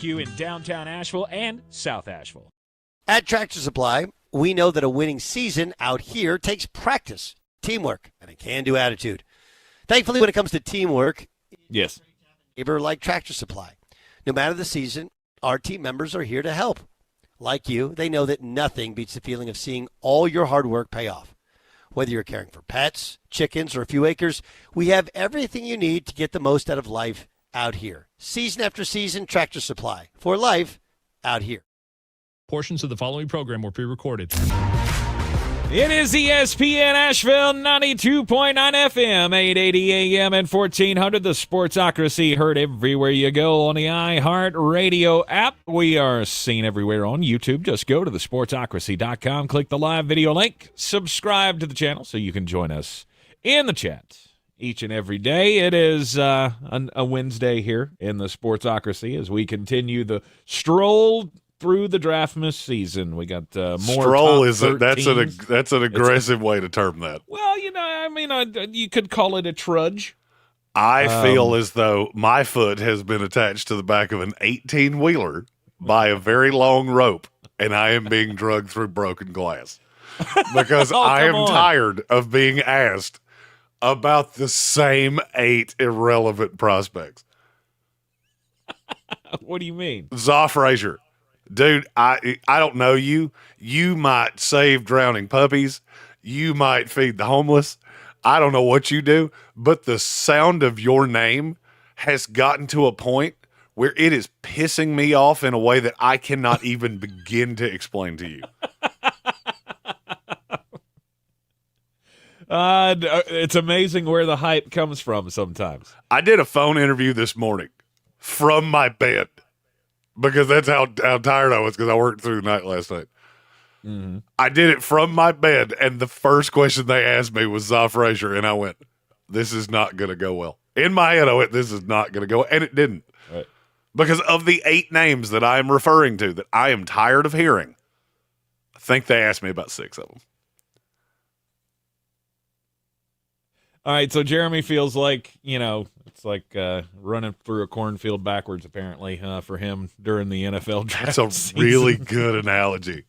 In downtown Asheville and South Asheville. At Tractor Supply, we know that a winning season out here takes practice, teamwork, and a can-do attitude. Thankfully, when it comes to teamwork, yes, neighbor like Tractor Supply. No matter the season, our team members are here to help. Like you, they know that nothing beats the feeling of seeing all your hard work pay off. Whether you're caring for pets, chickens, or a few acres, we have everything you need to get the most out of life out here. Season after season, Tractor Supply. For life, out here. Portions of the following program were pre-recorded. It is ESPN Asheville 92.9 FM, 880 AM and 1400. The Sportsocracy, heard everywhere you go on the iHeart Radio app. We are seen everywhere on YouTube. Just go to thesportsocracy.com, click the live video link, subscribe to the channel so you can join us in the chat each and every day. It is a Wednesday here in the Sportsocracy as we continue the stroll through the draftmas season. We got more stroll. Is it? Teams. That's an aggressive way to term that. Well, you could call it a trudge. I feel as though my foot has been attached to the back of an 18-wheeler by a very long rope, and I am being dragged through broken glass because I am tired of being asked about the same 8 irrelevant prospects. What do you mean? Zoff Frazier. Dude, I don't know you. You might save drowning puppies. You might feed the homeless. I don't know what you do, but the sound of your name has gotten to a point where it is pissing me off in a way that I cannot even begin to explain to you. It's amazing where the hype comes from sometimes. I did a phone interview this morning from my bed because that's how tired I was because I worked through the night last night. Mm-hmm. I did it from my bed, and the first question they asked me was Zoff Frazier, and I went, this is not going to go well. In my head, I went, this is not going to go well, and it didn't. Right. Because of the 8 names that I am referring to that I am tired of hearing, I think they asked me about 6 of them. All right, so Jeremy feels like, it's like running through a cornfield backwards, apparently, for him during the NFL draft. That's a really good analogy.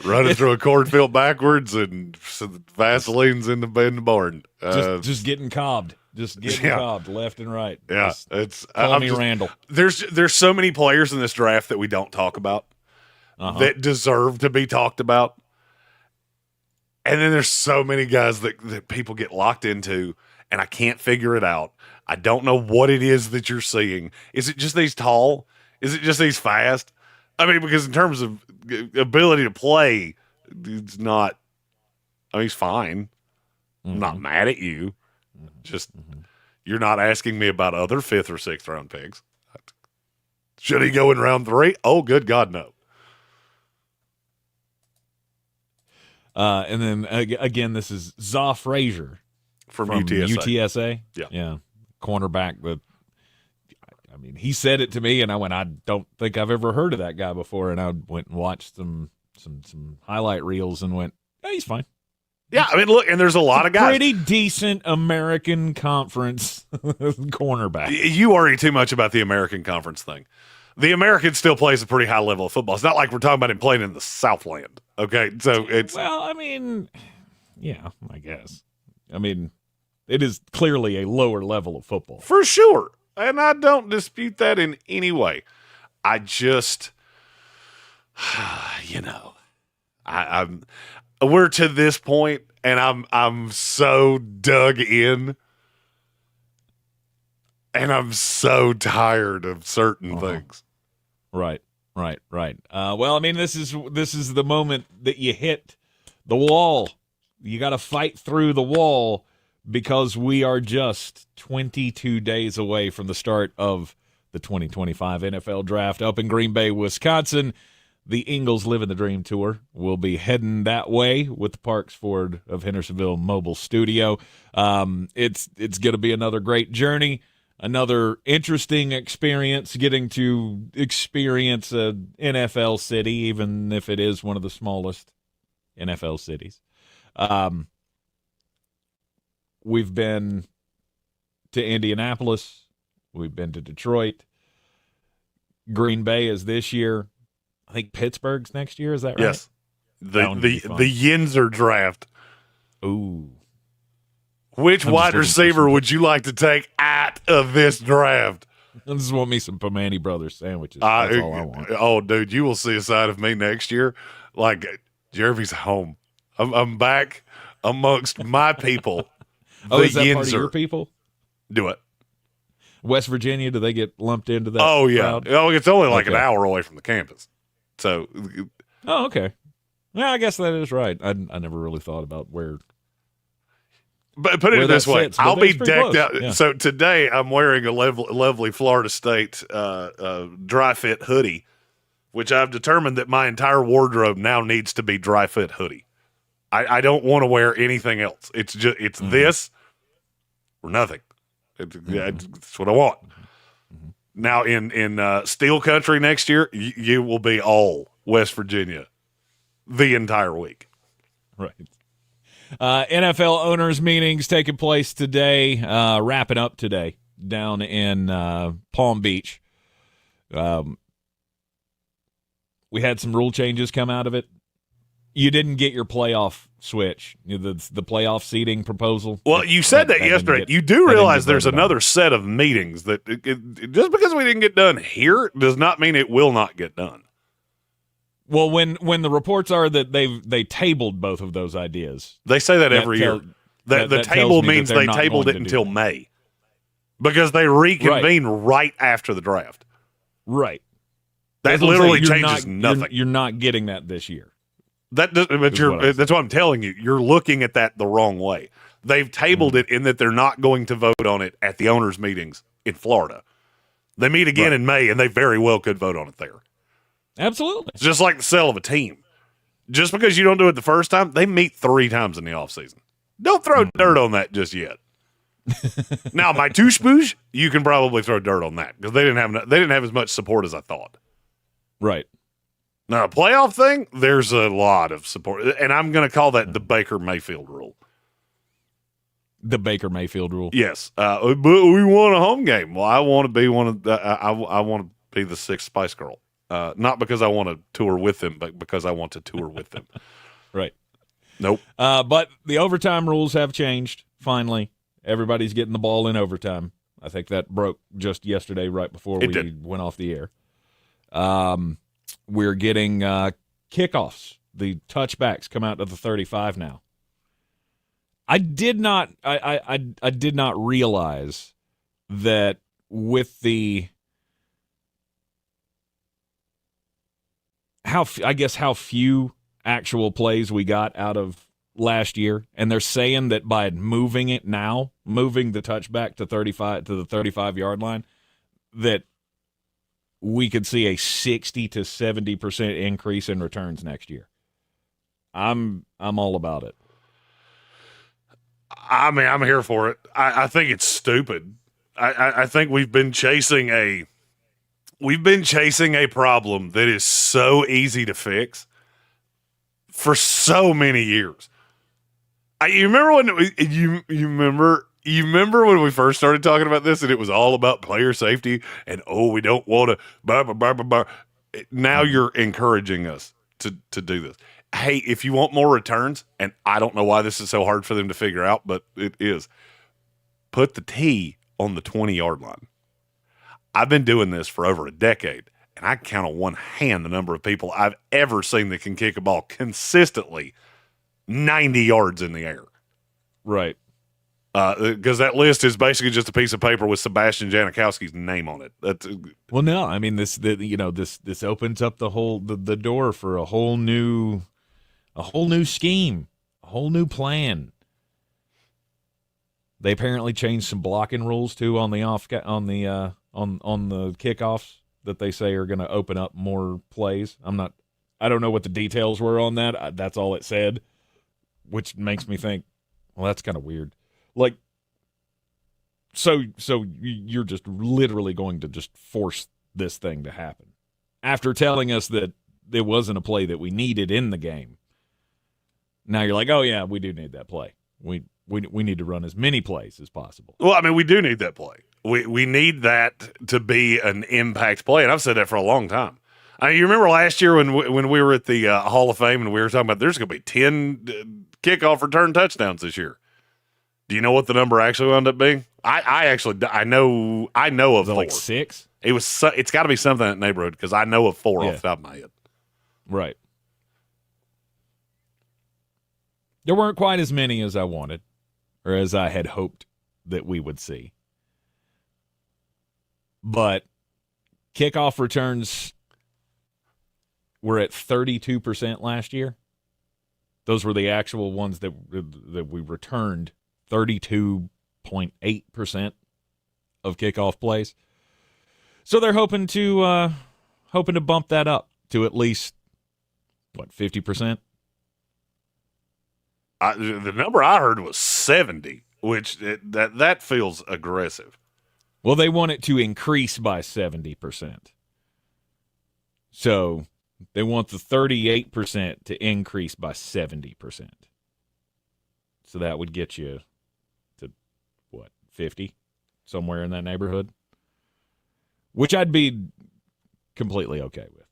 Running through a cornfield backwards and Vaseline's in the barn. Just getting cobbed. Just getting cobbed left and right. Yeah, call me Randall. There's so many players in this draft that we don't talk about that deserve to be talked about. And then there's so many guys that people get locked into, and I can't figure it out. I don't know what it is that you're seeing. Is it just these tall? Is it just these fast? I mean, because in terms of ability to play, it's not – I mean, he's fine. Mm-hmm. I'm not mad at you. Just you're not asking me about other 5th or 6th round picks. Should he go in round 3? Oh, good God, no. And then, again, this is Zoff Frazier from UTSA. Yeah. Cornerback. I mean, he said it to me, and I went, I don't think I've ever heard of that guy before. And I went and watched some highlight reels and went, yeah, he's fine. Yeah, I mean, look, and there's a lot of guys. Pretty decent American Conference cornerback. You worry too much about the American Conference thing. The American still plays a pretty high level of football. It's not like we're talking about him playing in the Southland, okay? So it's... Well, I mean, yeah, I guess. I mean, it is clearly a lower level of football. For sure. And I don't dispute that in any way. I just, we're to this point, and I'm so dug in, and I'm so tired of certain things. Right. Well, I mean, this is the moment that you hit the wall. You got to fight through the wall because we are just 22 days away from the start of the 2025 NFL Draft up in Green Bay, Wisconsin. The Eagles Living the Dream Tour will be heading that way with the Parks Ford of Hendersonville mobile studio. It's going to be another great journey. Another interesting experience, getting to experience an NFL city, even if it is one of the smallest NFL cities. We've been to Indianapolis. We've been to Detroit. Green Bay is this year. I think Pittsburgh's next year. Is that right? Yes. The Yinzer draft. Ooh. Which I'm wide just looking for receiver some- would you like to take out of this draft? I just want me some Pomani Brothers sandwiches. That's all I want. Oh, dude, you will see a side of me next year. Like, Jeremy's home. I'm back amongst my people. Oh, is that Yinzer. part of your people? Do it. West Virginia, do they get lumped into that? Oh, yeah. crowd? Oh, it's only like an Okay. hour away from the campus. So, Oh, okay. Yeah, I guess that is right. I never really thought about where. but put it Where this that way. sits, but I'll be that's pretty decked close, out. yeah. So today I'm wearing a lovely Florida State dry fit hoodie, which I've determined that my entire wardrobe now needs to be dry fit hoodie. I don't want to wear anything else. It's just this or nothing. It's what I want. Now in Steel Country next year, you will be all West Virginia the entire week. Right. NFL owners meetings taking place today, wrapping up today down in Palm Beach. We had some rule changes come out of it. You didn't get your playoff switch, the playoff seating proposal. Well, you said that yesterday. You do realize there's another set of meetings that just because we didn't get done here does not mean it will not get done. Well, when the reports are that they tabled both of those ideas. They say that every year. The that table tells me that means they're they not tabled going it to do until that. May because they reconvene right after the draft. Right. That That's what I'm literally saying. changes nothing. You're not getting that this year. But Is what I'm that's what I'm telling you. You're looking at that the wrong way. They've tabled it in that they're not going to vote on it at the owners' meetings in Florida. They meet again in May, and they very well could vote on it there. Absolutely. It's just like the sale of a team. Just because you don't do it the first time, they meet 3 times in the offseason. Don't throw dirt on that just yet. Now, my touche-bouche, you can probably throw dirt on that because they didn't have as much support as I thought. Right. Now, a playoff thing, there's a lot of support, and I'm going to call that the Baker Mayfield rule. The Baker Mayfield rule. Yes, but we won a home game. Well, I want to be one of I want to be the 6th Spice Girl, not because I want to tour with them, but because I want to tour with them. Right. Nope. But the overtime rules have changed. Finally, everybody's getting the ball in overtime. I think that broke just yesterday, right before we went off the air. We're getting kickoffs. The touchbacks come out to the 35 now. I did not realize that with the how few actual plays we got out of last year, and they're saying that by moving the touchback to the 35-yard line, that we could see a 60 to 70% increase in returns next year. I'm all about it. I mean, I'm here for it. I think it's stupid. I think we've been chasing a problem that is so easy to fix for so many years. You remember when you remember when we first started talking about this and it was all about player safety and we don't want to blah, blah, blah, blah, blah. Now you're encouraging us to do this. Hey, if you want more returns, and I don't know why this is so hard for them to figure out, but it is, put the tee on the 20-yard line. I've been doing this for over a decade, and I count on one hand the number of people I've ever seen that can kick a ball consistently 90 yards in the air. Right. Because that list is basically just a piece of paper with Sebastian Janikowski's name on it. Well, no, I mean this opens up the door for a whole new scheme, a whole new plan. They apparently changed some blocking rules too on the kickoffs that they say are going to open up more plays. I don't know what the details were on that. That's all it said, which makes me think, well, that's kind of weird. Like, so you're just literally going to just force this thing to happen after telling us that it wasn't a play that we needed in the game. Now you're like, oh yeah, we do need that play. We need to run as many plays as possible. Well, I mean, we do need that play. We need that to be an impact play, and I've said that for a long time. I mean, you remember last year when we were at the Hall of Fame and we were talking about there's going to be 10 kickoff return touchdowns this year. Do you know what the number actually wound up being? I know of 4. Like 6? It's got to be something in that neighborhood because I know of 4 off the top of my head. Right. There weren't quite as many as I wanted, or as I had hoped that we would see. But kickoff returns were at 32% last year. Those were the actual ones that we returned, 32.8% of kickoff plays. So they're hoping to bump that up to at least 50%. The number I heard was 70, which that feels aggressive. Well, they want it to increase by 70%. So they want the 38% to increase by 70%. So that would get you to, 50? Somewhere in that neighborhood? Which I'd be completely okay with.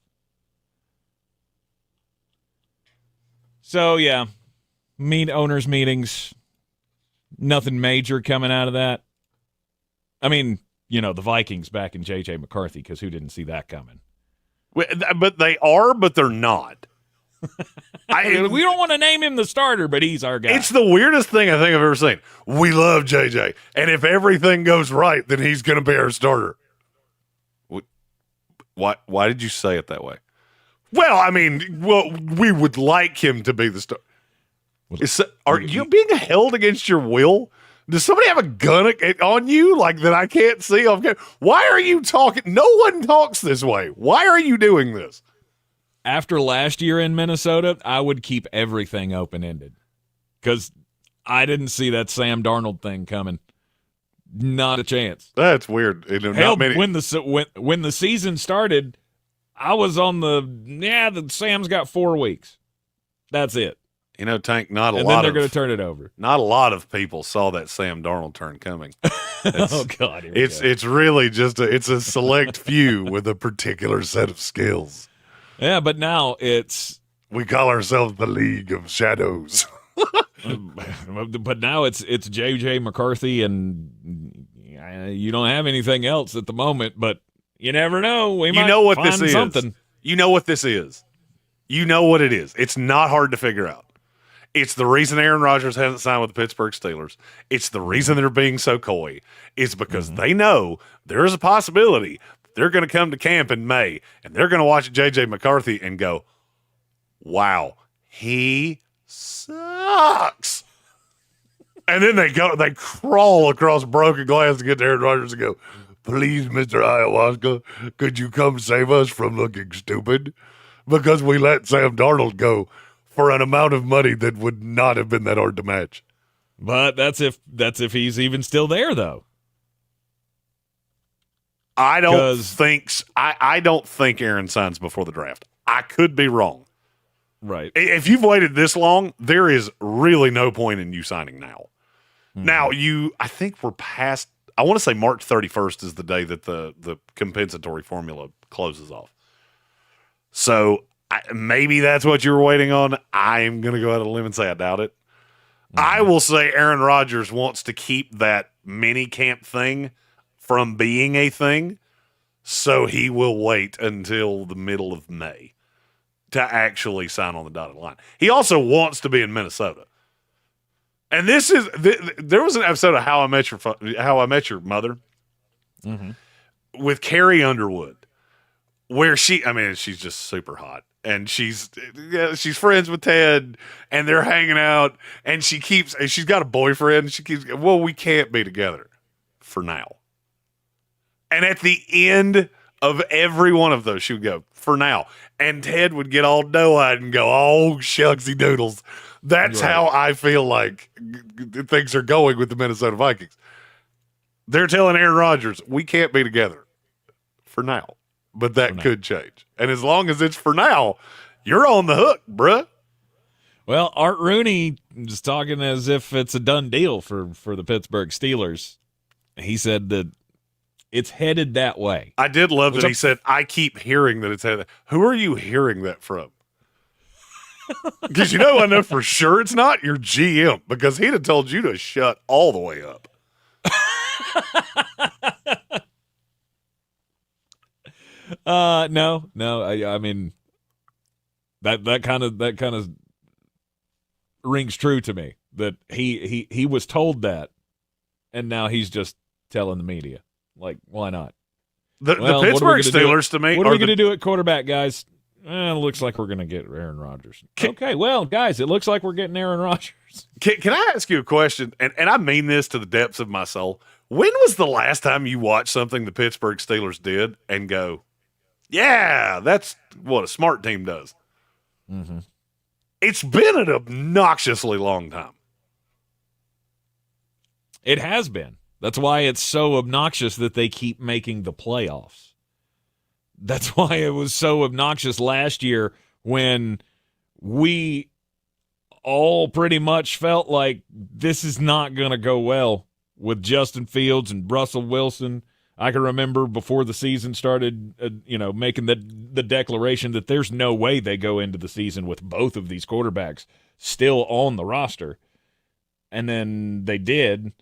So, yeah, owners' meetings, nothing major coming out of that. I mean, the Vikings back in J.J. McCarthy, because who didn't see that coming? But they are, but they're not. We don't want to name him the starter, but he's our guy. It's the weirdest thing I think I've ever seen. We love JJ, and if everything goes right, then he's going to be our starter. Why did you say it that way? Well, I mean, we would like him to be the starter. Are you being held against your will? Does somebody have a gun on you like that I can't see? Why are you talking? No one talks this way. Why are you doing this? After last year in Minnesota, I would keep everything open-ended because I didn't see that Sam Darnold thing coming. Not a chance. That's weird. Hell, when the season started, I was on the Sam's got 4 weeks. That's it. Tank, and then they're going to turn it over. Not a lot of people saw that Sam Darnold turn coming. Oh God, it's really just it's a select few with a particular set of skills. Yeah, but now we call ourselves the League of Shadows. But now it's J.J. McCarthy, and you don't have anything else at the moment. But you never know. We might find something. You know what this is. You know what it is. It's not hard to figure out. It's the reason Aaron Rodgers hasn't signed with the Pittsburgh Steelers. It's the reason they're being so coy. It's because they know there is a possibility they're going to come to camp in May, and they're going to watch J.J. McCarthy and go, wow, he sucks. And then they crawl across broken glass to get to Aaron Rodgers and go, please, Mr. Ayahuasca, could you come save us from looking stupid? Because we let Sam Darnold go for an amount of money that would not have been that hard to match. But that's if he's even still there, though. I don't think Aaron signs before the draft. I could be wrong. Right. If you've waited this long, there is really no point in you signing now. Now, I think we're past, I want to say March 31st is the day that the compensatory formula closes off. So maybe that's what you were waiting on. I'm going to go out on a limb and say I doubt it. I will say Aaron Rodgers wants to keep that mini camp thing from being a thing, so he will wait until the middle of May to actually sign on the dotted line. He also wants to be in Minnesota. And there was an episode of How I Met Your Mother with Carrie Underwood, where she's just super hot, and she's friends with Ted, and they're hanging out, and she's got a boyfriend, and she keeps, well, we can't be together for now. And at the end of every one of those, she would go, for now. And Ted would get all doe-eyed and go, oh, shucksy doodles. That's how I feel like things are going with the Minnesota Vikings. They're telling Aaron Rodgers, we can't be together for now. But that could change. And as long as it's for now, you're on the hook, bruh. Well, Art Rooney is talking as if it's a done deal for the Pittsburgh Steelers. He said that It's headed that way. I did love that he said, I keep hearing that it's headed. Who are you hearing that from? Because I know for sure it's not your GM, because he'd have told you to shut all the way up. No. I mean, that kind of rings true to me, that he was told that, and now he's just telling the media. Like, why not? The Pittsburgh Steelers, to me, what are we going to do at quarterback, guys? It looks like we're going to get Aaron Rodgers. Okay, well, guys, it looks like we're getting Aaron Rodgers. Can I ask you a question? And I mean this to the depths of my soul. When was the last time you watched something the Pittsburgh Steelers did and go, yeah, that's what a smart team does? Mm-hmm. It's been an obnoxiously long time. It has been. That's why it's so obnoxious that they keep making the playoffs. That's why it was so obnoxious last year when we all pretty much felt like this is not going to go well with Justin Fields and Russell Wilson. I can remember before the season started, making the declaration that there's no way they go into the season with both of these quarterbacks still on the roster. And then they did.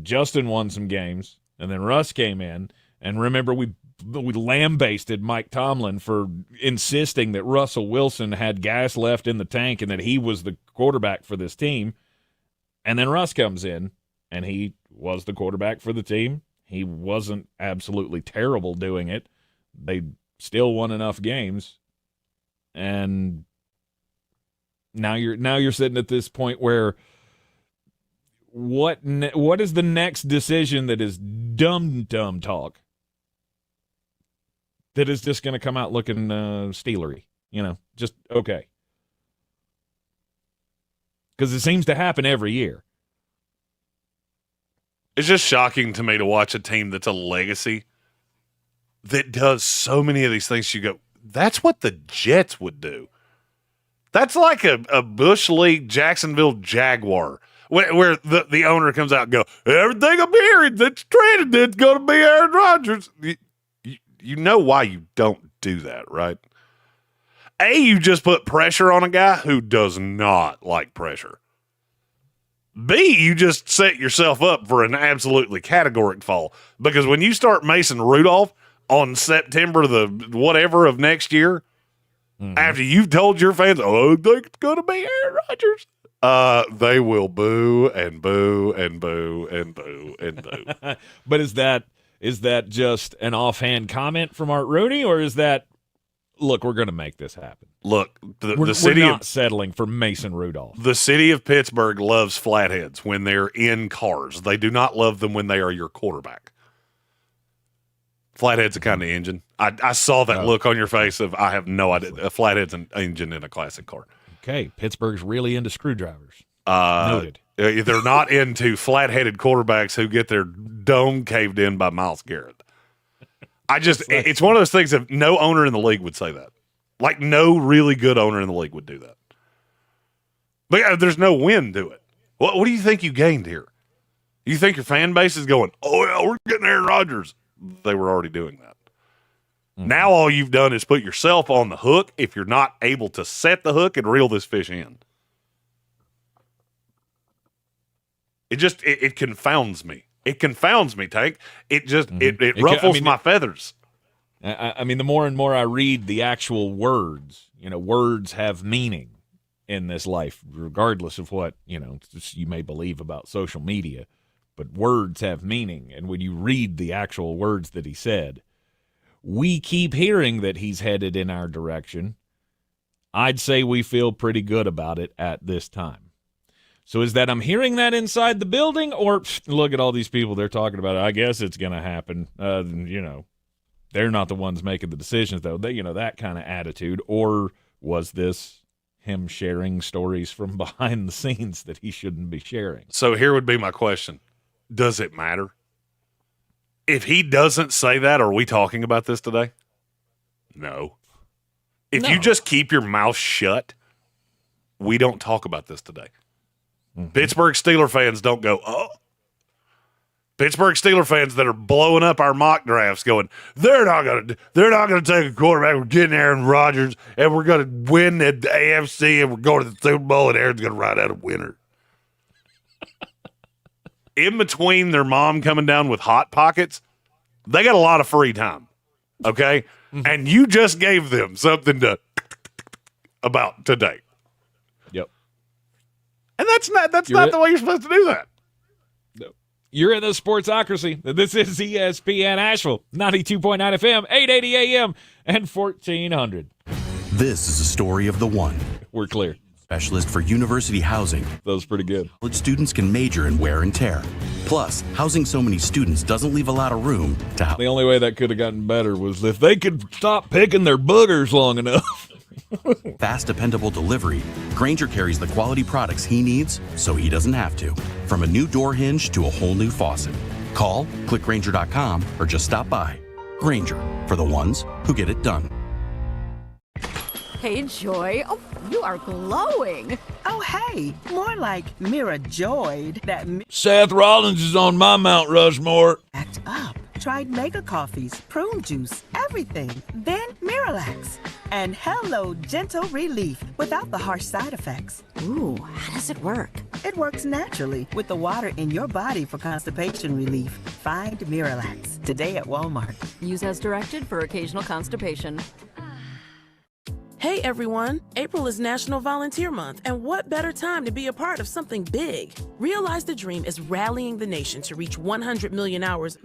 Justin won some games, and then Russ came in. And remember, we lambasted Mike Tomlin for insisting that Russell Wilson had gas left in the tank and that he was the quarterback for this team. And then Russ comes in, and he was the quarterback for the team. He wasn't absolutely terrible doing it. They still won enough games. And now you're sitting at this point where what is the next decision that is dumb talk that is just going to come out looking Steelery? Just okay. Because it seems to happen every year. It's just shocking to me to watch a team that's a legacy that does so many of these things. You go, that's what the Jets would do. That's like a Bush League Jacksonville Jaguar, where the owner comes out and go, everything I'm hearing that's traded, it's going to be Aaron Rodgers. You know why you don't do that, right? A, you just put pressure on a guy who does not like pressure. B, you just set yourself up for an absolutely categoric fall. Because when you start Mason Rudolph on September the whatever of next year, after you've told your fans, oh, I think it's going to be Aaron Rodgers, they will boo and boo and boo and boo and boo. But is that just an offhand comment from Art Rooney, or is that, look, we're going to make this happen? Look, the city we're not settling for Mason Rudolph. The city of Pittsburgh loves flatheads when they're in cars. They do not love them when they are your quarterback. Flathead's a kind of engine. I saw that look on your face of, I have no idea. A flathead's an engine in a classic car. Okay, Pittsburgh's really into screwdrivers. Noted. They're not into flat-headed quarterbacks who get their dome caved in by Myles Garrett. It's one of those things that no owner in the league would say that. Like, no really good owner in the league would do that. But there's no win to it. What do you think you gained here? You think your fan base is going, oh, yeah, we're getting Aaron Rodgers? They were already doing that. Mm-hmm. Now all you've done is put yourself on the hook if you're not able to set the hook and reel this fish in. It confounds me. It confounds me, Tank. It just it ruffles my feathers. I mean, the more and more I read the actual words, words have meaning in this life, regardless of what, you may believe about social media, but words have meaning. And when you read the actual words that he said, we keep hearing that he's headed in our direction. I'd say we feel pretty good about it at this time. So is that I'm hearing that inside the building, or look at all these people, they're talking about it, I guess it's going to happen. They're not the ones making the decisions, though. That kind of attitude. Or was this him sharing stories from behind the scenes that he shouldn't be sharing? So here would be my question. Does it matter? If he doesn't say that, are we talking about this today? No. If you just keep your mouth shut, we don't talk about this today. Mm-hmm. Pittsburgh Steelers fans don't go, oh. Pittsburgh Steelers fans that are blowing up our mock drafts, going, they're not gonna take a quarterback. We're getting Aaron Rodgers, and we're gonna win the AFC, and we're going to the Super Bowl, and Aaron's gonna ride out a winner. In between their mom coming down with Hot Pockets, they got a lot of free time. Okay, and you just gave them something to about today. Yep. And that's not the way you're supposed to do that. You're in the Sportsocracy. This is ESPN Asheville, 92.9 FM, 880 AM, and 1400. This is a story of the one. We're clear. Specialist for university housing. That was pretty good. College students can major in wear and tear. Plus, housing so many students doesn't leave a lot of room to house. The only way that could have gotten better was if they could stop picking their boogers long enough. Fast, dependable delivery. Grainger carries the quality products he needs so he doesn't have to. From a new door hinge to a whole new faucet. Call, click Grainger.com, or just stop by. Grainger, for the ones who get it done. Hey, Joy. Oh, you are glowing. Oh, hey, more like Mira Joyed. Seth Rollins is on my Mount Rushmore. Act up. Tried mega coffees, prune juice, everything. Then Miralax. And hello, gentle relief without the harsh side effects. Ooh, how does it work? It works naturally with the water in your body for constipation relief. Find Miralax today at Walmart. Use as directed for occasional constipation. Hey everyone, April is National Volunteer Month, and what better time to be a part of something big? Realize the Dream is rallying the nation to reach 100 million hours.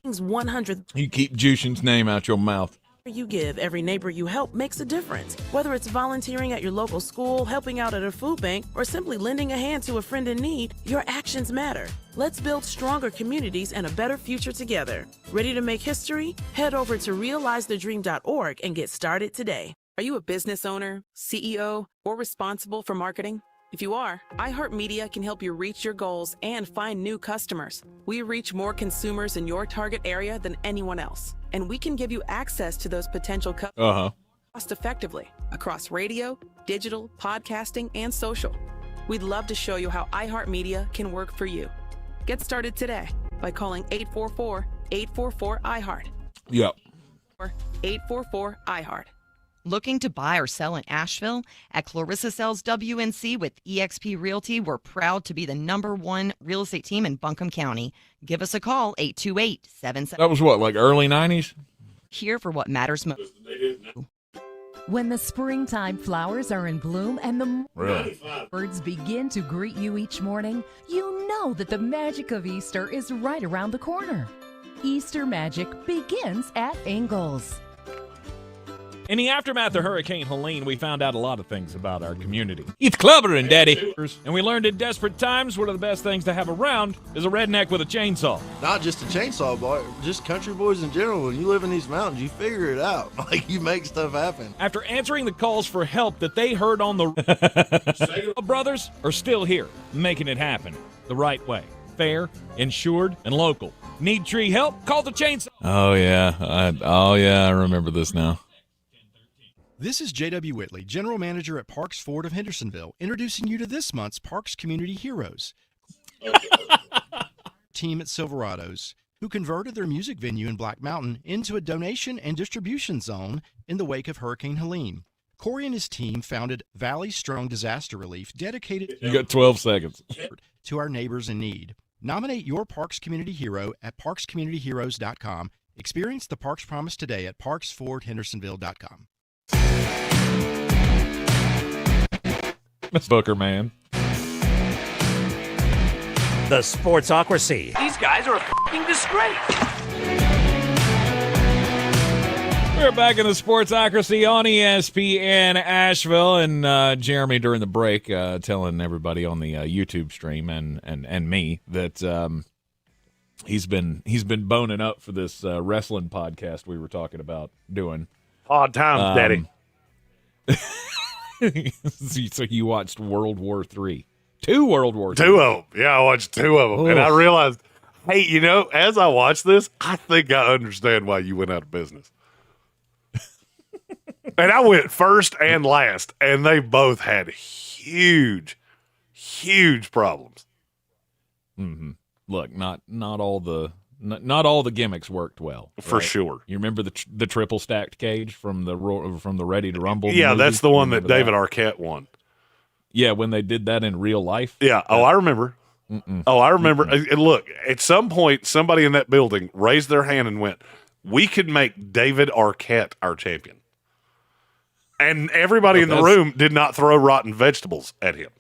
100. You keep Jushin's name out your mouth. You give, every neighbor you help makes a difference. Whether it's volunteering at your local school, helping out at a food bank, or simply lending a hand to a friend in need, your actions matter. Let's build stronger communities and a better future together. Ready to make history? Head over to realizethedream.org and get started today. Are you a business owner, CEO, or responsible for marketing? If you are, iHeartMedia can help you reach your goals and find new customers. We reach more consumers in your target area than anyone else, and we can give you access to those potential customers cost effectively across radio, digital, podcasting, and social. We'd love to show you how iHeartMedia can work for you. Get started today by calling 844-844-iHeart. Yep. Or 844-iHeart. Looking to buy or sell in Asheville? At Clarissa Sells WNC with eXp Realty, we're proud to be the #1 real estate team in Buncombe County. Give us a call, 828-77. That was what, like early 90s? Here for what matters most. When the springtime flowers are in bloom and the birds begin to greet you each morning, you know that the magic of Easter is right around the corner. Easter magic begins at Ingalls. In the aftermath of Hurricane Helene, we found out a lot of things about our community. It's clobbering, Daddy. And we learned in desperate times one of the best things to have around is a redneck with a chainsaw. Not just a chainsaw, boy, just country boys in general. When you live in these mountains, you figure it out. Like, you make stuff happen. After answering the calls for help that they heard on the brothers are still here, making it happen the right way. Fair, insured, and local. Need tree help? Call the chainsaw. Oh, yeah. I remember this now. This is J.W. Whitley, General Manager at Parks Ford of Hendersonville, introducing you to this month's Parks Community Heroes. Team at Silverados, who converted their music venue in Black Mountain into a donation and distribution zone in the wake of Hurricane Helene. Corey and his team founded Valley Strong Disaster Relief, dedicated you got 12 seconds to our neighbors in need. Nominate your Parks Community Hero at parkscommunityheroes.com. Experience the Parks Promise today at parksfordhendersonville.com. Miss Booker, man. The Sportsocracy. These guys are a f***ing disgrace. We're back in the Sportsocracy on ESPN Asheville, and Jeremy during the break telling everybody on the YouTube stream and me that he's been boning up for this wrestling podcast we were talking about doing. Odd times, Daddy. So you watched World War III. Two World War III. Two of them. Yeah, I watched two of them. And I realized, hey, as I watch this, I think I understand why you went out of business. And I went first and last, and they both had huge, huge problems. Mm-hmm. look, not all the gimmicks worked well. For right? sure. You remember the triple stacked cage from the Ready to Rumble? Yeah, movie? that's the one that Remember David Arquette won. Yeah, when they did that in real life. Yeah. Oh, I remember. Oh, I remember. And look, at some point, somebody in that building raised their hand and went, "We could make David Arquette our champion." And everybody in the room did not throw rotten vegetables at him.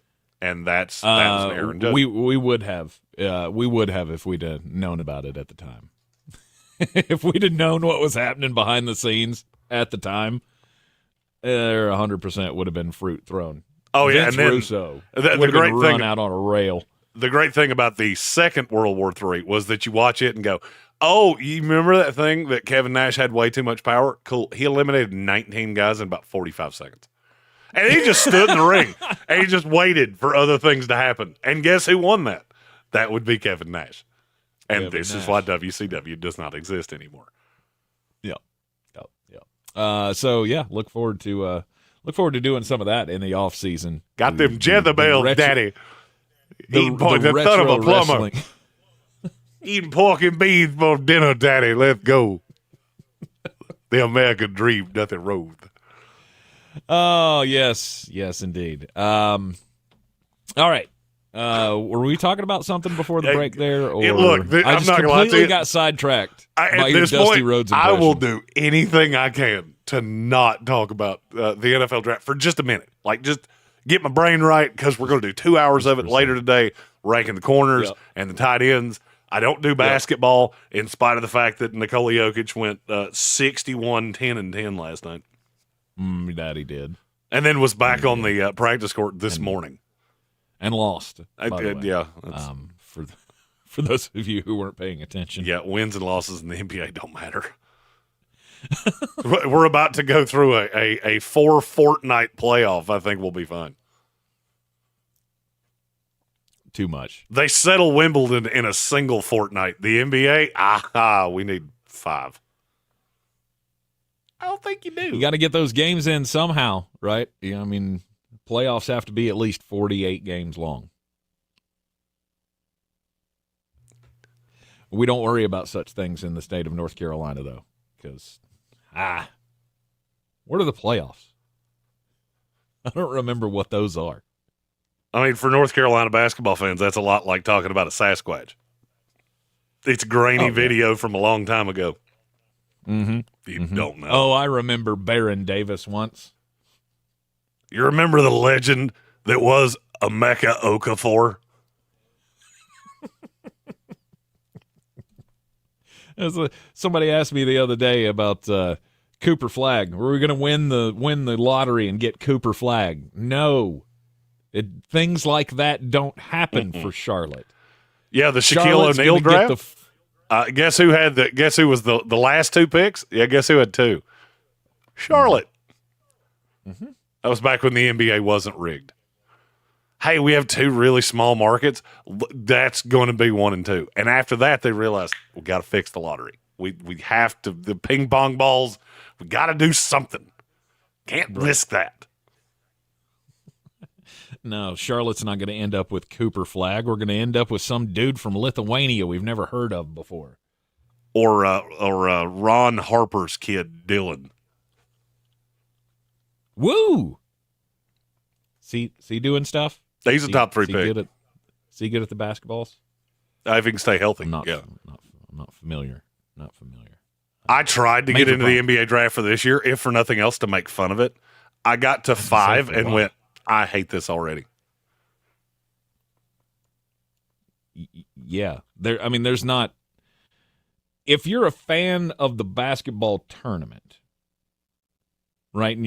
And that was an error in judgment. We would have if we'd known about it at the time. If we'd have known what was happening behind the scenes at the time, there 100% would have been fruit thrown. Oh, yeah, Vince and then Russo the would have great been thing run out on a rail. The great thing about the second World War III was that you watch it and go, "Oh, you remember that thing that Kevin Nash had way too much power? Cool. He eliminated 19 guys in about 45 seconds. And he just stood in the ring and he just waited for other things to happen. And guess who won that? That would be Kevin Nash. And Kevin this Nash. is why WCW does not exist anymore. Yeah. So yeah, look forward to doing some of that in the off season. Got them Jezebels, daddy. Eating pork, the son of a plumber. Eating pork and beans for dinner, daddy. Let's go. The American dream, nothing wrong. Oh, yes, indeed. All right. Were we talking about something before the break there? Or Look, I I'm just not gonna lie to completely you. got sidetracked by At your this Dusty point, Rhodes I impression. will do anything I can to not talk about the NFL draft for just a minute. Like, just get my brain right, because we're going to do 2 hours of it later today, ranking the corners and the tight ends. I don't do basketball, in spite of the fact that Nikola Jokic went 61, 10, and 10 last night. That he did. And then was back on the practice court this morning. And lost. I by the did, way. yeah. For those of you who weren't paying attention. Yeah, wins and losses in the NBA don't matter. We're about to go through a 4-fortnight playoff. I think we'll be fine. Too much. They settle Wimbledon in a single fortnight. The NBA, we need 5. I don't think you do. You got to get those games in somehow, right? Yeah, I mean, playoffs have to be at least 48 games long. We don't worry about such things in the state of North Carolina, though, because, what are the playoffs? I don't remember what those are. I mean, for North Carolina basketball fans, that's a lot like talking about a Sasquatch. It's grainy video from a long time ago. Mm-hmm. You don't know. Oh, I remember Baron Davis once. You remember the legend that was Emeka Okafor? Somebody asked me the other day about Cooper Flag. Were we going to win the lottery and get Cooper Flag? No. Things like that don't happen for Charlotte. Yeah, the Shaquille Charlotte's O'Neal gonna get draft. Guess who was the last 2 picks? Yeah, guess who had 2? Charlotte. Mm-hmm. That was back when the NBA wasn't rigged. Hey, we have 2 really small markets. That's going to be 1 and 2. And after that, they realized we got to fix the lottery. We have to, the ping pong balls. We got to do something. Can't risk that. No, Charlotte's not going to end up with Cooper Flag. We're going to end up with some dude from Lithuania we've never heard of before. Or Ron Harper's kid, Dylan. Woo! See doing stuff? He's a top 3 pick. Is he good at the basketballs? If he can stay healthy. I'm not familiar. Not familiar. I tried to get into the NBA draft for this year, if for nothing else, to make fun of it. I got to 5 and went, I hate this already. Yeah. There's not. If you're a fan of the basketball tournament, right, and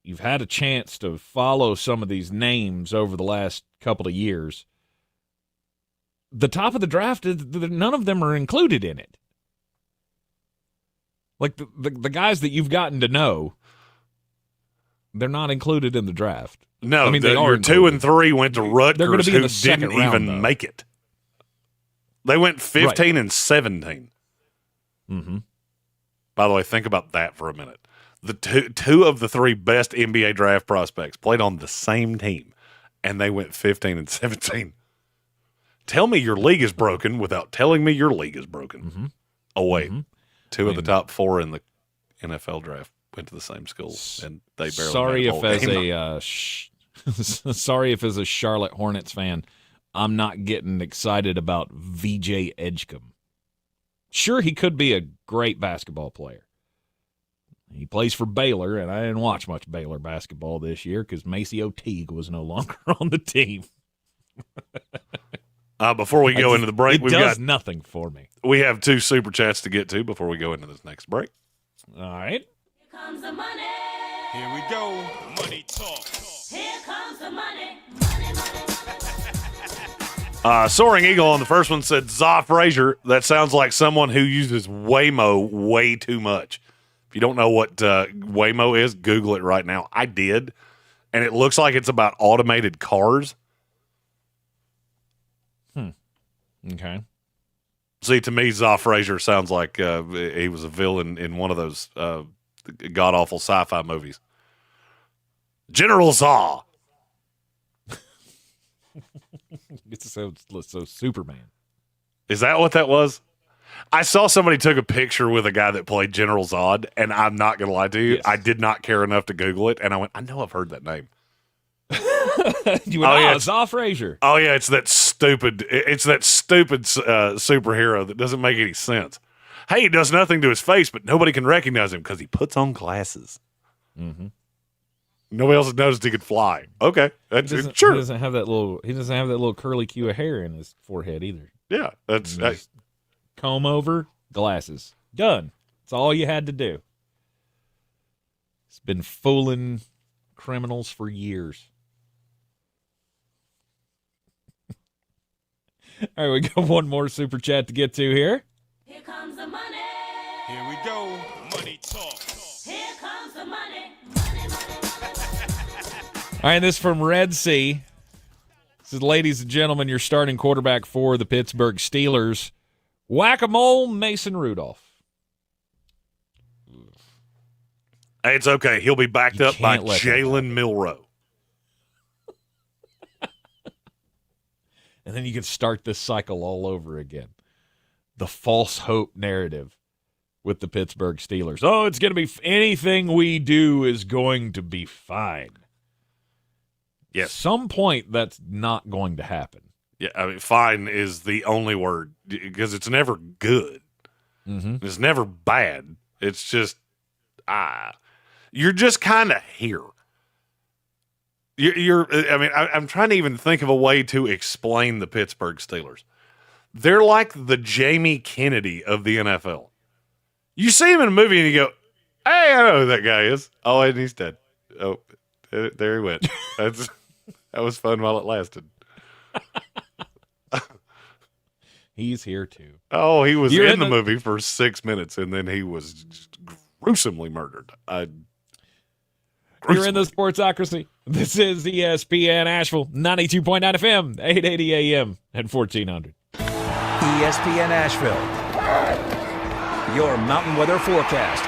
you've had a chance to follow some of these names over the last couple of years, the top of the draft, none of them are included in it. Like the guys that you've gotten to know, they're not included in the draft. No, they are your 2 and 3 went to Rutgers, be in who the second didn't round, even make it. They went 15 and 17. Mm-hmm. By the way, think about that for a minute. The two of the 3 best NBA draft prospects played on the same team, and they went 15 and 17. Tell me your league is broken without telling me your league is broken. Mm-hmm. Oh, wait. Two of the top 4 in the NFL draft went to the same school, and they barely Sorry made a if bowl as game. sorry if as a Charlotte Hornets fan, I'm not getting excited about VJ Edgecombe. Sure, he could be a great basketball player. He plays for Baylor, and I didn't watch much Baylor basketball this year because Macy O'Teague was no longer on the team. Before we go into the break, it does nothing for me. We have 2 super chats to get to before we go into this next break. All right. Here comes the money. Here we go. Money talk. Here comes the money. Soaring Eagle on the first one said, Za Frazier. That sounds like someone who uses Waymo way too much. If you don't know what Waymo is, Google it right now. I did, and it looks like it's about automated cars. Okay. See, to me, Za Frazier sounds like he was a villain in one of those god-awful sci-fi movies. General Za. It's so Superman. Is that what that was? I saw somebody took a picture with a guy that played General Zod, and I'm not going to lie to you. Yes. I did not care enough to Google it, and I went, I know I've heard that name. You went, Za Frazier. Oh, yeah, it's that stupid superhero that doesn't make any sense. Hey, he does nothing to his face, but nobody can recognize him because he puts on glasses. Mm-hmm. Nobody else has noticed he could fly. Okay, sure. He doesn't have that little curly cue of hair in his forehead either. Yeah, that's comb over, glasses, done. That's all you had to do. It's been fooling criminals for years. All right, we got one more super chat to get to here. Here comes the money. Here we go. Money talk. Here comes the money. All right, this is from Red Sea. It says, ladies and gentlemen, your starting quarterback for the Pittsburgh Steelers, whack-a-mole Mason Rudolph. Hey, it's okay. He'll be backed up by Jalen Milroe. And then you can start this cycle all over again. The false hope narrative with the Pittsburgh Steelers. Oh, it's going to be anything we do is going to be fine. Yes. At some point, that's not going to happen. Yeah, I mean, fine is the only word because it's never good. Mm-hmm. It's never bad. It's just, you're just kind of here. I'm trying to even think of a way to explain the Pittsburgh Steelers. They're like the Jamie Kennedy of the NFL. You see him in a movie and you go, hey, I know who that guy is. Oh, and he's dead. Oh, there he went. That was fun while it lasted. He's here too. Oh, he was in the movie for 6 minutes and then he was just gruesomely murdered. You're in the Sportsocracy. This is ESPN Asheville, 92.9 FM, 880 AM, and 1400. ESPN Asheville, your mountain weather forecast.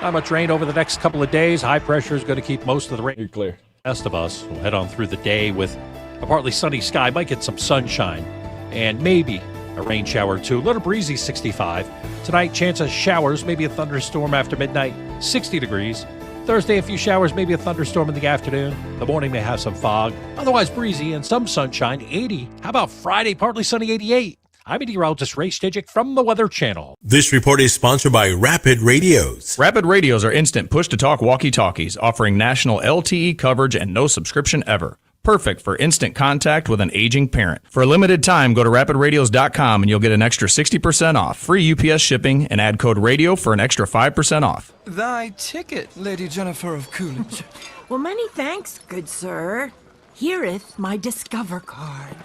Not much rain over the next couple of days. High pressure is going to keep most of the rain. You're clear. Rest of us will head on through the day with a partly sunny sky. Might get some sunshine and maybe a rain shower or two. A little breezy, 65. Tonight, chance of showers, maybe a thunderstorm after midnight, 60 degrees. Thursday, a few showers, maybe a thunderstorm in the afternoon. The morning may have some fog. Otherwise breezy and some sunshine, 80. How about Friday, partly sunny, 88. I'm meteorologist Ray Stijic from the Weather Channel. This report is sponsored by Rapid Radios. Rapid Radios are instant push-to-talk walkie-talkies offering national LTE coverage and no subscription ever. Perfect for instant contact with an aging parent. For a limited time, go to rapidradios.com and you'll get an extra 60% off, free UPS shipping, and add code RADIO for an extra 5% off. Thy ticket, Lady Jennifer of Coolidge. Well, many thanks, good sir. Here'th my Discover card.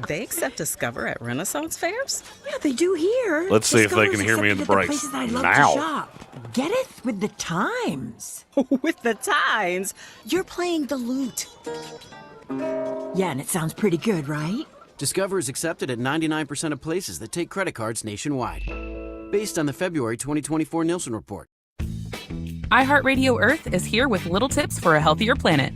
They accept Discover at Renaissance fairs? Yeah, they do here. Let's see if they can hear me in the breaks. Now. Getteth with the times. With the times? You're playing the lute. Yeah, and it sounds pretty good, right? Discover is accepted at 99% of places that take credit cards nationwide. Based on the February 2024 Nielsen report. iHeartRadio Earth is here with little tips for a healthier planet.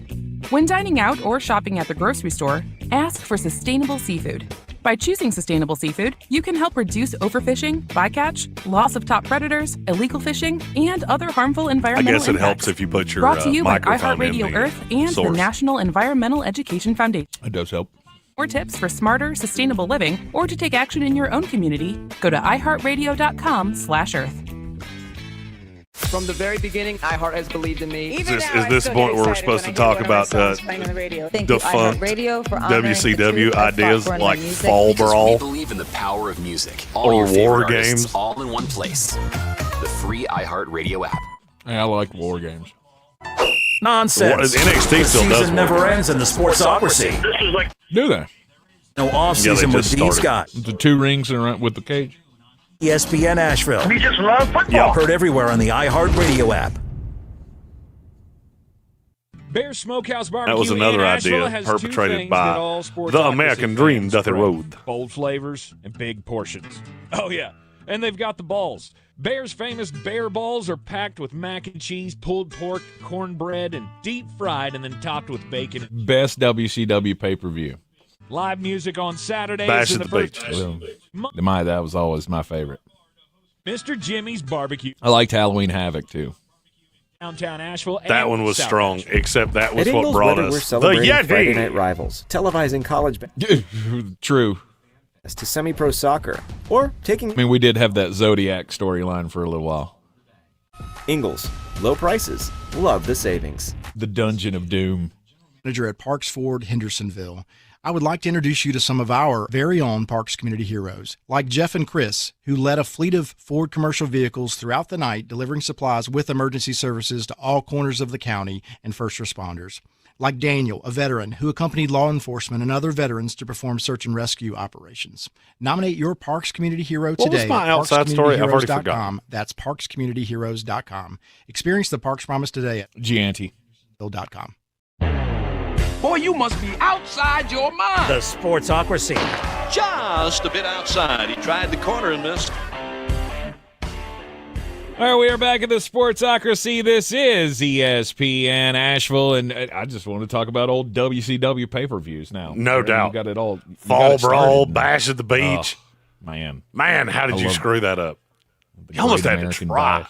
When dining out or shopping at the grocery store, ask for sustainable seafood. By choosing sustainable seafood, you can help reduce overfishing, bycatch, loss of top predators, illegal fishing, and other harmful I environmental guess it impacts. helps if you put your Brought to you by microphone in iHeartRadio the Earth and source. the National Environmental Education Foundation. It does help. More tips for smarter, sustainable living, or to take action in your own community, go to iHeartRadio.com/Earth. From the very beginning, iHeart has believed in me. Is this the point where we're supposed to talk about defunct WCW ideas like Fall Brawl? We believe in the power of music. Or your favorite War artists Games. all in one place. The free iHeartRadio app. Yeah, I like War Games. Nonsense. NXT the still does season never ends in the sportsocracy. Do they? No off-season with Dean Scott. The 2 rings around with the cage. ESPN Asheville. We just love football. Yeah, heard everywhere on the iHeartRadio app. Bear Smokehouse Barbecue That was another in Asheville idea has 2 perpetrated things by that all sports the American Dream doth crave: erode. bold flavors and big portions. Oh yeah, and they've got the balls. Bear's famous bear balls are packed with mac and cheese, pulled pork, cornbread, and deep fried, and then topped with bacon. Best WCW pay-per-view. Live music on Saturdays. Bash in at the the Beach. That was always my favorite. Mr. Jimmy's Barbecue. I liked Halloween Havoc, too. Downtown Asheville. That and one was South strong, Asheville. except that was At what Ingles brought Weather, we're us the celebrating Friday Yeti. Night Rivals, televising college True. to semi-pro soccer, or taking I mean, we did have that Zodiac storyline for a little while. Ingles. Low prices. Love the savings. The Dungeon of Doom. Manager at Parks Ford, Hendersonville. I would like to introduce you to some of our very own Parks community heroes, like Jeff and Chris, who led a fleet of Ford commercial vehicles throughout the night, delivering supplies with emergency services to all corners of the county and first responders. Like Daniel, a veteran who accompanied law enforcement and other veterans to perform search and rescue operations. Nominate your Parks Community Hero What was today my at outside story? I've already parkscommunityheroes.com. forgotten. That's parkscommunityheroes.com. Experience the Parks Promise today at Gianti.com. Boy, you must be outside your mind. The sportsocracy. Just a bit outside. He tried the corner and missed. All right, we are back at the Sportsocracy. This is ESPN Asheville, and I just want to talk about old WCW pay-per-views now. No doubt. You got it all. Fall Brawl, Bash at the Beach. Oh, man. Man, how did you screw that up? You almost had to try.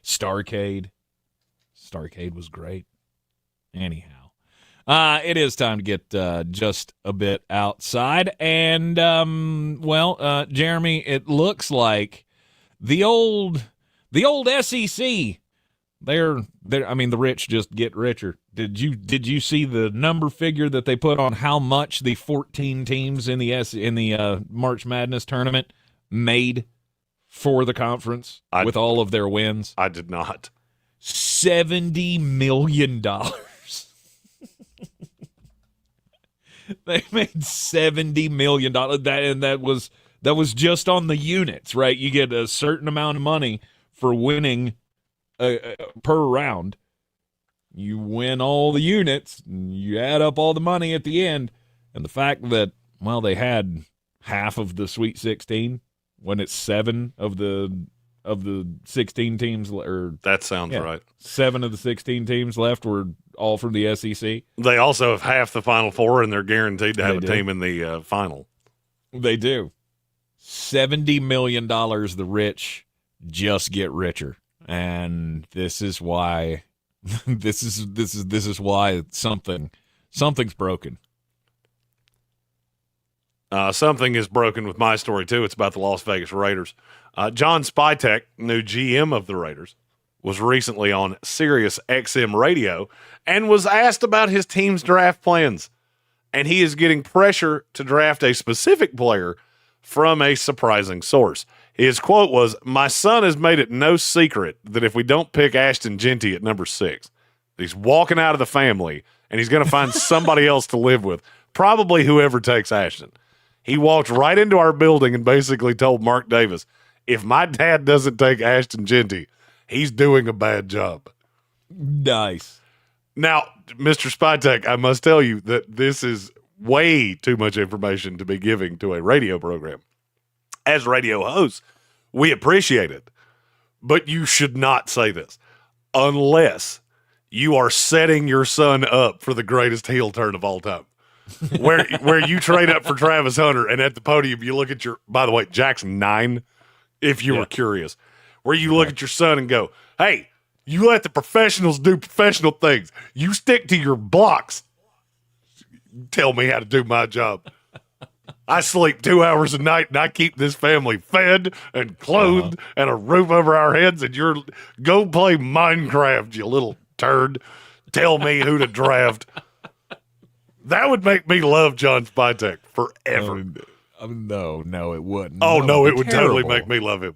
Starcade. Starcade was great. Anyhow, it is time to get just a bit outside, and Jeremy, it looks like the old SEC. They're I mean, the rich just get richer. Did you see the number figure that they put on how much the 14 teams in the March Madness tournament made for the conference with all of their wins? I did not. $70 million. They made $70 million. That was just on the units, right? You get a certain amount of money for winning per round. You win all the units, and you add up all the money at the end. And the fact that, well, they had half of the Sweet 16 when it's 7 of the 16 teams, or that sounds right. 7 of the 16 teams left were all from the SEC. They also have half the Final Four, and they're guaranteed to have a team in the final. They do. $70 million. The rich just get richer, and this is why. This is why something's broken. Something is broken with my story, too. It's about the Las Vegas Raiders. John Spytek, new GM of the Raiders, was recently on Sirius XM radio and was asked about his team's draft plans. And he is getting pressure to draft a specific player from a surprising source. His quote was, "My son has made it no secret that if we don't pick Ashton Genty at number 6, he's walking out of the family and he's going to find somebody else to live with, probably whoever takes Ashton." He walked right into our building and basically told Mark Davis, if my dad doesn't take Ashton Genty, he's doing a bad job. Nice. Now, Mr. Spytek, I must tell you that this is way too much information to be giving to a radio program. As radio hosts, we appreciate it, but you should not say this unless you are setting your son up for the greatest heel turn of all time. where you trade up for Travis Hunter, and at the podium you look at your, by the way, Jack's 9, if you were curious, where you look at your son and go, hey, you let the professionals do professional things. You stick to your blocks. Tell me how to do my job. I sleep 2 hours a night, and I keep this family fed and clothed and a roof over our heads, and you're go play Minecraft, you little turd. Tell me who to draft. That would make me love John Spytek forever. No, it wouldn't. Oh, no, it would terrible. totally make me love him.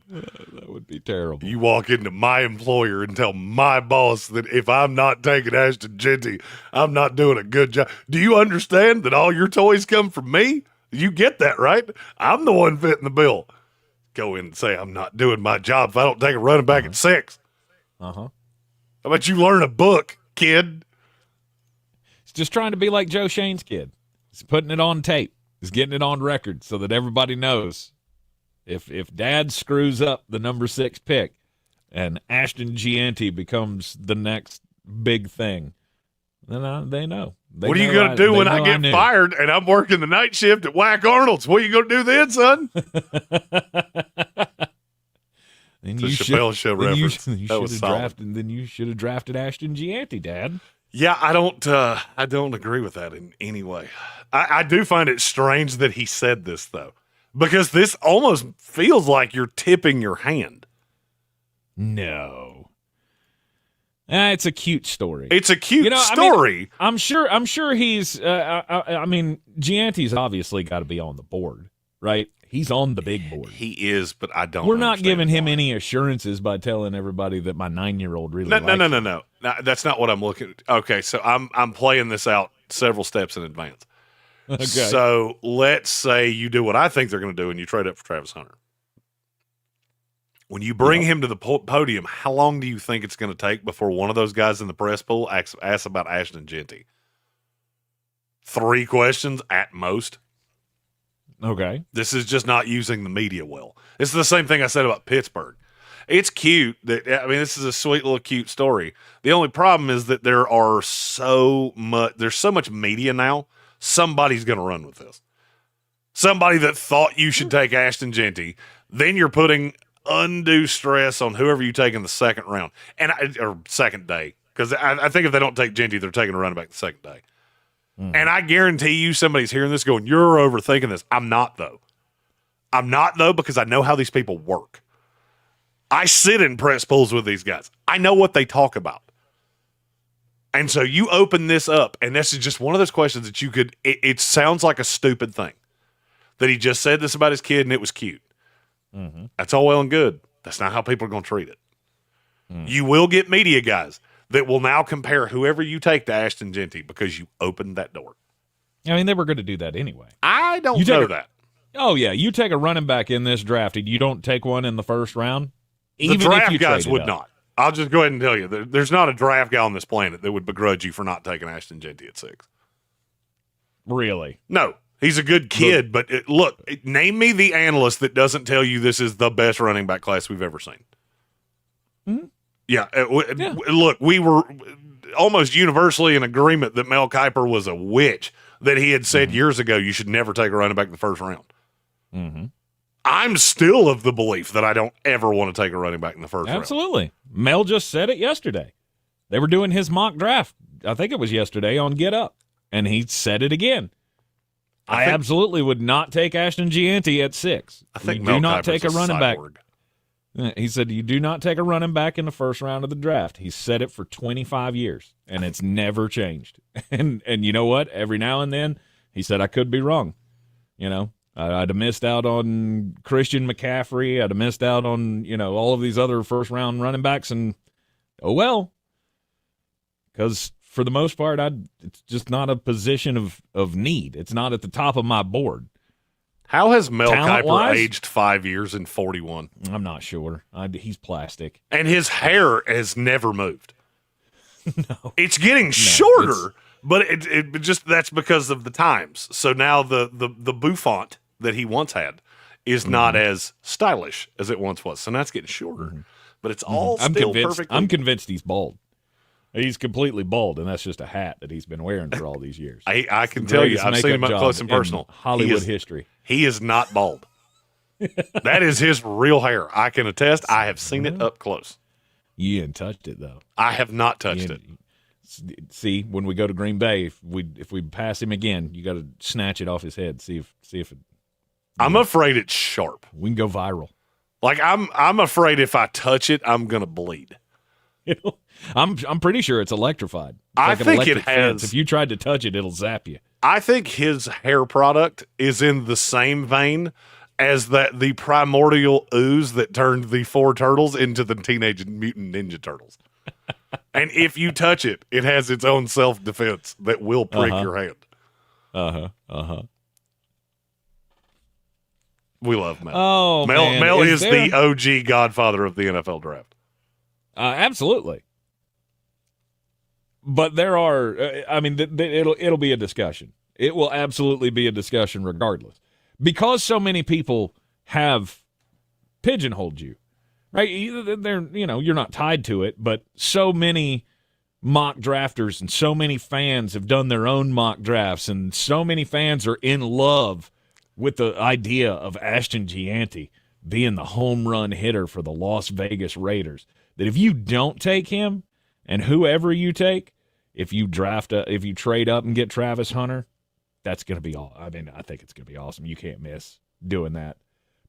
That would be terrible. You walk into my employer and tell my boss that if I'm not taking Ashton Jeanty, I'm not doing a good job. Do you understand that all your toys come from me? You get that, right? I'm the one fitting the bill. Go in and say I'm not doing my job if I don't take a running back at 6. How about you learn a book, kid? He's just trying to be like Joe Shane's kid. He's putting it on tape. He's getting it on record so that everybody knows if Dad screws up the number 6 pick and Ashton Jeanty becomes the next big thing, then they know. What are you going to do when I get fired and I'm working the night shift at Whack Arnold's? What are you going to do then, son? Then it's you a Chappelle Show reference. That was drafted. Then you should have drafted Ashton Jeanty, Dad. Yeah, I don't agree with that in any way. I do find it strange that he said this, though, because this almost feels like you're tipping your hand. No. It's a cute story. It's a cute story. I mean, I'm sure he's. I mean, Gianti's obviously got to be on the board, right? He's on the big board. He is, but I don't. We're not giving him any assurances by telling everybody that my 9-year-old really. No. That's not what I'm looking at. Okay, so I'm playing this out several steps in advance. Okay. So let's say you do what I think they're going to do, and you trade up for Travis Hunter. When you bring him to the podium, how long do you think it's going to take before one of those guys in the press pool asks about Ashton Jeanty? 3 questions at most. Okay. This is just not using the media well. This is the same thing I said about Pittsburgh. It's cute. This is a sweet little cute story. The only problem is that there's so much media now. Somebody's going to run with this. Somebody that thought you should take Ashton Jeanty, then you're putting undue stress on whoever you take in the second round or second day. Because I think if they don't take Jeanty, they're taking a running back the second day. And I guarantee you somebody's hearing this going, you're overthinking this. I'm not, though. Because I know how these people work. I sit in press pools with these guys. I know what they talk about. And so you open this up, and this is just one of those questions that you could, it sounds like a stupid thing. That he just said this about his kid, and it was cute. Mm-hmm. That's all well and good. That's not how people are going to treat it. You will get media guys that will now compare whoever you take to Ashton Jeanty because you opened that door. I mean, they were going to do that anyway. I don't know that. Oh, yeah. You take a running back in this draft and you don't take one in the first round? The draft guys would not. I'll just go ahead and tell you, there's not a draft guy on this planet that would begrudge you for not taking Ashton Jeanty at 6. Really? No. He's a good kid, but name me the analyst that doesn't tell you this is the best running back class we've ever seen. Mm-hmm. Yeah. Look, we were almost universally in agreement that Mel Kiper was a witch, that he had said years ago you should never take a running back in the first round. Mm-hmm. I'm still of the belief that I don't ever want to take a running back in the first round. Absolutely. Mel just said it yesterday. They were doing his mock draft, I think it was yesterday, on Get Up, and he said it again. I absolutely would not take Ashton Jeanty at 6. I think you Mel do not Kiper's take a running cyborg. back. He said you do not take a running back in the first round of the draft. He said it for 25 years, and it's never changed. And you know what? Every now and then, he said I could be wrong. You know, I'd have missed out on Christian McCaffrey. I'd have missed out on, all of these other first-round running backs, and oh well. Because for the most part, it's just not a position of need. It's not at the top of my board. How has Mel Kiper Talent-wise? aged 5 years in 41? I'm not sure. He's plastic. And his hair has never moved. No. It's getting shorter, but it just that's because of the times. So now the bouffant that he once had is not as stylish as it once was. So now it's getting shorter. But it's all still perfect. I'm convinced he's bald. He's completely bald, and that's just a hat that he's been wearing for all these years. I can tell you, I've seen him up close and personal. Hollywood history. He is not bald. That is his real hair. I can attest. I have seen it up close. You ain't touched it, though. I have not touched it. See, when we go to Green Bay, if we pass him again, you got to snatch it off his head. See if it. I'm afraid it's sharp. We can go viral. Like I'm afraid if I touch it, I'm gonna bleed. I'm pretty sure it's electrified. I think it has. Fence. If you tried to touch it, it'll zap you. I think his hair product is in the same vein as the primordial ooze that turned the 4 turtles into the Teenage Mutant Ninja Turtles. And if you touch it, it has its own self-defense that will prick your hand. We love Mel. Oh, man. Mel is the OG godfather of the NFL draft. Absolutely. But there are, it'll be a discussion. It will absolutely be a discussion regardless. Because so many people have pigeonholed you, right? You're not tied to it, but so many mock drafters and so many fans have done their own mock drafts, and so many fans are in love with the idea of Ashton Gianti being the home run hitter for the Las Vegas Raiders, that if you don't take him, and whoever you take, if you trade up and get Travis Hunter, that's going to be all. I think it's going to be awesome. You can't miss doing that.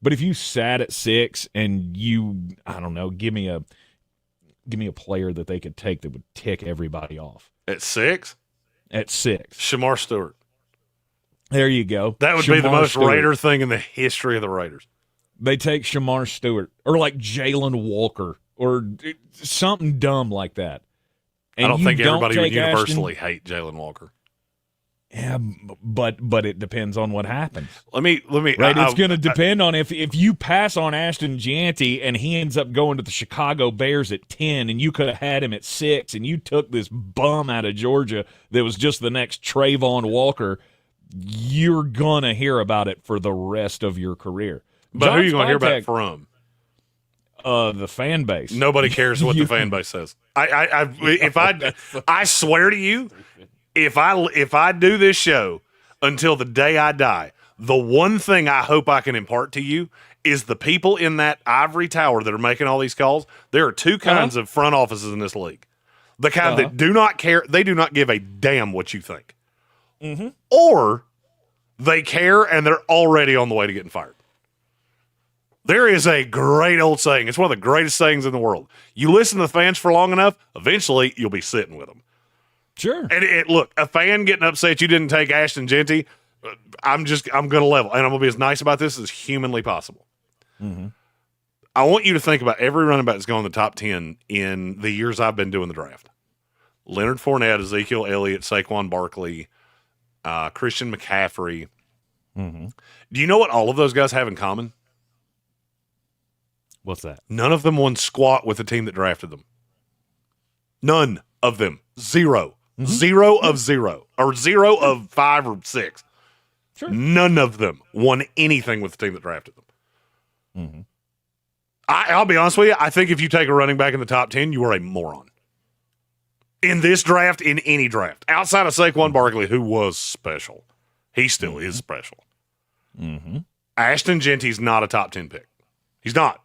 But if you sat at 6 and give me a player that they could take that would tick everybody off. At 6? At 6. Shamar Stewart. There you go. That would be the most Raider thing in the history of the Raiders. They take Shamar Stewart or like Jalen Walker or something dumb like that. And I don't think everybody would universally hate Jalen Walker. Yeah, but it depends on what happens. Let me. Right, it's going to depend on if you pass on Ashton Gianti and he ends up going to the Chicago Bears at 10, and you could have had him at 6, and you took this bum out of Georgia that was just the next Trayvon Walker. You're gonna hear about it for the rest of your career. But who are you gonna hear about it from? The fan base. Nobody cares what the fan base says. I swear to you, if I do this show until the day I die, the one thing I hope I can impart to you is the people in that ivory tower that are making all these calls. There are 2 kinds of front offices in this league. The kind that do not care. They do not give a damn what you think. Mm-hmm. Or they care and they're already on the way to getting fired. There is a great old saying. It's one of the greatest sayings in the world. You listen to the fans for long enough, eventually you'll be sitting with them. Sure. And look, a fan getting upset you didn't take Ashton Gianti, I'm going to level. And I'm going to be as nice about this as humanly possible. Mm-hmm. I want you to think about every running back that's gone in the top 10 in the years I've been doing the draft. Leonard Fournette, Ezekiel Elliott, Saquon Barkley, Christian McCaffrey. Mm-hmm. Do you know what all of those guys have in common? What's that? None of them won squat with the team that drafted them. None of them. 0. Mm-hmm. 0 of 0. Or 0 of 5 or 6. Sure. None of them won anything with the team that drafted them. Mm-hmm. I'll be honest with you. I think if you take a running back in the top 10, you are a moron. In this draft, in any draft. Outside of Saquon Barkley, who was special. He still is special. Mm-hmm. Ashton Gianti's not a top 10 pick. He's not.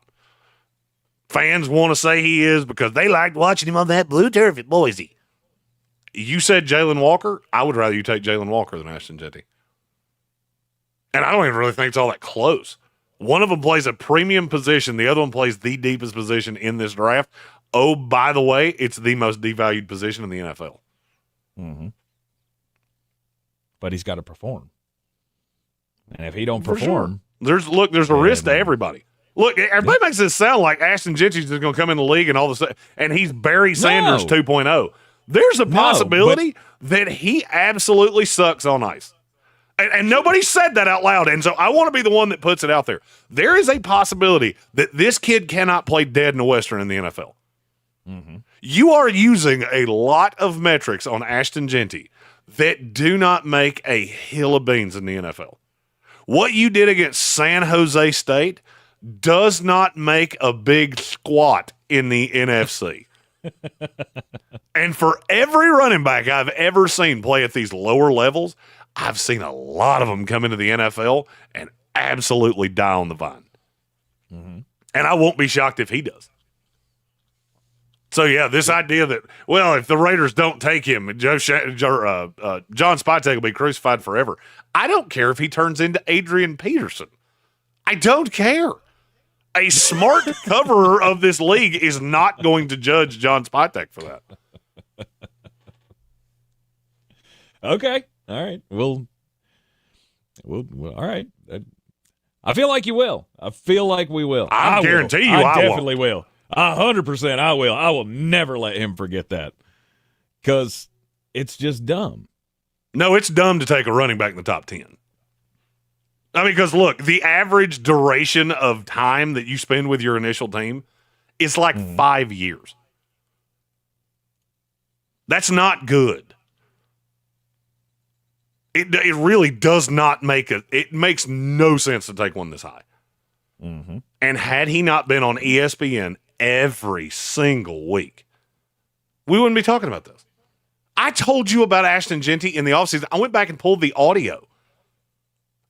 Fans want to say he is because they liked watching him on that blue turf at Boise. You said Jalen Walker. I would rather you take Jalen Walker than Ashton Gianti. And I don't even really think it's all that close. One of them plays a premium position. The other one plays the deepest position in this draft. Oh, by the way, it's the most devalued position in the NFL. Mm-hmm. But he's got to perform. And if he don't perform... Sure. There's a risk to everybody. Look, everybody makes this sound like Ashton Gianti's just going to come in the league and all this, and he's Barry Sanders 2.0. There's a possibility that he absolutely sucks on ice. And nobody said that out loud, and so I want to be the one that puts it out there. There is a possibility that this kid cannot play dead in a Western in the NFL. Mm-hmm. You are using a lot of metrics on Ashton Gianti that do not make a hill of beans in the NFL. What you did against San Jose State does not make a big squat in the NFC. And for every running back I've ever seen play at these lower levels, I've seen a lot of them come into the NFL and absolutely die on the vine. Mm-hmm. And I won't be shocked if he does. So, yeah, this idea that, well, if the Raiders don't take him, John Spytek will be crucified forever. I don't care if he turns into Adrian Peterson. I don't care. A smart coverer of this league is not going to judge John Spytek for that. Okay. All right. We'll all right. I feel like you will. I feel like we will. I guarantee you I I definitely will. 100% I will. I will never let him forget that. Because it's just dumb. No, it's dumb to take a running back in the top 10. I mean, because look, the average duration of time that you spend with your initial team is like 5 years. That's not good. It really does not make it. It makes no sense to take one this high. Mm-hmm. And had he not been on ESPN every single week, we wouldn't be talking about this. I told you about Ashton Jeanty in the offseason. I went back and pulled the audio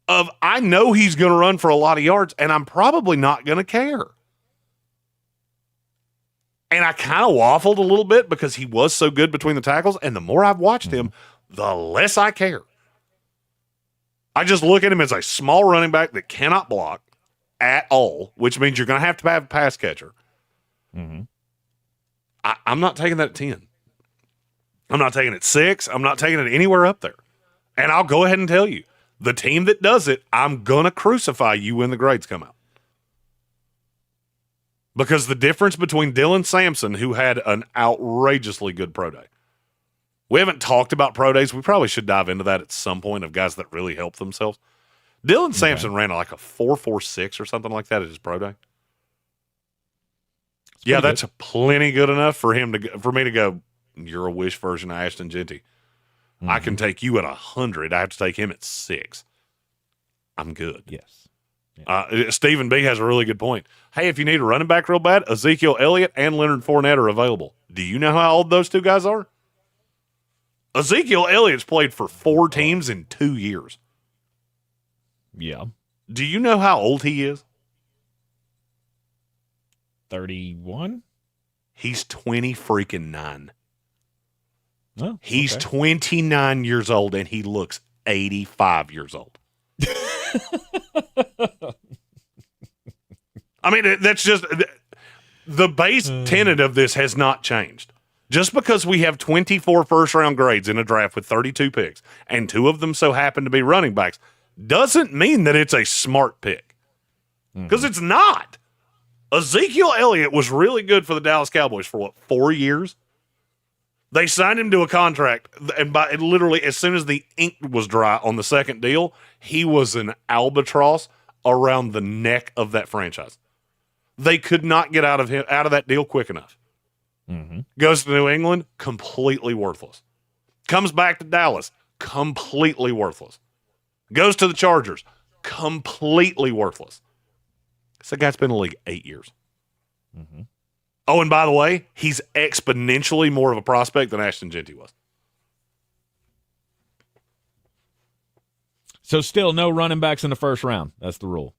of I know he's going to run for a lot of yards, and I'm probably not going to care. And I kind of waffled a little bit because he was so good between the tackles, and the more I've watched him, the less I care. I just look at him as a small running back that cannot block at all, which means you're going to have a pass catcher. Mm-hmm. I'm not taking that at 10. I'm not taking it 6. I'm not taking it anywhere up there. And I'll go ahead and tell you, the team that does it, I'm going to crucify you when the grades come out. Because the difference between Dylan Sampson, who had an outrageously good pro day. We haven't talked about pro days. We probably should dive into that at some point of guys that really help themselves. Dylan Sampson ran like a 4.46 or something like that at his pro day. Yeah, that's plenty good enough for me to go, you're a wish version of Ashton Jeanty. Mm-hmm. I can take you at 100. I have to take him at 6. I'm good. Yes. Yeah. Stephen B has a really good point. Hey, if you need a running back real bad, Ezekiel Elliott and Leonard Fournette are available. Do you know how old those two guys are? Ezekiel Elliott's played for 4 teams in 2 years. Yeah. Do you know how old he is? 31? He's 29. Oh, he's 29 years old, and he looks 85 years old. I mean, that's just the base tenet of this has not changed. Just because we have 24 first-round grades in a draft with 32 picks, and 2 of them so happen to be running backs, doesn't mean that it's a smart pick. Because it's not. Ezekiel Elliott was really good for the Dallas Cowboys for, 4 years? They signed him to a contract, and literally as soon as the ink was dry on the second deal, he was an albatross around the neck of that franchise. They could not get out of that deal quick enough. Mm-hmm. Goes to New England, completely worthless. Comes back to Dallas, completely worthless. Goes to the Chargers, completely worthless. This guy's been in the league 8 years. Mm-hmm. Oh, and by the way, he's exponentially more of a prospect than Ashton Jeanty was. So still no running backs in the first round. That's the rule.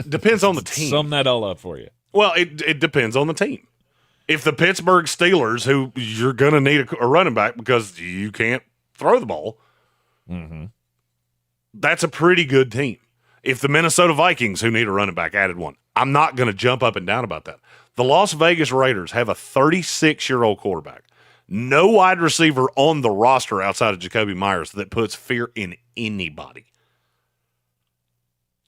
Depends on the team. Sum that all up for you. Well, it depends on the team. If the Pittsburgh Steelers, who you're going to need a running back because you can't throw the ball, that's a pretty good team. If the Minnesota Vikings, who need a running back, added one, I'm not going to jump up and down about that. The Las Vegas Raiders have a 36-year-old quarterback. No wide receiver on the roster outside of Jacoby Myers that puts fear in anybody.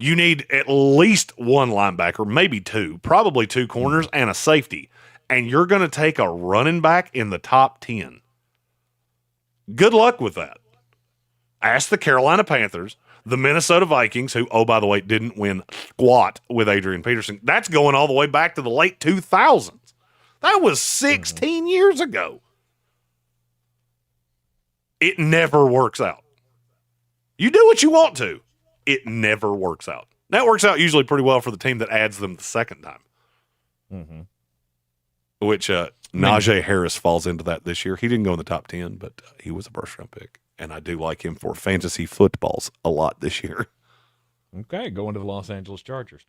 You need at least one linebacker, maybe 2, probably 2 corners and a safety, and you're going to take a running back in the top 10. Good luck with that. Ask the Carolina Panthers, the Minnesota Vikings, who, oh, by the way, didn't win squat with Adrian Peterson. That's going all the way back to the late 2000s. That was 16 years ago. It never works out. You do what you want to. It never works out. That works out usually pretty well for the team that adds them the second time. which Najee Harris falls into that this year. He didn't go in the top 10, but he was a first-round pick. And I do like him for fantasy footballs a lot this year. Okay, going to the Los Angeles Chargers.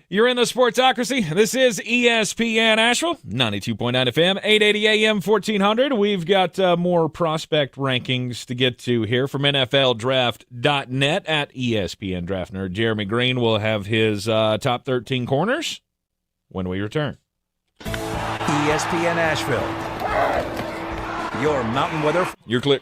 You're in the Sportsocracy. This is ESPN Asheville, 92.9 FM, 880 AM, 1400. We've got more prospect rankings to get to here from NFLDraft.net at ESPN Draft Nerd. Jeremy Greene will have his top 13 corners when we return. ESPN Asheville. Your mountain weather. You're clear.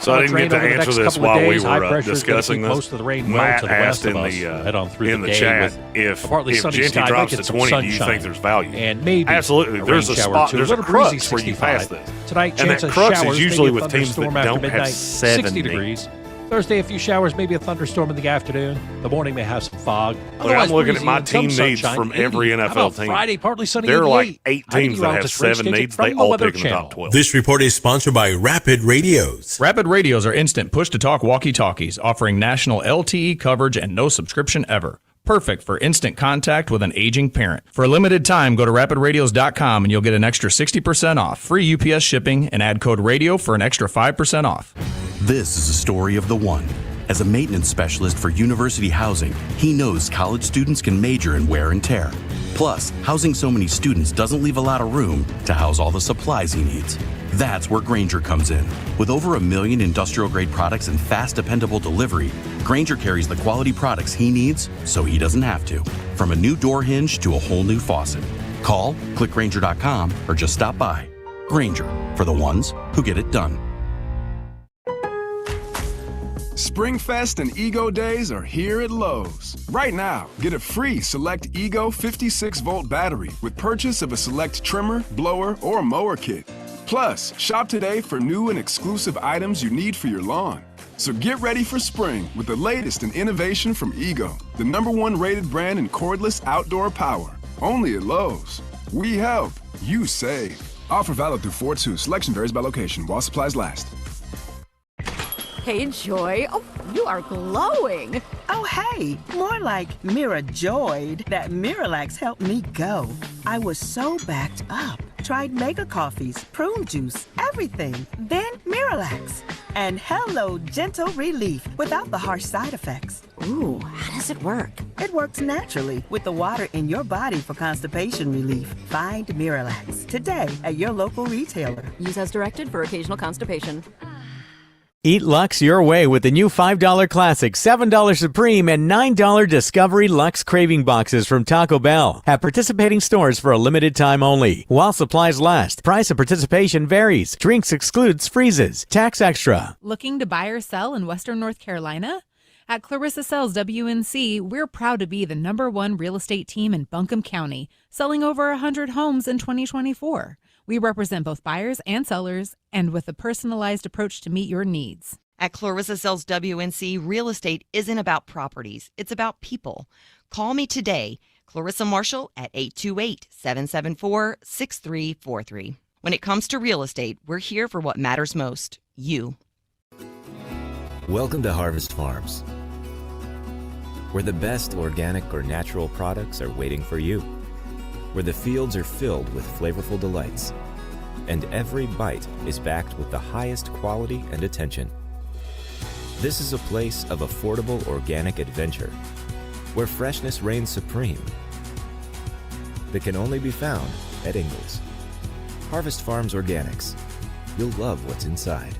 So I didn't get to answer this while we were discussing this. Most of the rain Matt well to the asked west in of us. the, Head on through in the the day chat with a partly if sunny Genty sky, drops might to get some 20, do you sunshine. think there's value? And maybe Absolutely. a There's rain a shower spot, or two. there's a little breezy, crux where you 65. pass this. Tonight, And chance that of crux is showers, usually maybe a with teams that thunderstorm after don't have midnight, 60 70. degrees. Thursday, a few showers, maybe a thunderstorm in the afternoon. The morning may have some fog. Look, I'm looking at my team needs from every NFL team. Friday, partly sunny. There are 88. like 8 teams that have 7 needs. They all pick in the top 12. This report is sponsored by Rapid Radios. Rapid Radios are instant push-to-talk walkie-talkies offering national LTE coverage and no subscription ever. Perfect for instant contact with an aging parent. For a limited time, go to rapidradios.com and you'll get an extra 60% off, free UPS shipping, and add code RADIO for an extra 5% off. This is a story of the one. As a maintenance specialist for university housing, he knows college students can major in wear and tear. Plus, housing so many students doesn't leave a lot of room to house all the supplies he needs. That's where Grainger comes in. With over 1 million industrial-grade products and fast, dependable delivery, Grainger carries the quality products he needs so he doesn't have to. From a new door hinge to a whole new faucet. Call, click Grainger.com, or just stop by. Grainger, for the ones who get it done. Springfest and Ego Days are here at Lowe's. Right now, get a free Select Ego 56-volt battery with purchase of a Select trimmer, blower, or mower kit. Plus, shop today for new and exclusive items you need for your lawn. So get ready for spring with the latest in innovation from Ego, the #1 rated brand in cordless outdoor power. Only at Lowe's. We help, you save. Offer valid through 4/2. Selection varies by location while supplies last. Hey, Joy. Oh, you are glowing. Oh, hey, more like Mira joyed that Miralax helped me go. I was so backed up. Tried mega coffees, prune juice, everything. Then Miralax. And hello, gentle relief without the harsh side effects. Ooh, how does it work? It works naturally with the water in your body for constipation relief. Find Miralax today at your local retailer. Use as directed for occasional constipation. Eat Lux your way with the new $5 Classic, $7 Supreme, and $9 Discovery Lux Craving Boxes from Taco Bell. At participating stores for a limited time only. While supplies last. Price of participation varies. Drinks excludes freezes. Tax extra. Looking to buy or sell in Western North Carolina? At Clarissa Sells WNC, we're proud to be the #1 real estate team in Buncombe County, selling over 100 homes in 2024. We represent both buyers and sellers, and with a personalized approach to meet your needs. At Clarissa Sells WNC, real estate isn't about properties, it's about people. Call me today, Clarissa Marshall, at 828-774-6343. When it comes to real estate, we're here for what matters most, you. Welcome to Harvest Farms, where the best organic or natural products are waiting for you. Where the fields are filled with flavorful delights, and every bite is backed with the highest quality and attention. This is a place of affordable organic adventure, where freshness reigns supreme, that can only be found at Ingalls. Harvest Farms Organics. You'll love what's inside.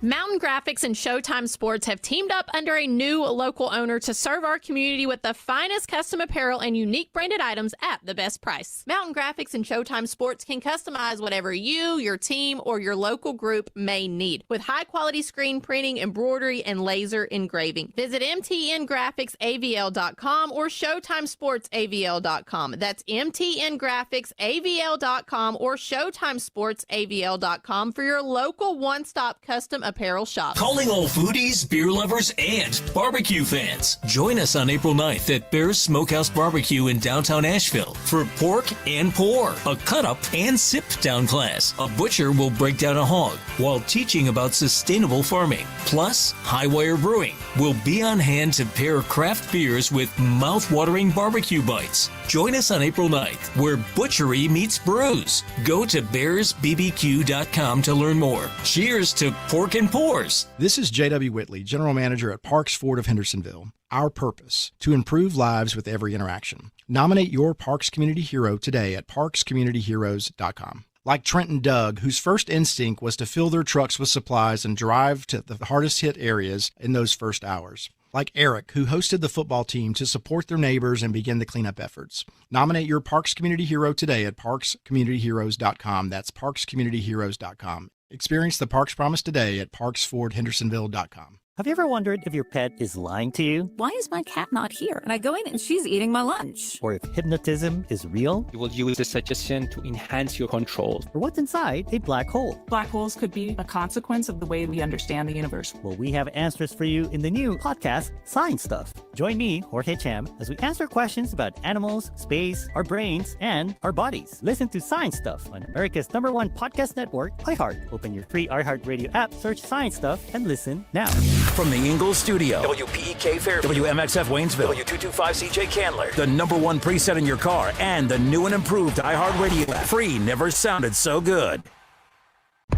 Mountain Graphics and Showtime Sports have teamed up under a new local owner to serve our community with the finest custom apparel and unique branded items at the best price. Mountain Graphics and Showtime Sports can customize whatever you, your team, or your local group may need with high-quality screen printing, embroidery, and laser engraving. Visit mtngraphicsavl.com or showtimesportsavl.com. That's mtngraphicsavl.com or showtimesportsavl.com for your local one-stop custom apparel shop. Calling all foodies, beer lovers, and barbecue fans. Join us on April 9th at Bear's Smokehouse Barbecue in downtown Asheville for pork and pour, a cut-up and sip-down class. A butcher will break down a hog while teaching about sustainable farming. Plus, Highwire Brewing will be on hand to pair craft beers with mouth-watering barbecue bites. Join us on April 9th, where butchery meets brews. Go to bearsbbq.com to learn more. Cheers to pork and pours. This is J.W. Whitley, General Manager at Parks Ford of Hendersonville. Our purpose, to improve lives with every interaction. Nominate your Parks Community Hero today at parkscommunityheroes.com. Like Trent and Doug, whose first instinct was to fill their trucks with supplies and drive to the hardest hit areas in those first hours. Like Eric, who hosted the football team to support their neighbors and begin the cleanup efforts. Nominate your Parks Community Hero today at parkscommunityheroes.com. That's parkscommunityheroes.com. Experience the Parks Promise today at parksfordhendersonville.com. Have you ever wondered if your pet is lying to you? Why is my cat not here? And I go in and she's eating my lunch. Or if hypnotism is real? You will use the suggestion to enhance your control. Or what's inside a black hole? Black holes could be a consequence of the way we understand the universe. Well, we have answers for you in the new podcast, Science Stuff. Join me, Jorge Cham, as we answer questions about animals, space, our brains, and our bodies. Listen to Science Stuff on America's '1 podcast network, iHeart. Open your free iHeartRadio app, search Science Stuff, and listen now. From the Ingalls studio, WPEK Fairview, WMXF Waynesville, W225CJ Candler, the #1 preset in your car, and the new and improved iHeartRadio app. Free never sounded so good.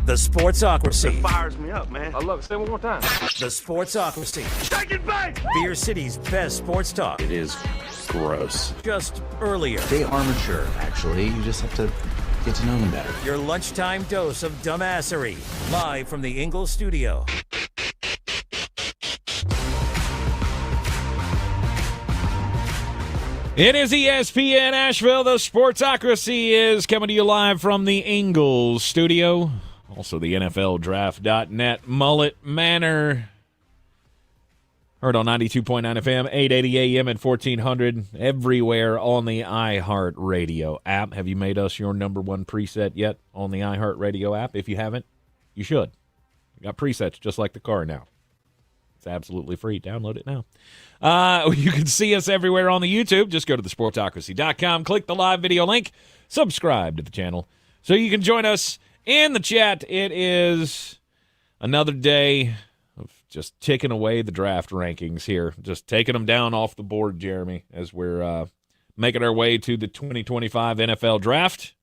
The Sportsocracy. It fires me up, man. I love it. Say it one more time. The Sportsocracy. Take it back! Beer City's best sports talk. It is gross. Just earlier. They are mature, actually. You just have to get to know them better. Your lunchtime dose of dumbassery. Live from the Ingalls studio. It is ESPN Asheville. The Sportsocracy is coming to you live from the Ingalls studio. Also the NFL Draft.net Mullet Manor. Heard on 92.9 FM, 880 AM and 1400. Everywhere on the iHeartRadio app. Have you made us your #1 preset yet on the iHeartRadio app? If you haven't, you should. We got presets just like the car now. It's absolutely free. Download it now. You can see us everywhere on the YouTube. Just go to thesportocracy.com, click the live video link, subscribe to the channel so you can join us in the chat. It is another day of just ticking away the draft rankings here, just taking them down off the board, Jeremy, as we're making our way to the 2025 NFL Draft.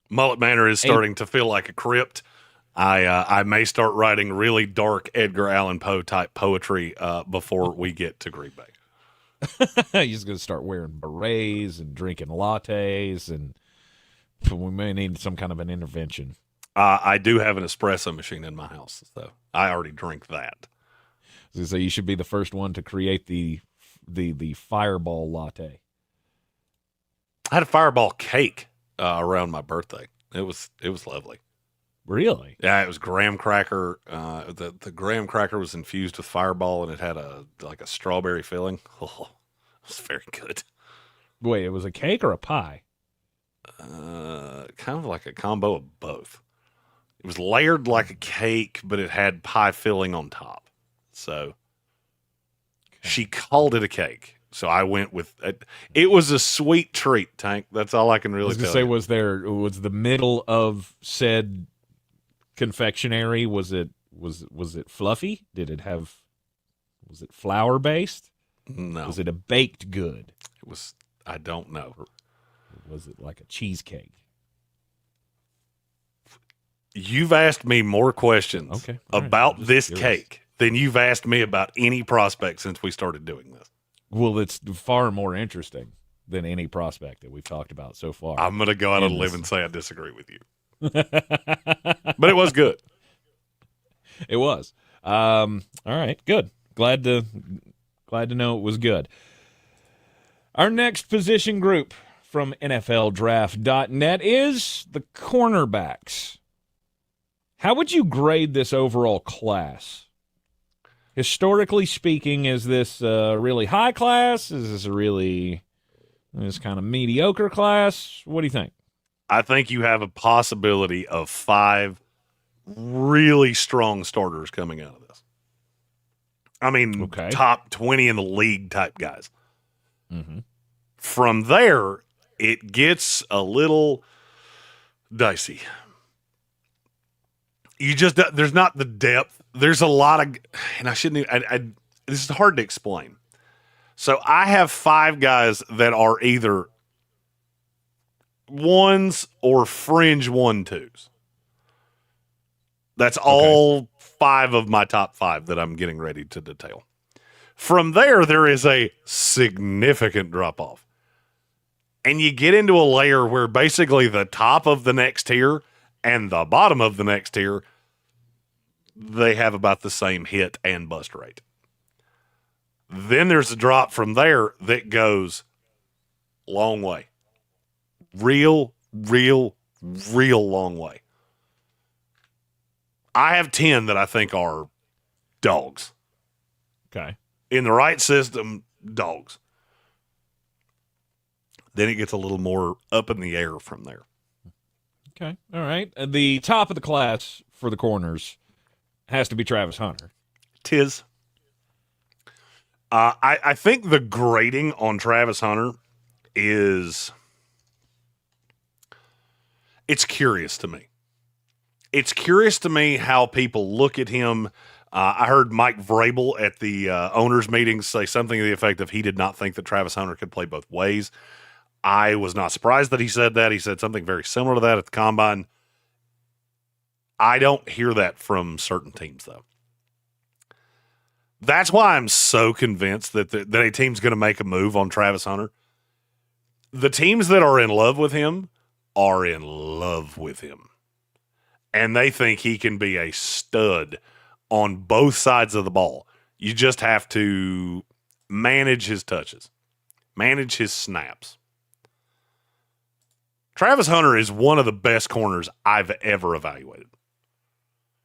Mullet Manor is starting to feel like a crypt. I may start writing really dark Edgar Allan Poe type poetry before we get to Green Bay. He's going to start wearing berets and drinking lattes, and we may need some kind of an intervention. I do have an espresso machine in my house, so I already drink that. So you should be the first one to create the Fireball latte. I had a Fireball cake around my birthday. It was lovely. Really? Yeah, it was graham cracker. The graham cracker was infused with Fireball, and it had a strawberry filling. Oh, it was very good. Wait, it was a cake or a pie? Kind of like a combo of both. It was layered like a cake, but it had pie filling on top. So she called it a cake. So I went with it. It was a sweet treat, Tank. That's all I can really tell you. Was the middle of said confectionery, was it fluffy? Was it flour based? No. Was it a baked good? It was, I don't know. Or was it like a cheesecake? You've asked me more questions about this cake than you've asked me about any prospect since we started doing this. Well, it's far more interesting than any prospect that we've talked about so far. I'm going to go out on a limb and say I disagree with you. But it was good. It was. All right, good. Glad to know it was good. Our next position group from NFLDraft.net is the cornerbacks. How would you grade this overall class? Historically speaking, is this a really high class? Is this this kind of mediocre class? What do you think? I think you have a possibility of 5 really strong starters coming out of this. I mean, top 20 in the league type guys. Mm-hmm. From there, it gets a little dicey. There's not the depth. There's a lot of, and I shouldn't even, this is hard to explain. So I have 5 guys that are either ones or fringe 1-2s. That's all 5 of my top 5 that I'm getting ready to detail. From there is a significant drop-off. And you get into a layer where basically the top of the next tier and the bottom of the next tier, they have about the same hit and bust rate. Then there's a drop from there that goes long way. Real long way. I have 10 that I think are dogs. Okay. In the right system, dogs. Then it gets a little more up in the air from there. Okay. All right. The top of the class for the corners has to be Travis Hunter. Tis. I think the grading on Travis Hunter is... It's curious to me. It's curious to me how people look at him. I heard Mike Vrabel at the owners' meeting say something to the effect of he did not think that Travis Hunter could play both ways. I was not surprised that he said that. He said something very similar to that at the Combine. I don't hear that from certain teams, though. That's why I'm so convinced that a team's going to make a move on Travis Hunter. The teams that are in love with him are in love with him. And they think he can be a stud on both sides of the ball. You just have to manage his touches, manage his snaps. Travis Hunter is one of the best corners I've ever evaluated.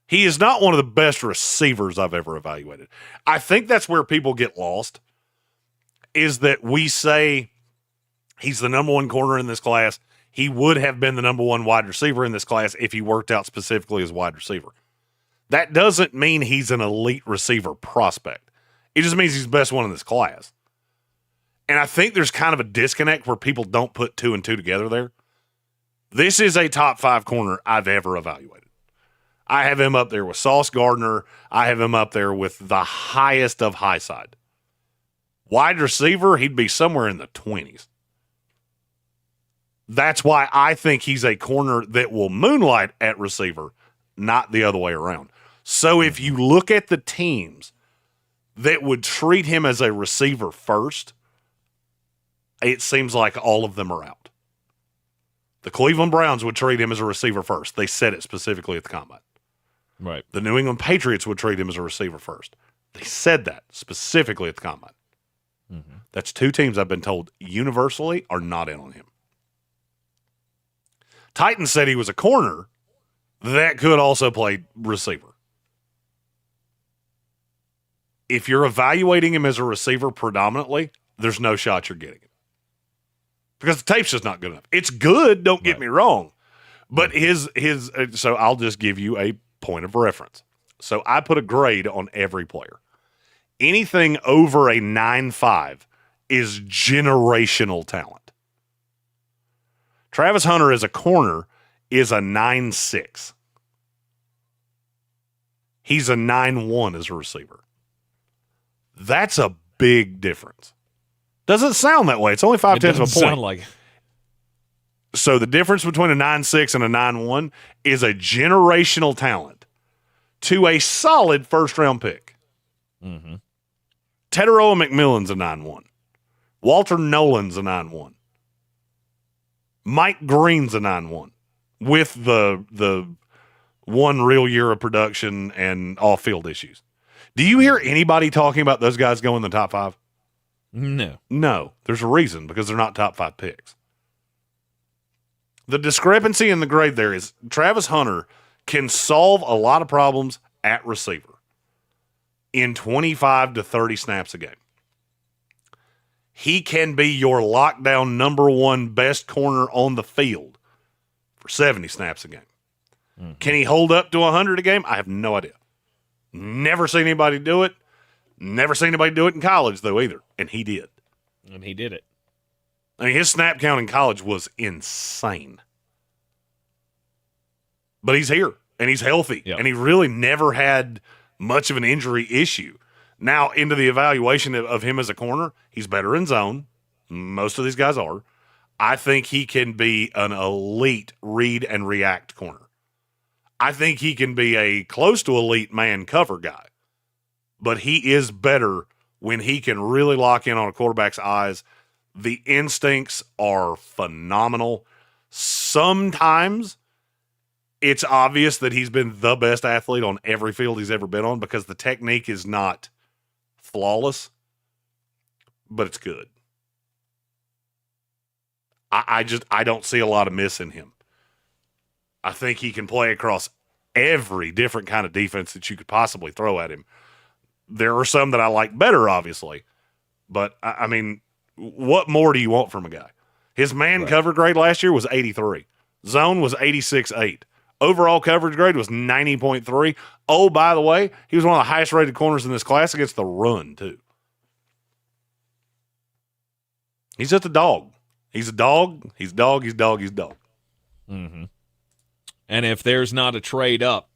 He is not one of the best receivers I've ever evaluated. I think that's where people get lost, is that we say he's the number one corner in this class. He would have been the number one wide receiver in this class if he worked out specifically as wide receiver. That doesn't mean he's an elite receiver prospect. It just means he's the best one in this class. And I think there's kind of a disconnect where people don't put 2 and 2 together there. This is a top 5 corner I've ever evaluated. I have him up there with Sauce Gardner. I have him up there with the highest of high side. Wide receiver, he'd be somewhere in the 20s. That's why I think he's a corner that will moonlight at receiver, not the other way around. So if you look at the teams that would treat him as a receiver first, it seems like all of them are out. The Cleveland Browns would treat him as a receiver first. They said it specifically at the Combine. Right. The New England Patriots would treat him as a receiver first. They said that specifically at the Combine. Mm-hmm. That's 2 teams I've been told universally are not in on him. Titans said he was a corner that could also play receiver. If you're evaluating him as a receiver predominantly, there's no shot you're getting it. Because the tape's just not good enough. It's good, don't get me wrong. But so I'll just give you a point of reference. So I put a grade on every player. Anything over a 9.5 is generational talent. Travis Hunter as a corner is a 9.6. He's a 9.1 as a receiver. That's a big difference. Doesn't sound that way. It's only 5/10 of a point. Sound like. So the difference between a 9.6 and a 9.1 is a generational talent to a solid first-round pick. Mm-hmm. Teteroa McMillan's a 9.1. Walter Nolan's a 9.1. Mike Green's a 9.1 with the one real year of production and off-field issues. Do you hear anybody talking about those guys going in the top 5? No. There's a reason, because they're not top 5 picks. The discrepancy in the grade there is Travis Hunter can solve a lot of problems at receiver in 25 to 30 snaps a game. He can be your lockdown number 1 best corner on the field for 70 snaps a game. Mm-hmm. Can he hold up to 100 a game? I have no idea. Never seen anybody do it. Never seen anybody do it in college, though, either. And he did. And he did it. I mean, his snap count in college was insane. But he's here, and he's healthy, and he really never had much of an injury issue. Now, into the evaluation of him as a corner, he's better in zone. Most of these guys are. I think he can be an elite read and react corner. I think he can be a close to elite man cover guy. But he is better when he can really lock in on a quarterback's eyes. The instincts are phenomenal. Sometimes it's obvious that he's been the best athlete on every field he's ever been on because the technique is not flawless, but it's good. I don't see a lot of miss in him. I think he can play across every different kind of defense that you could possibly throw at him. There are some that I like better, obviously, but I mean, what more do you want from a guy? His man cover grade last year was 83. Zone was 86.8. Overall coverage grade was 90.3. Oh, by the way, he was one of the highest rated corners in this class against the run, too. He's just a dog. He's a dog. He's dog. He's dog. He's dog. Mm-hmm. And if there's not a trade up,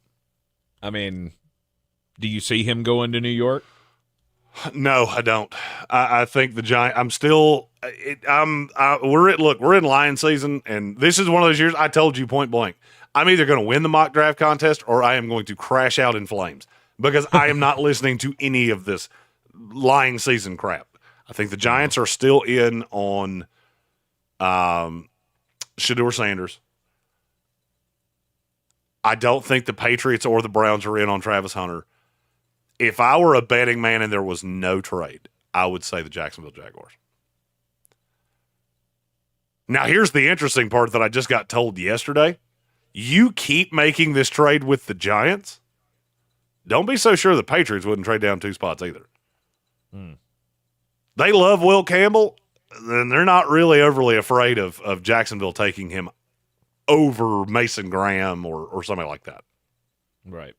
I mean, do you see him going to New York? No, I don't. I think the Giants. I'm still. We're in Lion season, and this is one of those years. I told you point blank. I'm either going to win the mock draft contest or I am going to crash out in flames because I am not listening to any of this lying season crap. I think the Giants are still in on Shedeur Sanders. I don't think the Patriots or the Browns are in on Travis Hunter. If I were a betting man and there was no trade, I would say the Jacksonville Jaguars. Now, here's the interesting part that I just got told yesterday. You keep making this trade with the Giants, don't be so sure the Patriots wouldn't trade down 2 spots either. They love Will Campbell, and they're not really overly afraid of Jacksonville taking him over Mason Graham or somebody like that. Right.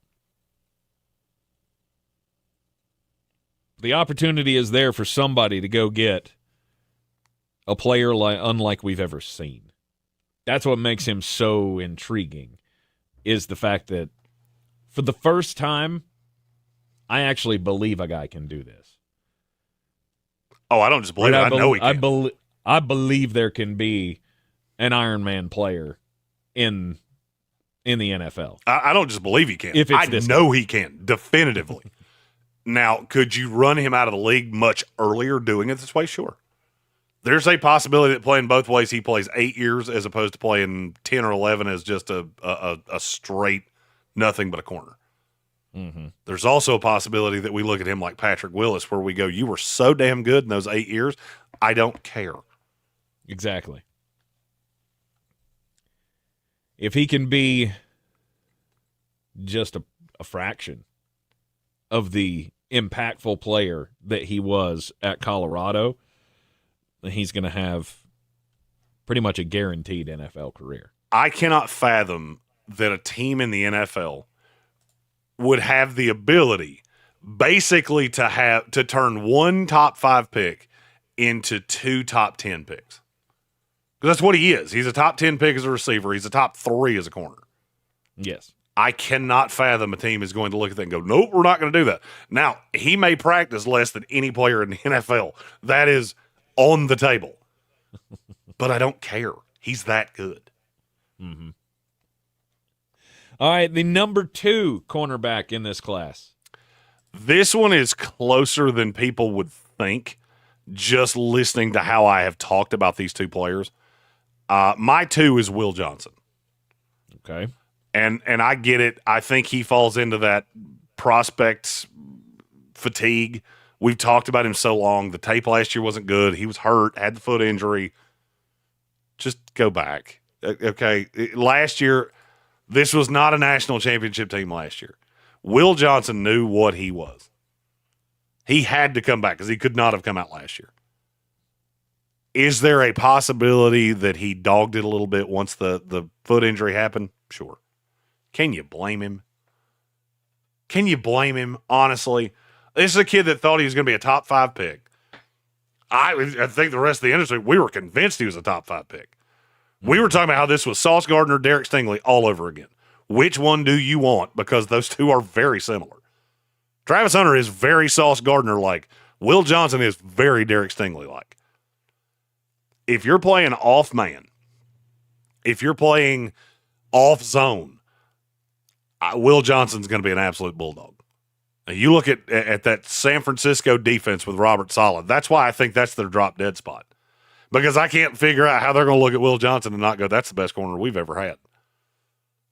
The opportunity is there for somebody to go get a player unlike we've ever seen. That's what makes him so intriguing, is the fact that for the first time, I actually believe a guy can do this. Oh, I don't just believe it. I know he can. I believe there can be an Iron Man player in the NFL. I don't just believe he can. I know he can, definitively. Now, could you run him out of the league much earlier doing it this way? Sure. There's a possibility that playing both ways, he plays 8 years as opposed to playing 10 or 11 as just a straight nothing but a corner. Mm-hmm. There's also a possibility that we look at him like Patrick Willis, where we go, you were so damn good in those 8 years, I don't care. Exactly. If he can be just a fraction of the impactful player that he was at Colorado, then he's going to have pretty much a guaranteed NFL career. I cannot fathom that a team in the NFL would have the ability basically to turn one top 5 pick into 2 top 10 picks. Because that's what he is. He's a top 10 pick as a receiver. He's a top 3 as a corner. Yes. I cannot fathom a team is going to look at that and go, nope, we're not going to do that. Now, he may practice less than any player in the NFL. That is on the table. But I don't care. He's that good. Mm-hmm. All right, the number 2 cornerback in this class. This one is closer than people would think, just listening to how I have talked about these 2 players. My 2 is Will Johnson. Okay. And I get it. I think he falls into that prospect fatigue. We've talked about him so long. The tape last year wasn't good. He was hurt, had the foot injury. Just go back. Okay. Last year, this was not a national championship team last year. Will Johnson knew what he was. He had to come back because he could not have come out last year. Is there a possibility that he dogged it a little bit once the foot injury happened? Sure. Can you blame him? Can you blame him, honestly? This is a kid that thought he was going to be a top 5 pick. I think the rest of the industry, we were convinced he was a top 5 pick. We were talking about how this was Sauce Gardner, Derek Stingley all over again. Which one do you want? Because those 2 are very similar. Travis Hunter is very Sauce Gardner-like. Will Johnson is very Derek Stingley-like. if you're playing off man, if you're playing off zone, Will Johnson's going to be an absolute bulldog. Now, you look at that San Francisco defense with Robert Saleh. That's why I think that's their drop dead spot, because I can't figure out how they're going to look at Will Johnson and not go, that's the best corner we've ever had,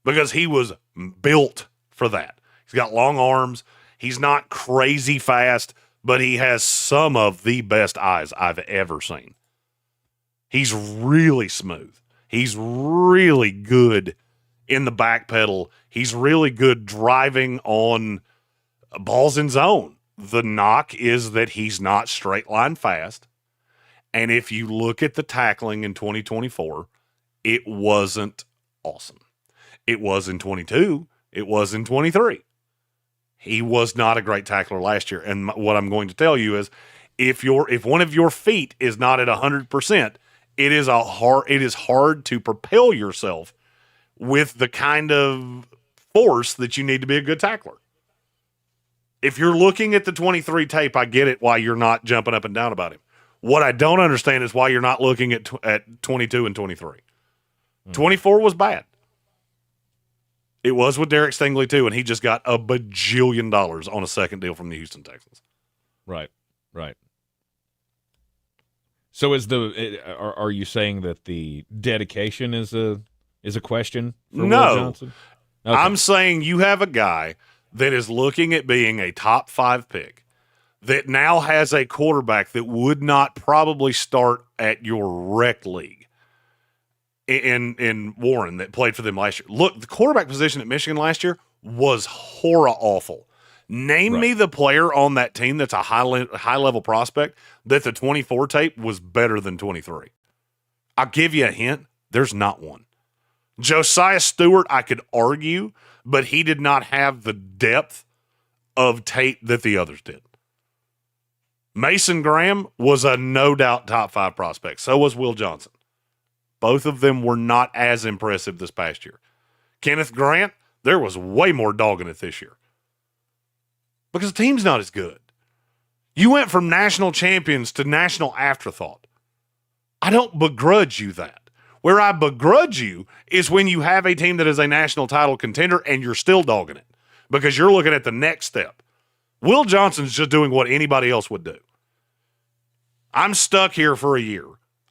because he was built for that. He's got long arms. He's not crazy fast, but he has some of the best eyes I've ever seen. He's really smooth. He's really good in the back pedal. He's really good driving on balls in zone. The knock is that he's not straight line fast. And if you look at the tackling in 2024, it wasn't awesome. It was in 22. It was in 23. He was not a great tackler last year. And what I'm going to tell you is, if one of your feet is not at 100%, it is hard to propel yourself with the kind of force that you need to be a good tackler. If you're looking at the 23 tape, I get it why you're not jumping up and down about him. What I don't understand is why you're not looking at 22 and 23. 24 was bad. It was with Derek Stingley, too, and he just got $1 bajillion on a second deal from the Houston Texans. Right. So are you saying that the dedication is a question for Will Johnson? Okay. I'm saying you have a guy that is looking at being a top 5 pick that now has a quarterback that would not probably start at your rec league in Warren that played for them last year. Look, the quarterback position at Michigan last year was awful. Name me the player on that team that's a high-level prospect that the 24 tape was better than 23. I'll give you a hint. There's not one. Josiah Stewart, I could argue, but he did not have the depth of tape that the others did. Mason Graham was a no-doubt top 5 prospect. So was Will Johnson. Both of them were not as impressive this past year. Kenneth Grant, there was way more dog in it this year, because the team's not as good. You went from national champions to national afterthought. I don't begrudge you that. Where I begrudge you is when you have a team that is a national title contender and you're still dogging it, because you're looking at the next step. Will Johnson's just doing what anybody else would do. I'm stuck here for a year.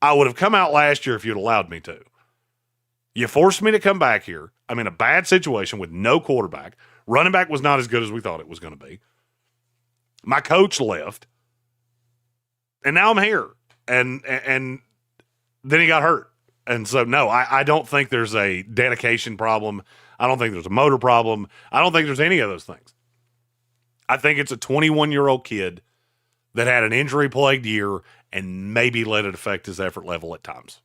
I would have come out last year if you'd allowed me to. You forced me to come back here. I'm in a bad situation with no quarterback. Running back was not as good as we thought it was going to be. My coach left. And now I'm here. And then he got hurt. And so, no, I don't think there's a dedication problem. I don't think there's a motor problem. I don't think there's any of those things. I think it's a 21-year-old kid that had an injury-plagued year and maybe let it affect his effort level at times.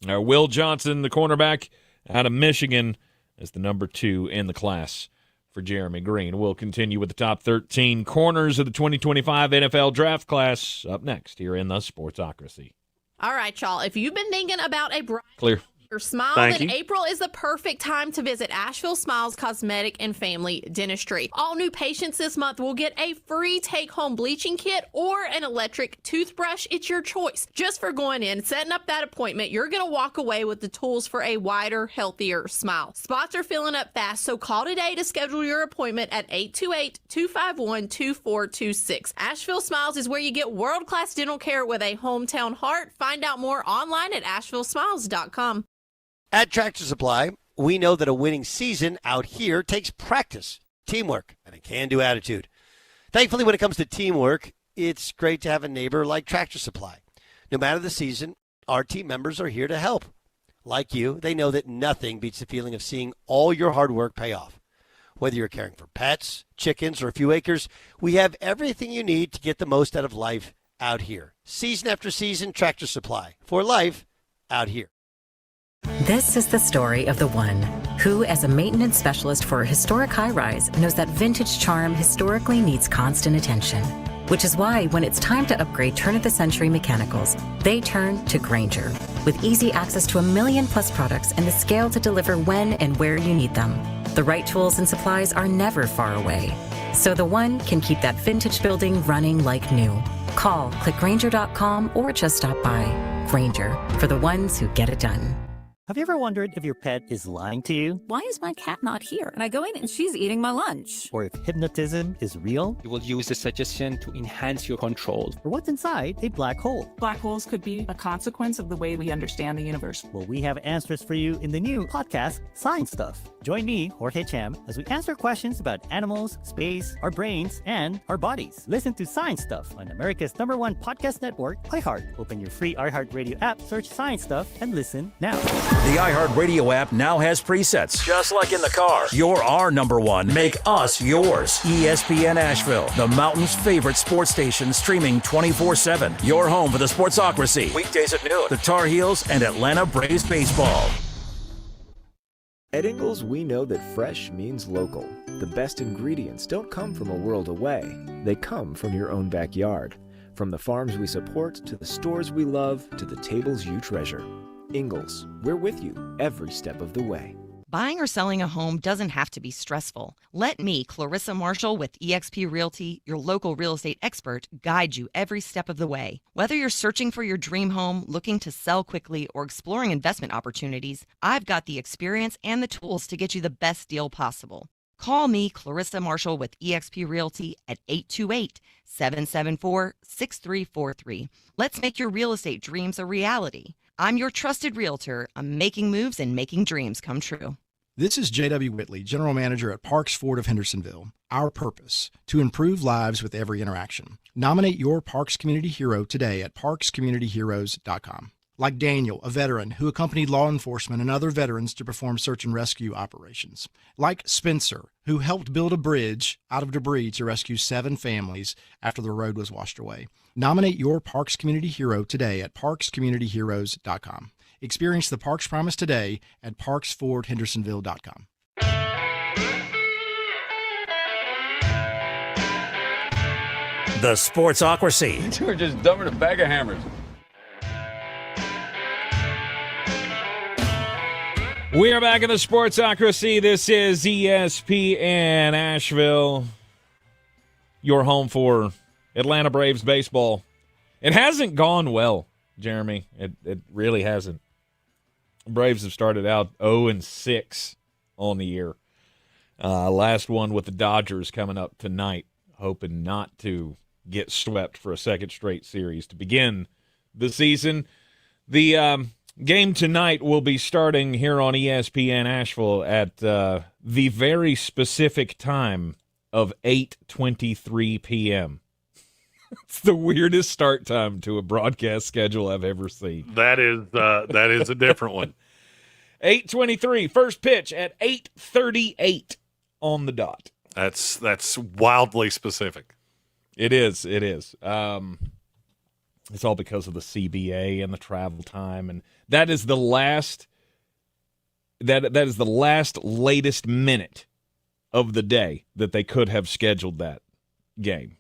Will Johnson, the cornerback out of Michigan, is the number 2 in the class for Jeremy Greene. We'll continue with the top 13 corners of the 2025 NFL draft class up next here in the Sportsocracy. All right, y'all. If you've been thinking about a bright Clear. your smile, Thank then you. April is the perfect time to visit Asheville Smiles Cosmetic and Family Dentistry. All new patients this month will get a free take-home bleaching kit or an electric toothbrush. It's your choice. Just for going in, setting up that appointment, you're going to walk away with the tools for a wider, healthier smile. Spots are filling up fast, so call today to schedule your appointment at 828-251-2426. Asheville Smiles is where you get world-class dental care with a hometown heart. Find out more online at ashevillesmiles.com. At Tractor Supply, we know that a winning season out here takes practice, teamwork, and a can-do attitude. Thankfully, when it comes to teamwork, it's great to have a neighbor like Tractor Supply. No matter the season, our team members are here to help. Like you, they know that nothing beats the feeling of seeing all your hard work pay off. Whether you're caring for pets, chickens, or a few acres, we have everything you need to get the most out of life out here. Season after season, Tractor Supply. For life, out here. This is the story of the one who, as a maintenance specialist for a historic high-rise, knows that vintage charm historically needs constant attention. Which is why, when it's time to upgrade turn-of-the-century mechanicals, they turn to Grainger. With easy access to 1 million-plus products and the scale to deliver when and where you need them. The right tools and supplies are never far away. So the one can keep that vintage building running like new. Call, click Grainger.com, or just stop by. Grainger, for the ones who get it done. Have you ever wondered if your pet is lying to you? Why is my cat not here? And I go in and she's eating my lunch. Or if hypnotism is real? You will use the suggestion to enhance your control. Or what's inside a black hole? Black holes could be a consequence of the way we understand the universe. Well, we have answers for you in the new podcast, Science Stuff. Join me, Jorge Cham, as we answer questions about animals, space, our brains, and our bodies. Listen to Science Stuff on America's #1 podcast network, iHeart. Open your free iHeartRadio app, search Science Stuff, and listen now. The iHeartRadio app now has presets. Just like in the car. You're our number one. Make us yours. ESPN Asheville, the mountain's favorite sports station, streaming 24/7. Your home for the Sportsocracy. Weekdays at noon. The Tar Heels and Atlanta Braves baseball. At Ingles, we know that fresh means local. The best ingredients don't come from a world away. They come from your own backyard. From the farms we support, to the stores we love, to the tables you treasure. Ingles, we're with you every step of the way. Buying or selling a home doesn't have to be stressful. Let me, Clarissa Marshall with eXp Realty, your local real estate expert, guide you every step of the way. Whether you're searching for your dream home, looking to sell quickly, or exploring investment opportunities, I've got the experience and the tools to get you the best deal possible. Call me, Clarissa Marshall with eXp Realty at 828-774-6343. Let's make your real estate dreams a reality. I'm your trusted realtor. I'm making moves and making dreams come true. This is J.W. Whitley, General Manager at Parks Ford of Hendersonville. Our purpose, to improve lives with every interaction. Nominate your Parks Community Hero today at parkscommunityheroes.com. Like Daniel, a veteran who accompanied law enforcement and other veterans to perform search and rescue operations. Like Spencer, who helped build a bridge out of debris to rescue 7 families after the road was washed away. Nominate your Parks Community Hero today at parkscommunityheroes.com. Experience the Parks Promise today at parksfordhendersonville.com. The Sportsocracy. We're just dumbing a bag of hammers. We are back in the Sportsocracy. This is ESPN Asheville, your home for Atlanta Braves baseball. It hasn't gone well, Jeremy. It really hasn't. Braves have started out 0-6 on the year. Last one with the Dodgers coming up tonight, hoping not to get swept for a second straight series to begin the season. The game tonight will be starting here on ESPN Asheville at the very specific time of 8:23 p.m. It's the weirdest start time to a broadcast schedule I've ever seen. That is a different one. 8:23, first pitch at 8:38 on the dot. That's wildly specific. It is. It's all because of the CBA and the travel time, and that is the last latest minute of the day that they could have scheduled that game.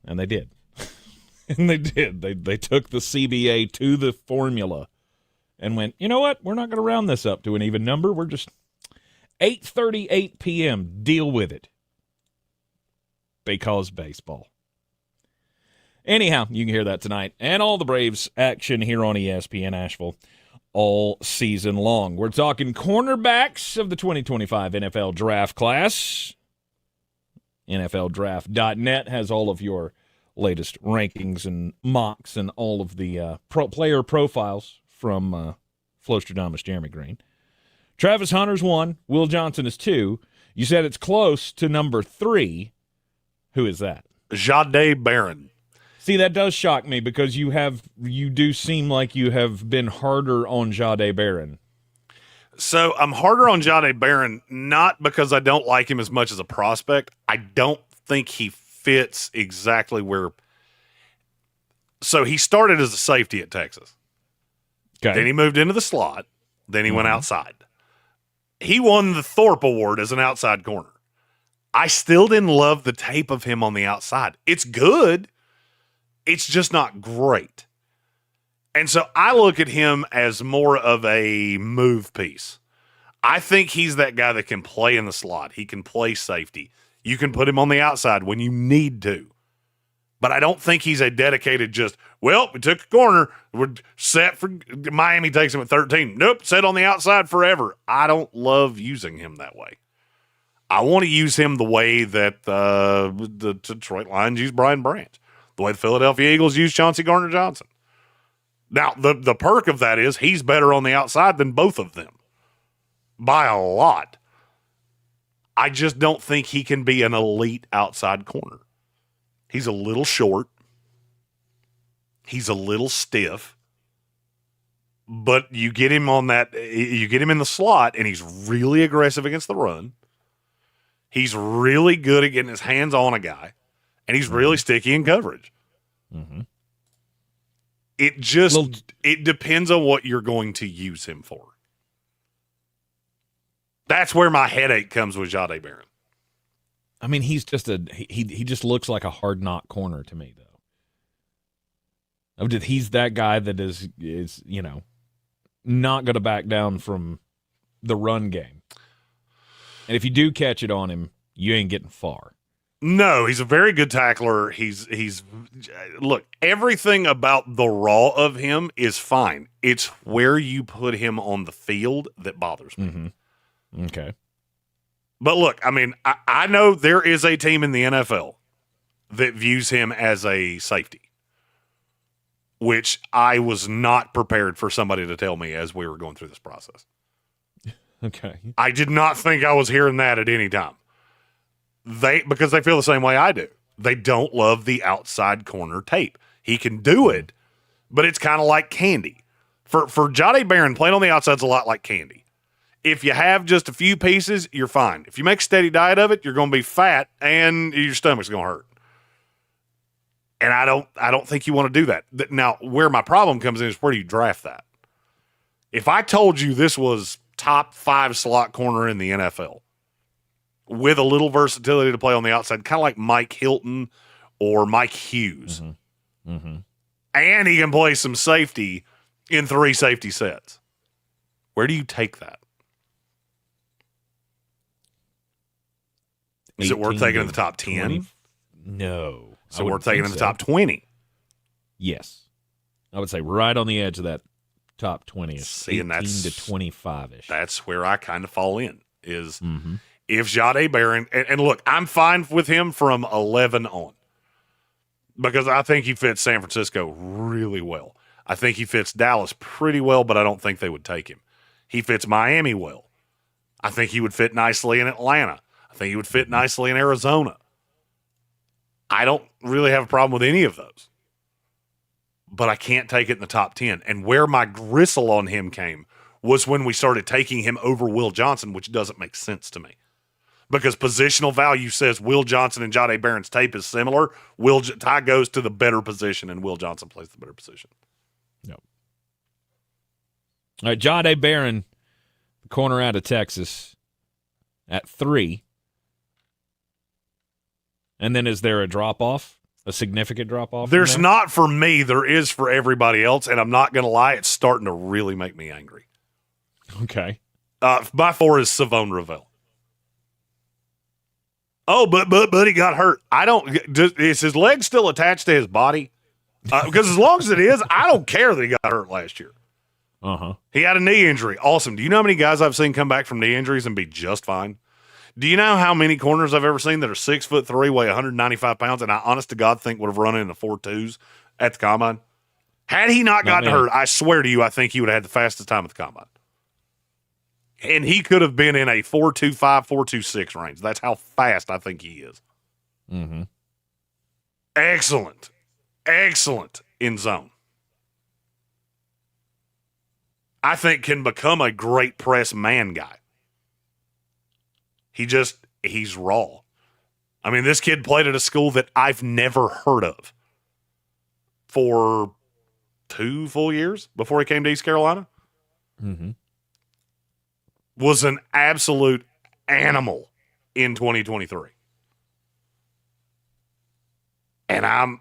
And they did. And they did. They took the CBA to the formula and went, you know what? We're not going to round this up to an even number. We're just 8:38 p.m. Deal with it. Because baseball. Anyhow, you can hear that tonight. And all the Braves action here on ESPN Asheville all season long. We're talking cornerbacks of the 2025 NFL Draft class. NFLDraft.net has all of your latest rankings and mocks and all of the player profiles from Flostradamus Jeremy Greene. Travis Hunter's 1. Will Johnson is 2. You said it's close to number 3. Who is that? Jahdae Barron. See, that does shock me because you do seem like you have been harder on Jahdae Barron. So I'm harder on Jahdae Barron, not because I don't like him as much as a prospect. I don't think he fits exactly where. So he started as a safety at Texas. Okay. Then he moved into the slot. Then he went outside. He won the Thorpe Award as an outside corner. I still didn't love the tape of him on the outside. It's good. It's just not great. And so I look at him as more of a move piece. I think he's that guy that can play in the slot. He can play safety. You can put him on the outside when you need to. But I don't think he's a dedicated we took a corner. We're set for Miami takes him at 13. Nope, set on the outside forever. I don't love using him that way. I want to use him the way that the Detroit Lions use Brian Branch, the way the Philadelphia Eagles use Chauncey Gardner-Johnson. Now, the perk of that is he's better on the outside than both of them by a lot. I just don't think he can be an elite outside corner. He's a little short. He's a little stiff. But you get him in the slot, and he's really aggressive against the run. He's really good at getting his hands on a guy, and he's really sticky in coverage. Mm-hmm. It depends on what you're going to use him for. That's where my headache comes with Jahdae Barron. I mean, he's just he just looks like a hard knock corner to me, though. He's that guy that is not going to back down from the run game. And if you do catch it on him, you ain't getting far. No, he's a very good tackler. He's look, everything about the raw of him is fine. It's where you put him on the field that bothers me. Mm-hmm. Okay. But look, I mean, I know there is a team in the NFL that views him as a safety, which I was not prepared for somebody to tell me as we were going through this process. Okay. I did not think I was hearing that at any time. Because they feel the same way I do. They don't love the outside corner tape. He can do it, but it's kind of like candy. For Jahdae Barron, playing on the outside is a lot like candy. If you have just a few pieces, you're fine. If you make a steady diet of it, you're going to be fat and your stomach's going to hurt. And I don't think you want to do that. Now, where my problem comes in is where do you draft that? If I told you this was top 5 slot corner in the NFL with a little versatility to play on the outside, kind of like Mike Hilton or Mike Hughes, and he can play some safety in 3 safety sets, where do you take that? Is it worth taking in the top 10? No. So we're taking in the top 20? Yes. I would say right on the edge of that top 20. See, 18 to 25-ish. That's where I kind of fall in, is if Jahdae Barron, and look, I'm fine with him from 11 on, because I think he fits San Francisco really well. I think he fits Dallas pretty well, but I don't think they would take him. He fits Miami well. I think he would fit nicely in Atlanta. I think he would fit nicely in Arizona. I don't really have a problem with any of those. But I can't take it in the top 10. And where my gristle on him came was when we started taking him over Will Johnson, which doesn't make sense to me. Because positional value says Will Johnson and Jahdae Barron's tape is similar. Ty goes to the better position, and Will Johnson plays the better position. Nope. All right, Jahdae Barron, the corner out of Texas, at 3. And then is there a drop-off, a significant drop-off? There's not for me. There is for everybody else, and I'm not going to lie, it's starting to really make me angry. Okay. My 4 is Savone Ravel. Oh, but he got hurt. Is his leg still attached to his body? Because as long as it is, I don't care that he got hurt last year. He had a knee injury. Awesome. Do you know how many guys I've seen come back from knee injuries and be just fine? Do you know how many corners I've ever seen that are 6'3", weigh 195 pounds, and I honest to God think would have run in the 4.2s at the combine? Had he not gotten hurt, I swear to you, I think he would have had the fastest time at the combine. And he could have been in a 4.25, 4.26 range. That's how fast I think he is. Excellent in zone. I think can become a great press man guy. He's raw. I mean, this kid played at a school that I've never heard of for 2 full years before he came to East Carolina. Was an absolute animal in 2023. And I'm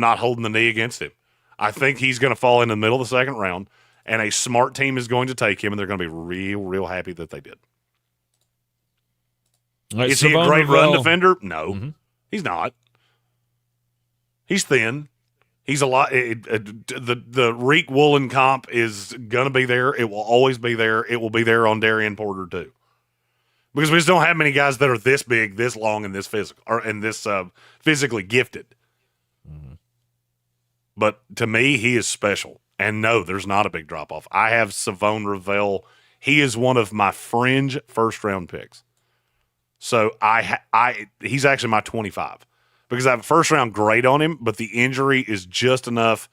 not holding the knee against him. I think he's going to fall in the middle of the second round, and a smart team is going to take him, and they're going to be real, real happy that they did. Right, is he a great run defender? No, he's not. He's thin. He's a lot. The Reek Woolen comp is going to be there. It will always be there. It will be there on Darian Porter too, because we just don't have many guys that are this big, this long, and this physical, and this physically gifted. Mm-hmm. But to me, he is special. And no, there's not a big drop off. I have Savone Ravel. He is one of my fringe first round picks. So he's actually my 25. Because I have a first-round grade on him, but the injury is just enough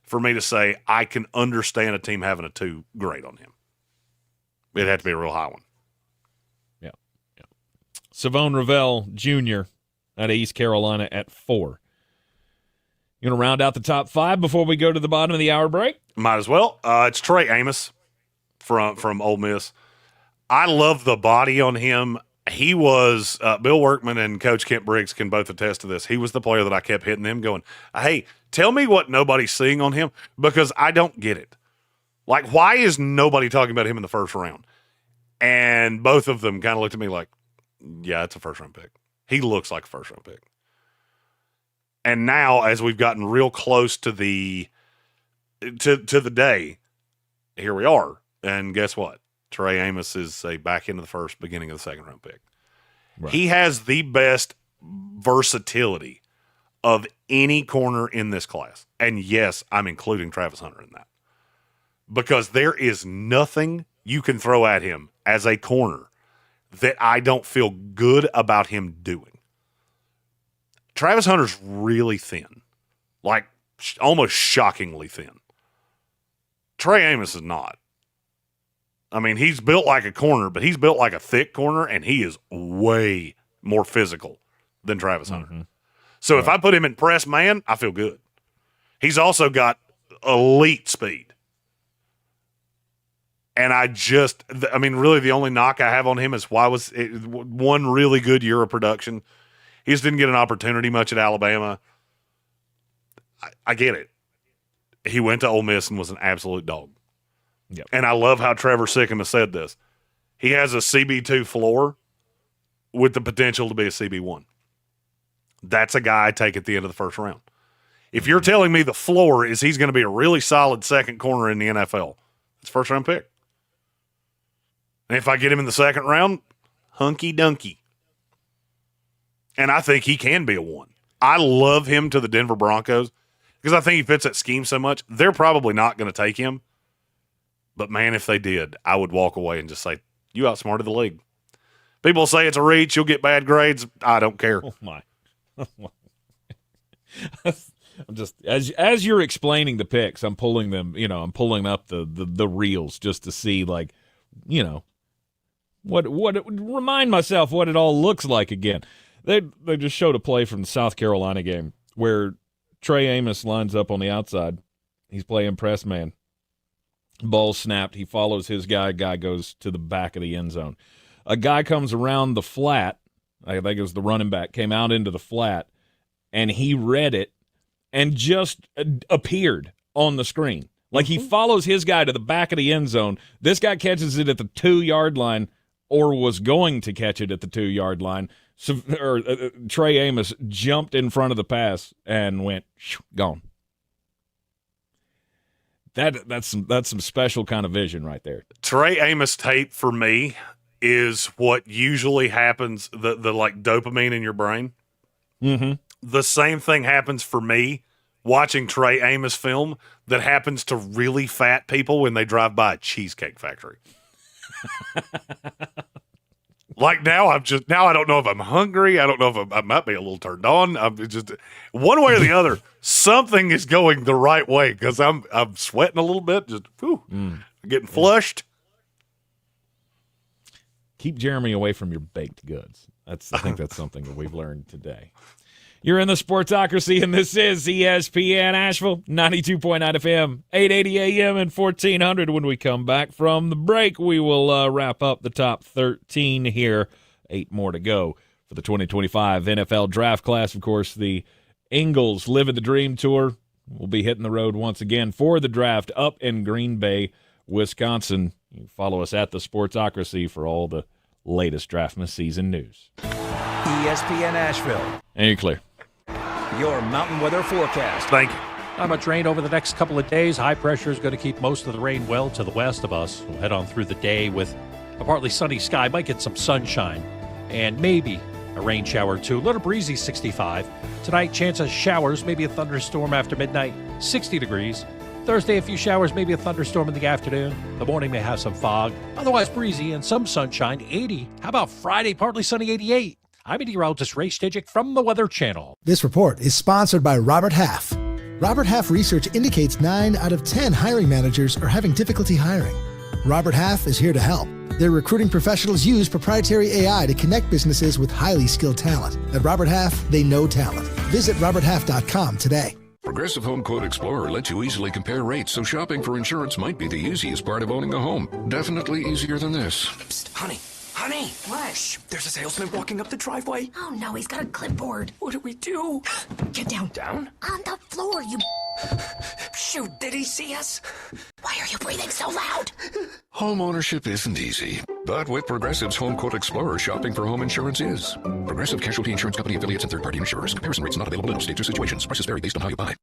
for me to say I can understand a team having a 2 grade on him. It'd have to be a real high one. Yeah. Savone Ravel Jr. out of East Carolina at 4. You want to round out the top 5 before we go to the bottom of the hour break? Might as well. It's Trey Amos from Ole Miss. I love the body on him. He was Bill Workman and Coach Kent Briggs can both attest to this. He was the player that I kept hitting them going, hey, tell me what nobody's seeing on him because I don't get it. Like, why is nobody talking about him in the first round? And both of them kind of looked at me like, yeah, it's a first-round pick. He looks like a first-round pick. And now, as we've gotten real close to the day, here we are. And guess what? Trey Amos is a back end of the first, beginning of the second round pick. Right. He has the best versatility of any corner in this class. And yes, I'm including Travis Hunter in that. Because there is nothing you can throw at him as a corner that I don't feel good about him doing. Travis Hunter's really thin. Like, almost shockingly thin. Trey Amos is not. I mean, he's built like a corner, but he's built like a thick corner, and he is way more physical than Travis Hunter. Mm-hmm. So if I put him in press man, I feel good. He's also got elite speed. And really the only knock I have on him is why was it one really good year of production. He just didn't get an opportunity much at Alabama. I get it. He went to Ole Miss and was an absolute dog. Yep. And I love how Trevor Sikkema said this. He has a CB2 floor with the potential to be a CB1. That's a guy I take at the end of the first round. If you're telling me the floor is he's going to be a really solid second corner in the NFL, it's first round pick. And if I get him in the second round, hunky dunky. And I think he can be a 1. I love him to the Denver Broncos because I think he fits that scheme so much. They're probably not going to take him. But, man, if they did, I would walk away and just say, you outsmarted the league. People say it's a reach. You'll get bad grades. I don't care. Oh, my. I'm just as you're explaining the picks, I'm pulling them, I'm pulling up the reels just to see, like, what remind myself what it all looks like again. They just showed a play from the South Carolina game where Trey Amos lines up on the outside. He's playing press man. Ball snapped. He follows his guy. Guy goes to the back of the end zone. A guy comes around the flat. I think it was the running back, came out into the flat, and he read it and just appeared on the screen. Like he follows his guy to the back of the end zone. This guy catches it at the 2-yard line or was going to catch it at the 2-yard line. So, Trey Amos jumped in front of the pass and went, gone. That's some special kind of vision right there. Trey Amos tape for me is what usually happens, the like dopamine in your brain. Mm-hmm. The same thing happens for me watching Trey Amos film that happens to really fat people when they drive by a cheesecake factory. Like now I don't know if I'm hungry. I don't know if I might be a little turned on. I'm just one way or the other. Something is going the right way because I'm sweating a little bit. Just getting flushed. Keep Jeremy away from your baked goods. I think that's something that we've learned today. You're in the Sportsocracy, and this is ESPN Asheville, 92.9 FM, 880 AM, and 1400. When we come back from the break, we will wrap up the top 13 here. 8 more to go for the 2025 NFL Draft Class. Of course, the Ingles Living the Dream Tour will be hitting the road once again for the draft up in Green Bay, Wisconsin. You can follow us at the Sportsocracy for all the latest draft season news. ESPN Asheville. And you're clear. your mountain weather forecast. Thank you. Not much rain over the next couple of days. High pressure is going to keep most of the rain well to the west of us. We'll head on through the day with a partly sunny sky. Might get some sunshine and maybe a rain shower or two. A little breezy, 65. Tonight, chance of showers, maybe a thunderstorm after midnight, 60 degrees. Thursday, a few showers, maybe a thunderstorm in the afternoon. The morning may have some fog. Otherwise breezy and some sunshine, 80. How about Friday, partly sunny, 88. I'm meteorologist Ray Stijic from the Weather Channel. This report is sponsored by Robert Half. Robert Half research indicates 9 out of 10 hiring managers are having difficulty hiring. Robert Half is here to help. Their recruiting professionals use proprietary AI to connect businesses with highly skilled talent. At Robert Half, they know talent. Visit roberthalf.com today. Progressive Home Quote Explorer lets you easily compare rates, so shopping for insurance might be the easiest part of owning a home. Definitely easier than this. Psst, honey. Honey! What? Shh, there's a salesman walking up the driveway. Oh no, he's got a clipboard. What do we do? Get down. Down? On the floor, you... Shoot, did he see us? Why are you breathing so loud? Home ownership isn't easy, but with Progressive's Home Quote Explorer, shopping for home insurance is. Progressive Casualty Insurance Company affiliates and third-party insurers. Comparison rates not available in all states or situations. Prices vary based on how you buy.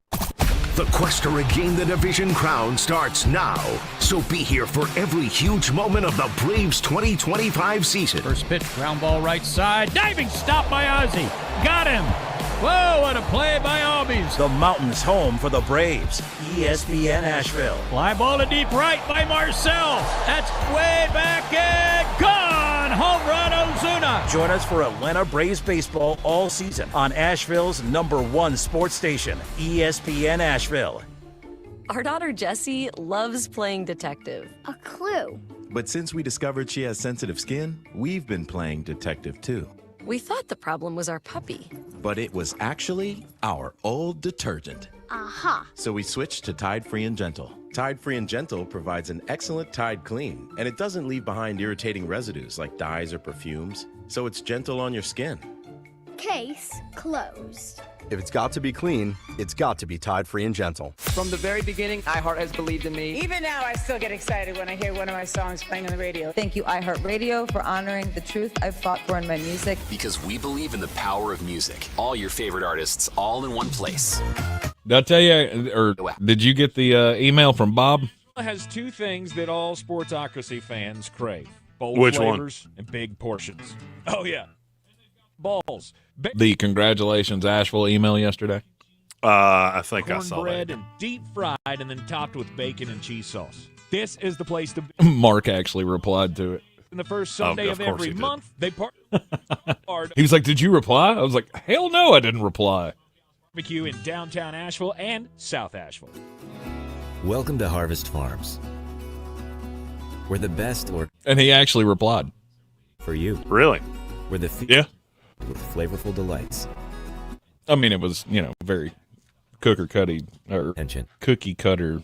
The quest to regain the division crown starts now. So be here for every huge moment of the Braves 2025 season. First pitch, ground ball right side. Diving stop by Ozzie. Got him. Whoa, what a play by Albies. The mountain's home for the Braves. ESPN Asheville. Fly ball to deep right by Marcel. That's way back and gone. Home run, Ozuna. Join us for Atlanta Braves baseball all season on Asheville's #1 sports station, ESPN Asheville. Our daughter Jessie loves playing detective. A clue. But since we discovered she has sensitive skin, we've been playing detective too. We thought the problem was our puppy. But it was actually our old detergent. Aha. So we switched to Tide Free and Gentle. Tide Free and Gentle provides an excellent Tide clean, and it doesn't leave behind irritating residues like dyes or perfumes, so it's gentle on your skin. Case closed. If it's got to be clean, it's got to be Tide Free and Gentle. From the very beginning, iHeart has believed in me. Even now, I still get excited when I hear one of my songs playing on the radio. Thank you, iHeartRadio, for honoring the truth I've fought for in my music. Because we believe in the power of music. All your favorite artists, all in one place. Did I tell you, or did you get the email from Bob? It has two things that all Sportsocracy fans crave. Bold Which flavors one? and big portions. Oh, yeah. Balls. The congratulations Asheville email yesterday. I think I saw that. Cornbread and deep fried and then topped with bacon and cheese sauce. This is the place to be. Mark actually replied to it. And the first Sunday of every month, they He was like, "Did you reply?" I was like, "Hell no, I didn't reply." barbecue in downtown Asheville and South Asheville. Welcome to Harvest Farms. We're the best And he actually replied. For you. Really? We're the with flavorful delights. I mean, it was, very cookie cutter,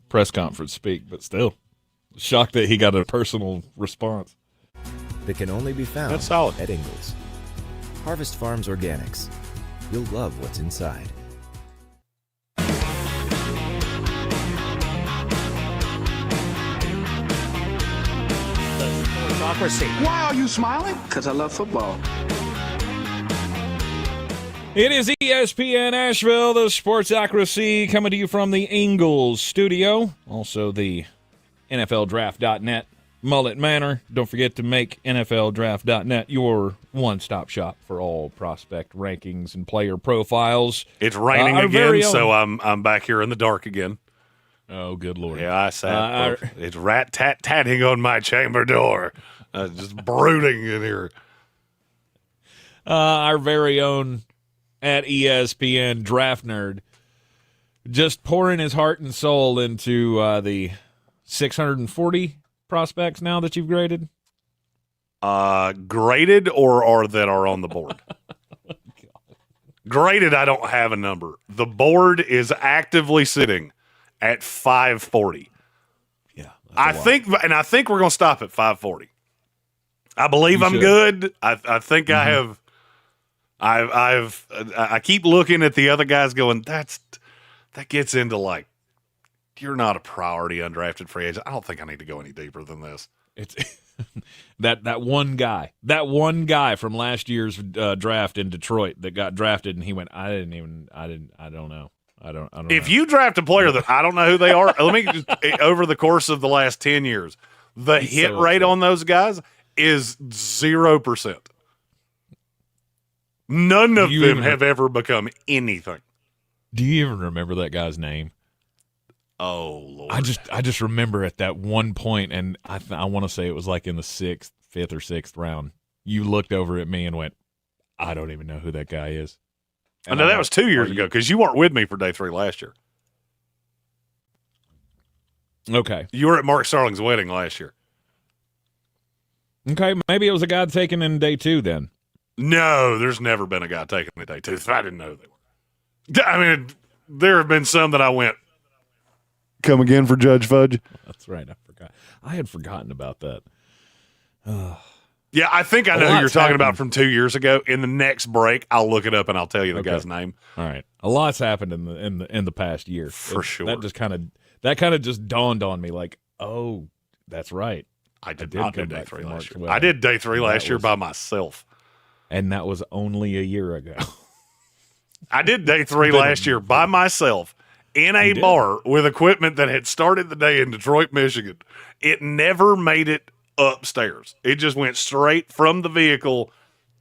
press conference speak, but still shocked that he got a personal response. That can only be found That's solid. at Ingalls. Harvest Farms Organics. You'll love what's inside. Why are you smiling? Because I love football. It is ESPN Asheville, the Sportsocracy, coming to you from the Ingalls studio. Also the NFLDraft.net Mullet Manor. Don't forget to make NFLDraft.net your one-stop shop for all prospect rankings and player profiles. It's raining again, so I'm back here in the dark again. Oh, good Lord. Yeah, I sat. It's rat-tat-tatting on my chamber door. Just brooding in here. Our very own at ESPN Draft Nerd just pouring his heart and soul into the 640 prospects now that you've graded. Graded or that are on the board? Graded, I don't have a number. The board is actively sitting at 540. Yeah, I think we're going to stop at 540. I believe I'm good. I think I have. I keep looking at the other guys going, that gets into you're not a priority undrafted free agent. I don't think I need to go any deeper than this. That one guy from last year's draft in Detroit that got drafted, and he went, I don't know. I don't If know. you draft a player that I don't know who they are, let me just, over the course of the last 10 years, the hit rate on those guys is 0%. None of them have ever become anything. Do you even remember that guy's name? Oh, Lord. I just remember at that one point, and I want to say it was like in the 5th or 6th round, you looked over at me and went, I don't even know who that guy is. And I know that was 2 years ago because you weren't with me for day 3 last year. Okay. You were at Mark Starling's wedding last year. Okay, maybe it was a guy taken in day 2 then. No, there's never been a guy taken in day 2. I didn't know they were. I mean, there have been some that I went, come again for Judge Fudge? That's right. I forgot. I had forgotten about that. Yeah, I think I know who you're talking about from 2 years ago. In the next break, I'll look it up and I'll tell you the guy's name. All right. A lot's happened in the past year. For sure. That kind of just dawned on me like, oh, that's right. I did not do day 3 last year. Well, I did day 3 last year by myself. And that was only a year ago. I did day 3 last year by myself in a bar with equipment that had started the day in Detroit, Michigan. It never made it upstairs. It just went straight from the vehicle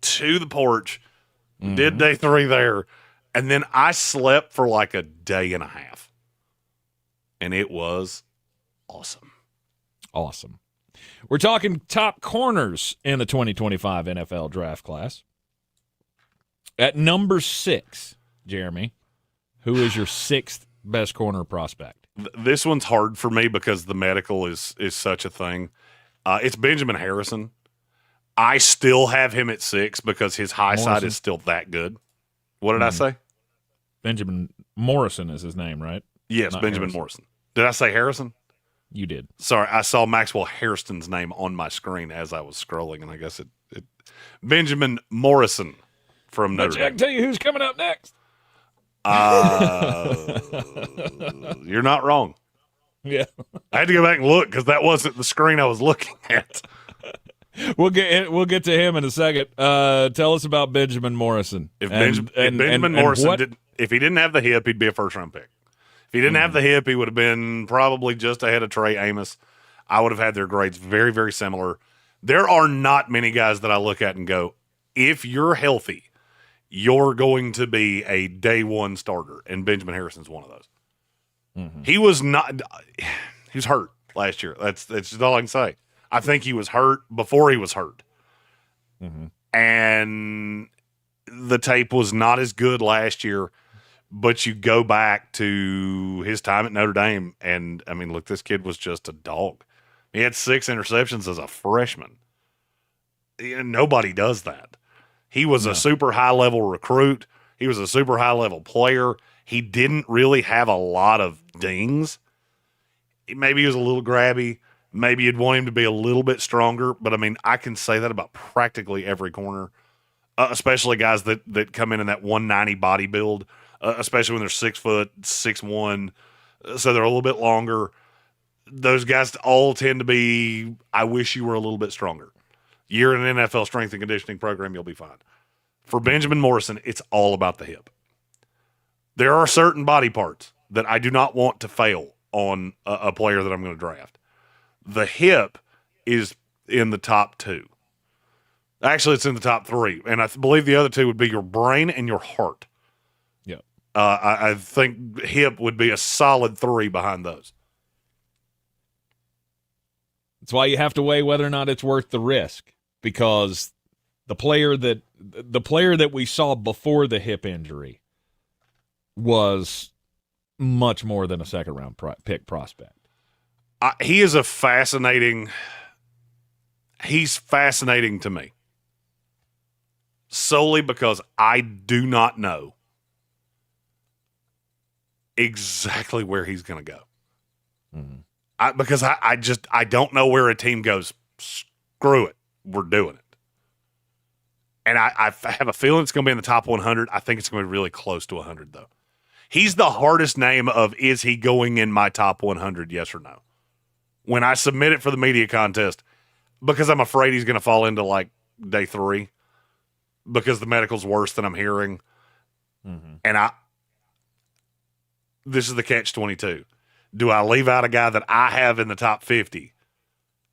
to the porch. Did day 3 there. And then I slept for like a day and a half. And it was awesome. Awesome. We're talking top corners in the 2025 NFL draft class. At number 6, Jeremy, who is your 6th best corner prospect? This one's hard for me because the medical is such a thing. It's Benjamin Harrison. I still have him at 6 because his high side is still that good. What did I say? Benjamin Morrison is his name, right? Yes, Not Benjamin Harrison. Morrison. Did I say Harrison? You did. Sorry, I saw Maxwell Hairston's name on my screen as I was scrolling, and I guess it Benjamin Morrison from Notre Dame. I can tell you who's coming up next. You're not wrong. Yeah. I had to go back and look because that wasn't the screen I was looking at. We'll get to him in a second. Tell us about Benjamin Morrison. If Benjamin Morrison if he didn't have the hip, he'd be a first-round pick. If he didn't have the hip, he would have been probably just ahead of Trey Amos. I would have had their grades very, very similar. There are not many guys that I look at and go, if you're healthy, you're going to be a day 1 starter, and Benjamin Harrison's one of those. He was hurt last year. That's just all I can say. I think he was hurt before he was hurt. And the tape was not as good last year, but you go back to his time at Notre Dame, and, I mean, look, this kid was just a dog. He had 6 interceptions as a freshman. Nobody does that. He was a super high-level recruit. He was a super high-level player. He didn't really have a lot of dings. Maybe he was a little grabby. Maybe you'd want him to be a little bit stronger. But, I mean, I can say that about practically every corner, especially guys that come in that 190 body build, especially when they're 6 foot, 6'1", so they're a little bit longer. Those guys all tend to be, I wish you were a little bit stronger. You're in an NFL strength and conditioning program, you'll be fine. For Benjamin Morrison, it's all about the hip. There are certain body parts that I do not want to fail on a player that I'm going to draft. The hip is in the top 2. Actually, it's in the top 3, and I believe the other 2 would be your brain and your heart. Yeah. I think hip would be a solid 3 behind those. That's why you have to weigh whether or not it's worth the risk, because the player that we saw before the hip injury was much more than a second-round pick prospect. He is he's fascinating to me, solely because I do not know exactly where he's going to go. Because I don't know where a team goes, screw it, we're doing it. And I have a feeling it's going to be in the top 100. I think it's going to be really close to 100, though. He's the hardest name of, is he going in my top 100, yes or no? When I submit it for the media contest, because I'm afraid he's going to fall into like day 3 because the medical's worse than I'm hearing. Mm-hmm. And this is the catch-22. Do I leave out a guy that I have in the top 50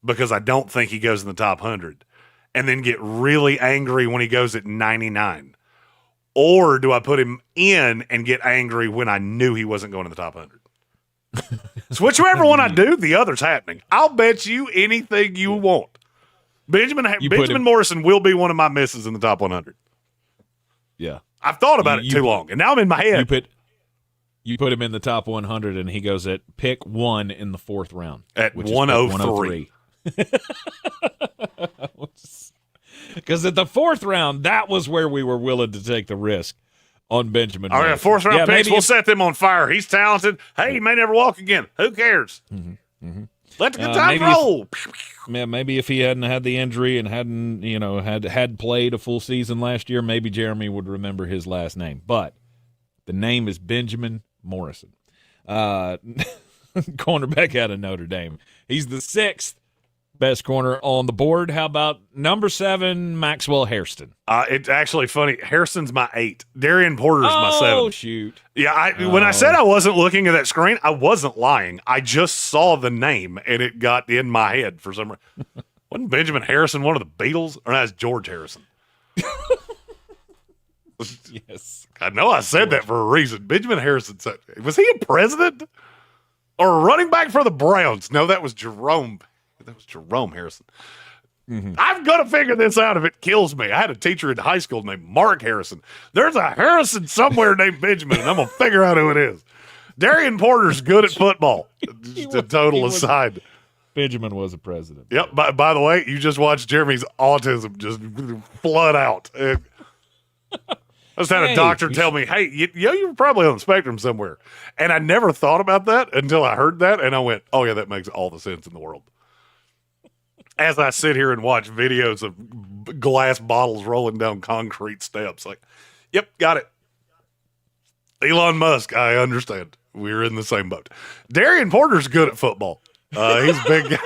because I don't think he goes in the top 100 and then get really angry when he goes at 99? Or do I put him in and get angry when I knew he wasn't going in the top 100? So whichever one I do, the other's happening. I'll bet you anything you want. Benjamin Morrison will be one of my misses in the top 100. Yeah. I've thought about it too long, and now I'm in my head. You put him in the top 100, and he goes at pick 1 in the 4th round. At 103. Because at the 4th round, that was where we were willing to take the risk on Benjamin All right, Morrison. 4th round picks, we'll set them on fire. He's talented. Hey, he may never walk again. Who cares? Mm-hmm. Let the good time roll. Maybe if he hadn't had the injury and hadn't, had played a full season last year, maybe Jeremy would remember his last name. But the name is Benjamin Morrison. Cornerback out of Notre Dame. He's the 6th best corner on the board. How about number 7, Maxwell Hairston? It's actually funny. Hairston's my 8. Darian Porter's my 7. Oh, shoot. Yeah, when I said I wasn't looking at that screen, I wasn't lying. I just saw the name, and it got in my head for some reason. Wasn't Benjamin Harrison one of the Beatles? Or that's George Harrison. Yes. I know I said that for a reason. Benjamin Harrison. Was he a president? Or a running back for the Browns? No, that was Jerome. That was Jerome Harrison. Mm-hmm. I'm going to figure this out if it kills me. I had a teacher in high school named Mark Harrison. There's a Harrison somewhere named Benjamin, and I'm going to figure out who it is. Darian Porter's good at football. Just a total aside. Benjamin was a president. Yep. By the way, you just watched Jeremy's autism just flood out. I just had a doctor tell me, hey, you were probably on the spectrum somewhere. And I never thought about that until I heard that, and I went, oh, yeah, that makes all the sense in the world. As I sit here and watch videos of glass bottles rolling down concrete steps, like, yep, got it. Elon Musk, I understand. We're in the same boat. Darian Porter's good at football. He's big.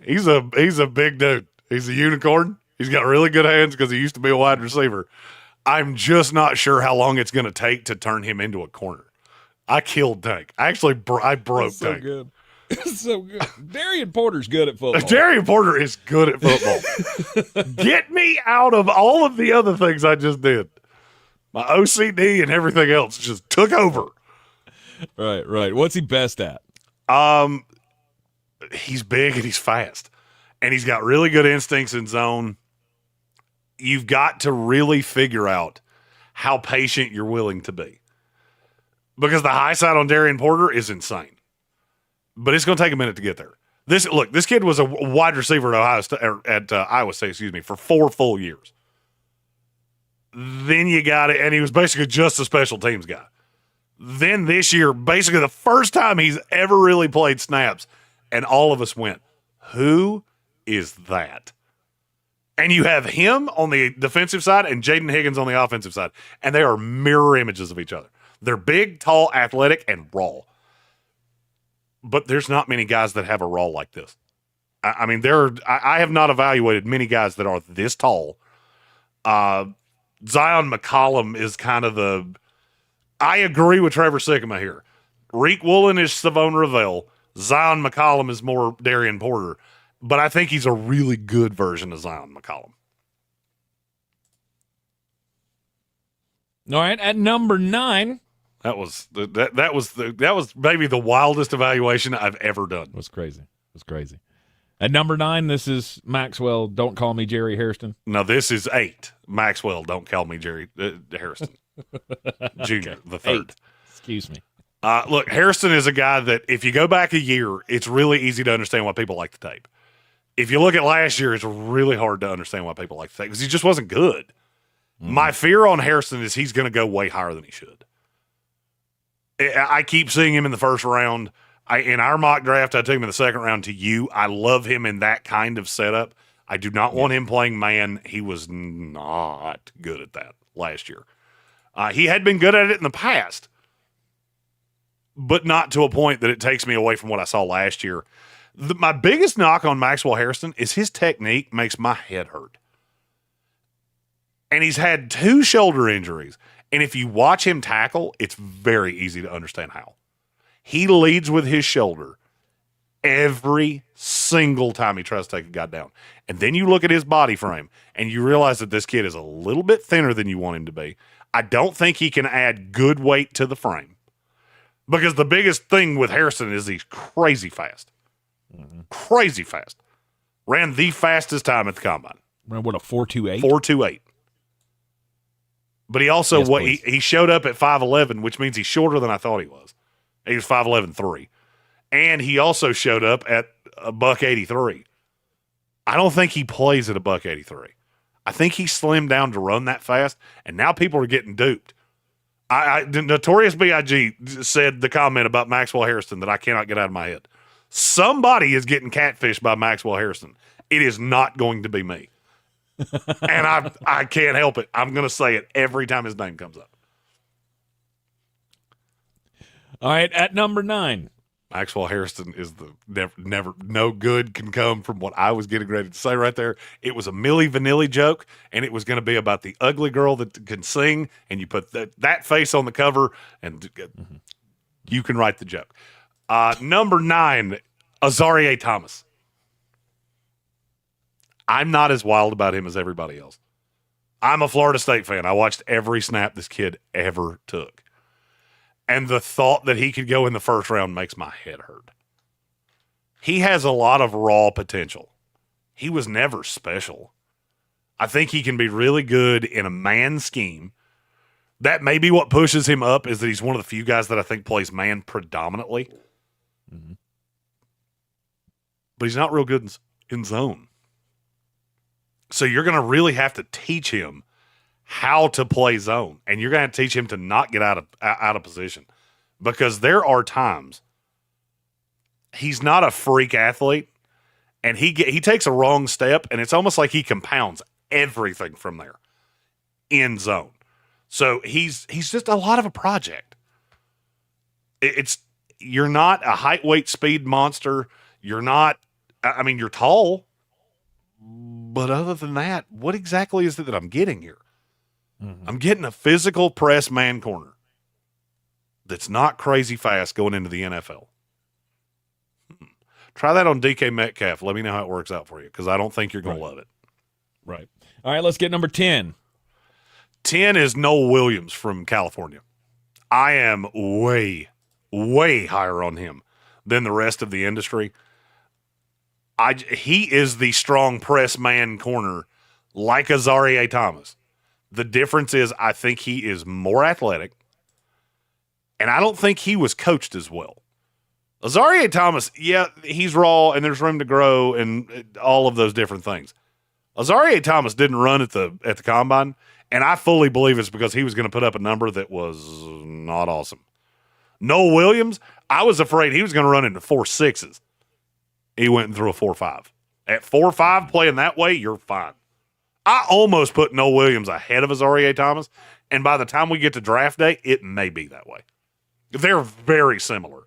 He's a big dude. He's a unicorn. He's got really good hands because he used to be a wide receiver. I'm just not sure how long it's going to take to turn him into a corner. I killed Tank. Actually, I broke so Tank. Good. So good. Darian Porter's good at football. Darian Porter is good at football. Get me out of all of the other things I just did. My OCD and everything else just took over. Right. What's he best at? He's big and he's fast. And he's got really good instincts in zone. You've got to really figure out how patient you're willing to be. Because the high side on Darian Porter is insane. But it's going to take a minute to get there. This kid was a wide receiver at Iowa State, for 4 full years. Then you got it, and he was basically just a special teams guy. Then this year, basically the first time he's ever really played snaps, and all of us went, who is that? And you have him on the defensive side and Jaden Higgins on the offensive side, and they are mirror images of each other. They're big, tall, athletic, and raw. But there's not many guys that have a raw like this. I have not evaluated many guys that are this tall. Zion McCollum is kind of I agree with Trevor Sikkema here. Reek Woolen is Savone Ravel. Zion McCollum is more Darian Porter. But I think he's a really good version of Zion McCollum. All right, at number 9. That was maybe the wildest evaluation I've ever done. It was crazy. At number 9, this is Maxwell. Don't call me Jerry Hairston. No, this is 8. Maxwell. Don't call me Jerry Hairston Jr. the 3rd. 8. Excuse me. Look, Hairston is a guy that if you go back a year, it's really easy to understand why people like the tape. If you look at last year, it's really hard to understand why people like the tape because he just wasn't good. My fear on Hairston is he's going to go way higher than he should. I keep seeing him in the first round. In our mock draft, I took him in the second round to you. I love him in that kind of setup. I do not want him playing man. He was not good at that last year. He had been good at it in the past, but not to a point that it takes me away from what I saw last year. My biggest knock on Maxwell Harrison is his technique makes my head hurt. And he's had 2 shoulder injuries. And if you watch him tackle, it's very easy to understand how. He leads with his shoulder every single time he tries to take a guy down. And then you look at his body frame and you realize that this kid is a little bit thinner than you want him to be. I don't think he can add good weight to the frame because the biggest thing with Harrison is he's crazy fast. Crazy fast. Ran the fastest time at the combine. Ran what, a 4.28? 4.28. But he also he showed up at 5'11", which means he's shorter than I thought he was. He was 5'11.3. And he also showed up at a $183. I don't think he plays at a $183. I think he slimmed down to run that fast, and now people are getting duped. Notorious B.I.G. said the comment about Maxwell Harrison that I cannot get out of my head. Somebody is getting catfished by Maxwell Harrison. It is not going to be me. And I can't help it. I'm going to say it every time his name comes up. All right, at number 9. Maxwell Harrison is the never no good can come from what I was getting ready to say right there. It was a Milli Vanilli joke, and it was going to be about the ugly girl that can sing, and you put that face on the cover, and you can write the joke. Number 9, Azareye'h Thomas. I'm not as wild about him as everybody else. I'm a Florida State fan. I watched every snap this kid ever took. And the thought that he could go in the first round makes my head hurt. He has a lot of raw potential. He was never special. I think he can be really good in a man scheme. That may be what pushes him up, is that he's one of the few guys that I think plays man predominantly. Mm-hmm. But he's not real good in zone. So you're going to really have to teach him how to play zone, and you're going to teach him to not get out of position, because there are times he's not a freak athlete, and he takes a wrong step, and it's almost like he compounds everything from there in zone. So he's just a lot of a project. You're not a height, weight, speed monster. You're not. I mean, you're tall, but other than that, what exactly is it that I'm getting here? Mm-hmm. I'm getting a physical press man corner that's not crazy fast going into the NFL. Try that on DK Metcalf. Let me know how it works out for you, because I don't think you're going to love it. Right. All right, let's get number 10. 10 is Noel Williams from California. I am way, way higher on him than the rest of the industry. He is the strong press man corner like Azareye'h Thomas. The difference is I think he is more athletic, and I don't think he was coached as well. Azareye'h Thomas, yeah, he's raw, and there's room to grow, and all of those different things. Azareye'h Thomas didn't run at the combine, and I fully believe it's because he was going to put up a number that was not awesome. Noel Williams, I was afraid he was going to run into 4.6s. He went and threw a 4.5. At 4.5, playing that way, you're fine. I almost put Noel Williams ahead of Azareye'h Thomas, and by the time we get to draft day, it may be that way. They're very similar.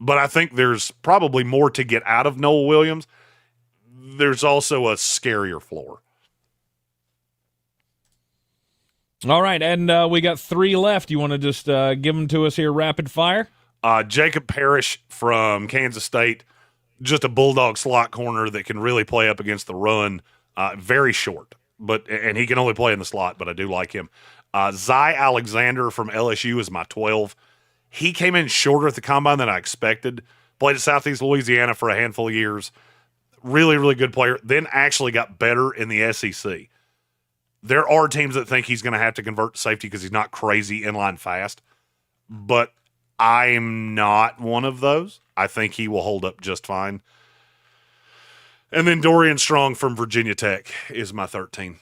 But I think there's probably more to get out of Noel Williams. There's also a scarier floor. All right, and we got 3 left. You want to just give them to us here rapid fire? Jacob Parrish from Kansas State, just a bulldog slot corner that can really play up against the run. Very short, and he can only play in the slot, but I do like him. Zy Alexander from LSU is my 12. He came in shorter at the combine than I expected. Played at Southeast Louisiana for a handful of years. Really, really good player. Then actually got better in the SEC. There are teams that think he's going to have to convert to safety because he's not crazy inline fast, but I'm not one of those. I think he will hold up just fine. And then Dorian Strong from Virginia Tech is my 13.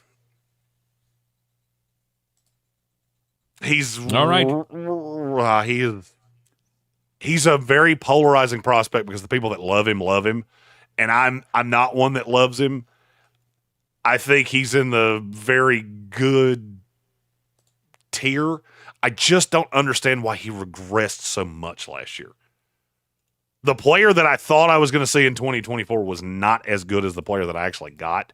He's all right. He's a very polarizing prospect because the people that love him, and I'm not one that loves him. I think he's in the very good tier. I just don't understand why he regressed so much last year. The player that I thought I was going to see in 2024 was not as good as the player that I actually got.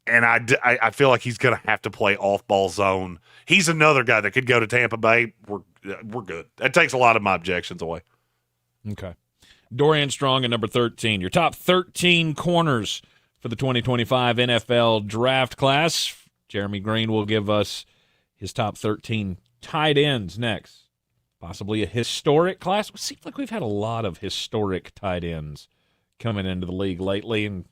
And I feel like he's going to have to play off-ball zone. He's another guy that could go to Tampa Bay. We're good. That takes a lot of my objections away. Okay. Dorian Strong at number 13. Your top 13 corners for the 2025 NFL draft class. Jeremy Greene will give us his top 13 tight ends next. Possibly a historic class. It seems like we've had a lot of historic tight ends coming into the league lately, and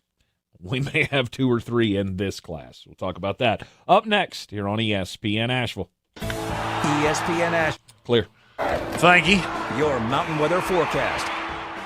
we may have 2 or 3 in this class. We'll talk about that. Up next here on ESPN Asheville. ESPN Asheville. Clear. Thank you. Your mountain weather forecast.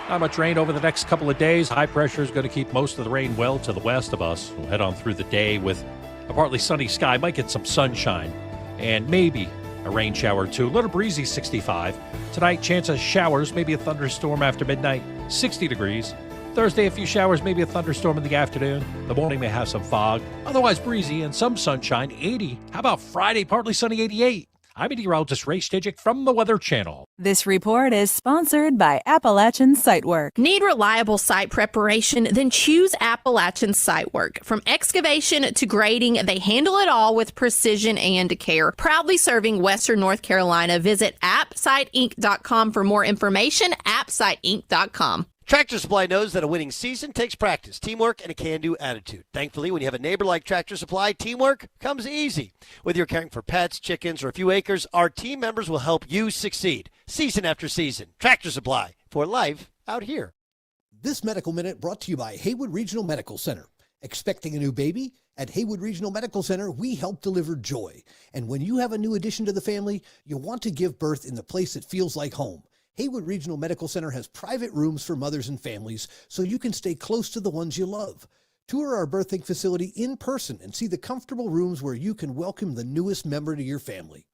Not much rain over the next couple of days. High pressure is going to keep most of the rain well to the west of us. We'll head on through the day with a partly sunny sky. Might get some sunshine and maybe a rain shower or two. A little breezy, 65. Tonight, chance of showers, maybe a thunderstorm after midnight, 60 degrees. Thursday, a few showers, maybe a thunderstorm in the afternoon. The morning may have some fog. Otherwise breezy and some sunshine, 80. How about Friday, partly sunny, 88. I'm meteorologist Ray Stidgick from the Weather Channel. This report is sponsored by Appalachian Sitework. Need reliable site preparation? Then choose Appalachian Sitework. From excavation to grading, they handle it all with precision and care. Proudly serving Western North Carolina. Visit appsiteinc.com for more information. appsiteinc.com. Tractor Supply knows that a winning season takes practice, teamwork, and a can-do attitude. Thankfully, when you have a neighbor like Tractor Supply, teamwork comes easy. Whether you're caring for pets, chickens, or a few acres, our team members will help you succeed. Season after season. Tractor Supply, for life out here. This Medical Minute brought to you by Haywood Regional Medical Center. Expecting a new baby? At Haywood Regional Medical Center, we help deliver joy. And when you have a new addition to the family, you want to give birth in the place that feels like home. Haywood Regional Medical Center has private rooms for mothers and families so you can stay close to the ones you love. Tour our birthing facility in person and see the comfortable rooms where you can welcome the newest member to your family.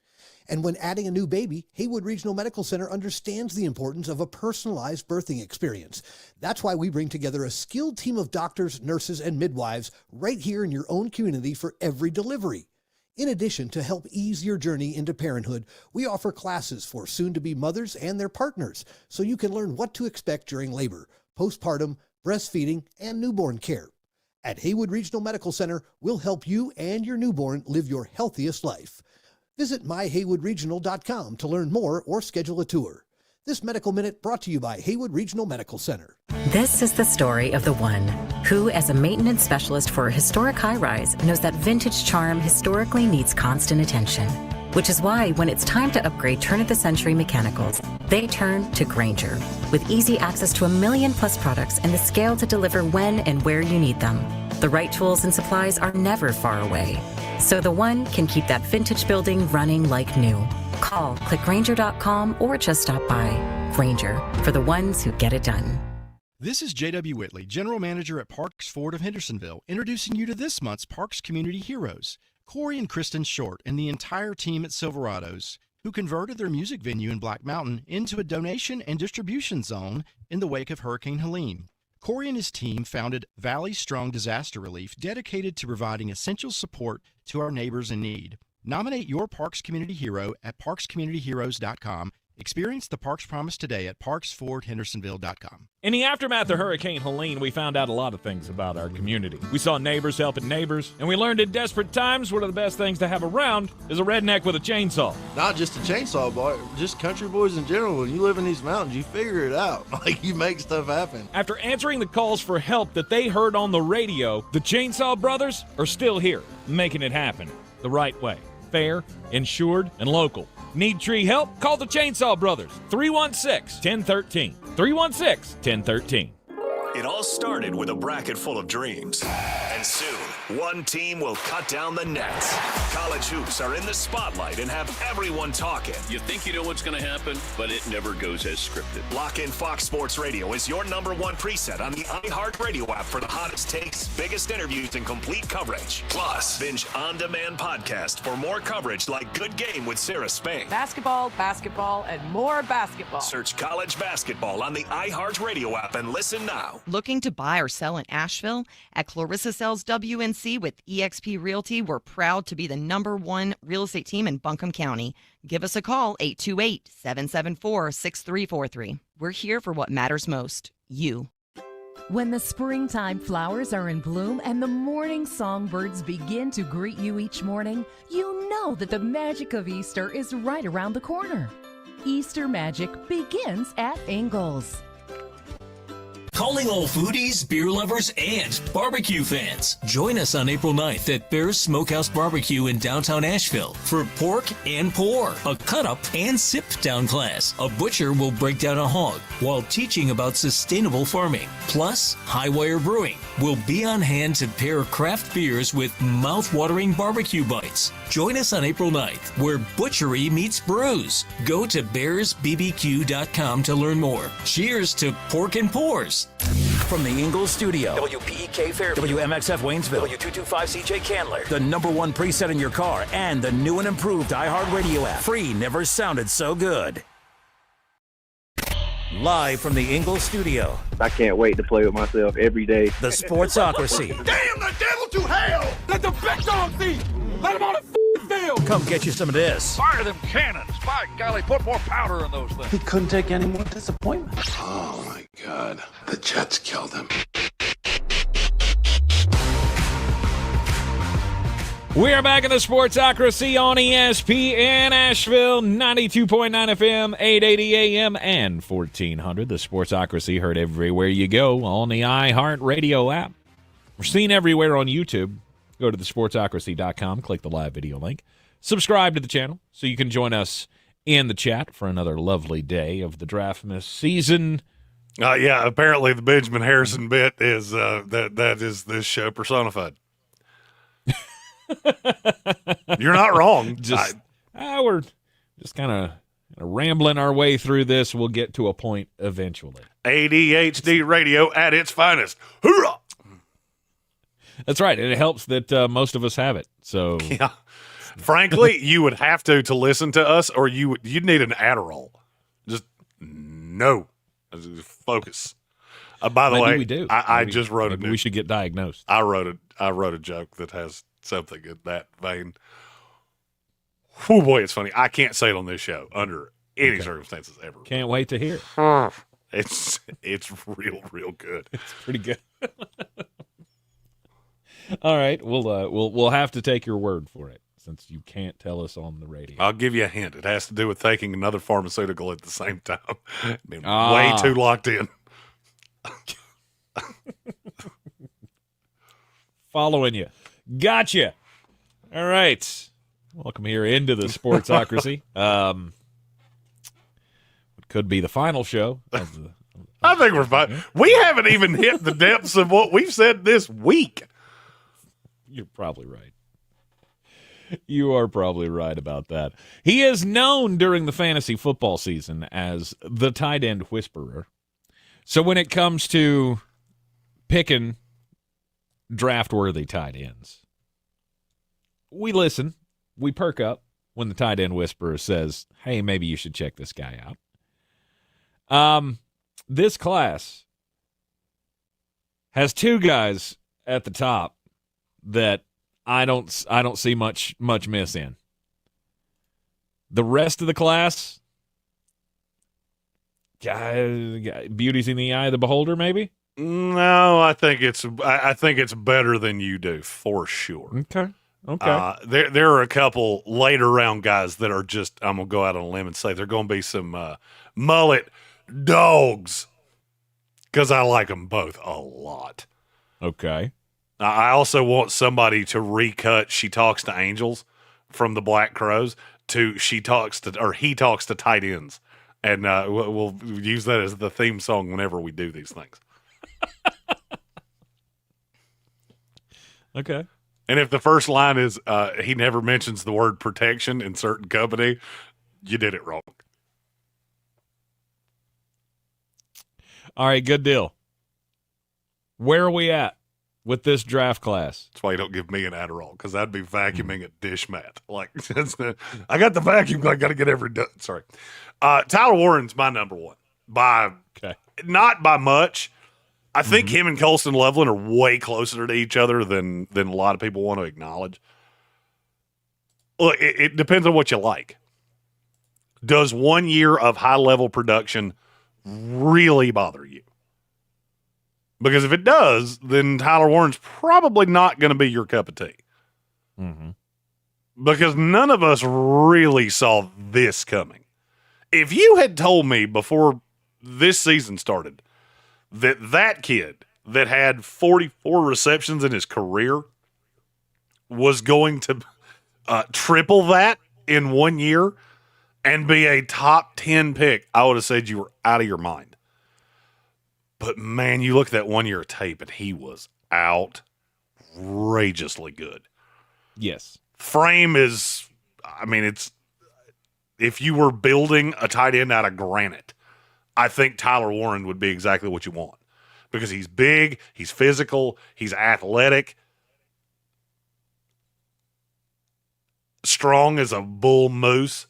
And when adding a new baby, Haywood Regional Medical Center understands the importance of a personalized birthing experience. That's why we bring together a skilled team of doctors, nurses, and midwives right here in your own community for every delivery. In addition, to help ease your journey into parenthood, we offer classes for soon-to-be mothers and their partners so you can learn what to expect during labor, postpartum, breastfeeding, and newborn care. At Haywood Regional Medical Center, we'll help you and your newborn live your healthiest life. Visit myhaywoodregional.com to learn more or schedule a tour. This Medical Minute brought to you by Haywood Regional Medical Center. This is the story of the one who, as a maintenance specialist for a historic high-rise, knows that vintage charm historically needs constant attention. Which is why when it's time to upgrade turn-of-the-century mechanicals, they turn to Grainger. With easy access to 1 million+ products and the scale to deliver when and where you need them. The right tools and supplies are never far away. So the one can keep that vintage building running like new. Call, click Grainger.com, or just stop by. Grainger, for the ones who get it done. This is J.W. Whitley, General Manager at Parks Ford of Hendersonville, introducing you to this month's Parks Community Heroes, Corey and Kristen Short and the entire team at Silverados, who converted their music venue in Black Mountain into a donation and distribution zone in the wake of Hurricane Helene. Corey and his team founded Valley Strong Disaster Relief, dedicated to providing essential support to our neighbors in need. Nominate your Parks Community Hero at parkscommunityheroes.com. Experience the Parks Promise today at parksfordhendersonville.com. In the aftermath of Hurricane Helene, we found out a lot of things about our community. We saw neighbors helping neighbors, and we learned in desperate times one of the best things to have around is a redneck with a chainsaw. Not just a chainsaw, boy, just country boys in general. When you live in these mountains, you figure it out. Like, you make stuff happen. After answering the calls for help that they heard on the radio, the Chainsaw Brothers are still here, making it happen the right way. Fair, insured, and local. Need tree help? Call the Chainsaw Brothers. 316-1013. 316-1013. It all started with a bracket full of dreams. And soon, one team will cut down the nets. College hoops are in the spotlight and have everyone talking. You think you know what's going to happen, but it never goes as scripted. Lock in Fox Sports Radio is your #1 preset on the iHeartRadio app for the hottest takes, biggest interviews, and complete coverage. Plus, binge on-demand podcast for more coverage like Good Game with Sarah Spain. Basketball, basketball, and more basketball. Search college basketball on the iHeartRadio app and listen now. Looking to buy or sell in Asheville? At Clarissa Sells WNC, PNC with eXp Realty, we're proud to be the #1 real estate team in Buncombe County. Give us a call, 828-774-6343. We're here for what matters most, you. When the springtime flowers are in bloom and the morning songbirds begin to greet you each morning, you know that the magic of Easter is right around the corner. Easter magic begins at Ingles. Calling all foodies, beer lovers, and barbecue fans. Join us on April 9th at Bear's Smokehouse Barbecue in downtown Asheville for Pork and Pour, a cut-up and sip-down class. A butcher will break down a hog while teaching about sustainable farming. Plus, Highwire Brewing will be on hand to pair craft beers with mouth-watering barbecue bites. Join us on April 9th, where butchery meets brews. Go to bearsbbq.com to learn more. Cheers to Pork and Pours. From the Ingles studio, WPEK Fairview, WMXF Waynesville, W225CJ Candler, the #1 preset in your car, and the new and improved iHeartRadio app. Free never sounded so good. Live from the Ingles studio, I can't wait to play with myself every day. the Sportsocracy. Damn the devil to hell! Let the big dog see! Let him on the field! Come get you some of this. Fire them cannons! By golly, put more powder in those things. He couldn't take any more disappointment. Oh my God, the Jets killed him. We are back in the Sportsocracy on ESPN Asheville, 92.9 FM, 880 AM, and 1400. The Sportsocracy heard everywhere you go on the iHeartRadio app. We're seen everywhere on YouTube. Go to thesportsocracy.com, click the live video link. Subscribe to the channel so you can join us in the chat for another lovely day of the Draftmas season. Yeah, apparently the Benjamin Harrison bit is that is this show personified. You're not wrong. We're just kind of rambling our way through this. We'll get to a point eventually. ADHD radio at its finest. Hoorah! That's right, and it helps that most of us have it. So, yeah. Frankly, you would have to listen to us, or you'd need an Adderall. Just no, focus. By the way, we do. I just wrote it. We should get diagnosed. I wrote a joke that has something in that vein. Oh boy, it's funny. I can't say it on this show under any circumstances ever. Can't wait to hear. It's real good. It's pretty good. All right, we'll have to take your word for it since you can't tell us on the radio. I'll give you a hint. It has to do with taking another pharmaceutical at the same time. Been way too locked in. Following you. Gotcha. All right. Welcome here into the Sportsocracy. It could be the final show. I think we're fine. We haven't even hit the depths of what we've said this week. You're probably right. You are probably right about that. He is known during the fantasy football season as the tight end whisperer. So when it comes to picking draft-worthy tight ends, we listen, we perk up when the tight end whisperer says, hey, maybe you should check this guy out. This class has two guys at the top that I don't see much miss in. The rest of the class, beauty's in the eye of the beholder, maybe? No, I think it's better than you do for sure. Okay. There are a couple later round guys that are just, I'm gonna go out on a limb and say they're gonna be some mullet dogs because I like them both a lot. Okay. I also want somebody to recut She Talks to Angels from the Black Crowes to he talks to tight ends. And we'll use that as the theme song whenever we do these things. Okay. And if the first line is he never mentions the word protection in certain company, you did it wrong. All right, good deal. Where are we at with this draft class? That's why you don't give me an Adderall, because I'd be vacuuming a dish mat. Like, I got the vacuum, I got to get every done. Sorry. Tyler Warren's my number one. Not by much, I think him and Colston Loveland are way closer to each other than a lot of people want to acknowledge. Look, it depends on what you like. Does 1 year of high-level production really bother you? Because if it does, then Tyler Warren's probably not going to be your cup of tea. Mm-hmm. Because none of us really saw this coming. If you had told me before this season started that kid that had 44 receptions in his career was going to triple that in 1 year and be a top 10 pick, I would have said you were out of your mind. But, man, you look at that 1 year of tape, and he was outrageously good. Yes. Frame is, it's if you were building a tight end out of granite, I think Tyler Warren would be exactly what you want. Because he's big, he's physical, he's athletic, strong as a bull moose.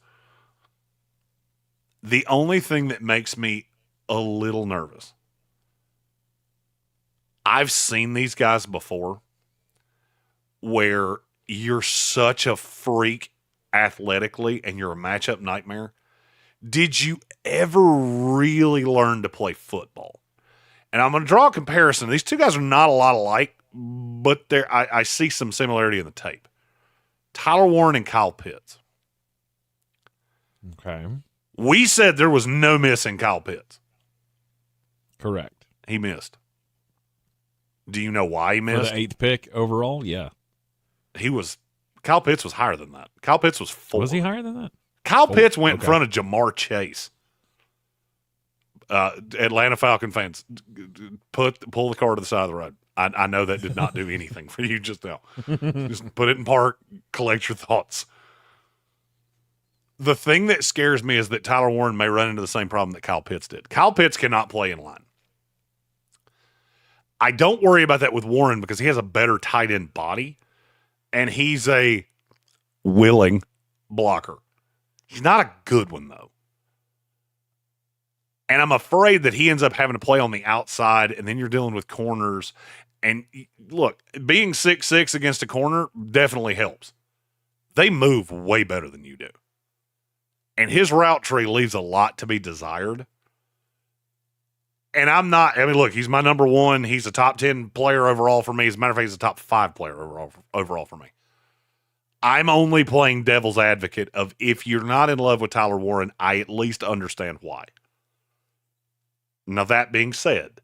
The only thing that makes me a little nervous, I've seen these guys before where you're such a freak athletically and you're a matchup nightmare. Did you ever really learn to play football? And I'm going to draw a comparison. These two guys are not a lot alike, but I see some similarity in the tape. Tyler Warren and Kyle Pitts. Okay. We said there was no miss in Kyle Pitts. Correct. He missed. Do you know why he missed? For the 8th pick overall? Yeah. Kyle Pitts was higher than that. Kyle Pitts was 4. Was he higher than that? Kyle Pitts went in front of Jamar Chase. Atlanta Falcon fans, pull the car to the side of the road. I know that did not do anything for you just now. Just put it in park, collect your thoughts. The thing that scares me is that Tyler Warren may run into the same problem that Kyle Pitts did. Kyle Pitts cannot play in line. I don't worry about that with Warren because he has a better tight end body, and he's a willing blocker. He's not a good one, though. And I'm afraid that he ends up having to play on the outside, and then you're dealing with corners. And look, being 6'6" against a corner definitely helps. They move way better than you do. And his route tree leaves a lot to be desired. And look, he's my number one. He's a top 10 player overall for me. As a matter of fact, he's a top 5 player overall for me. I'm only playing devil's advocate of if you're not in love with Tyler Warren, I at least understand why. Now, that being said,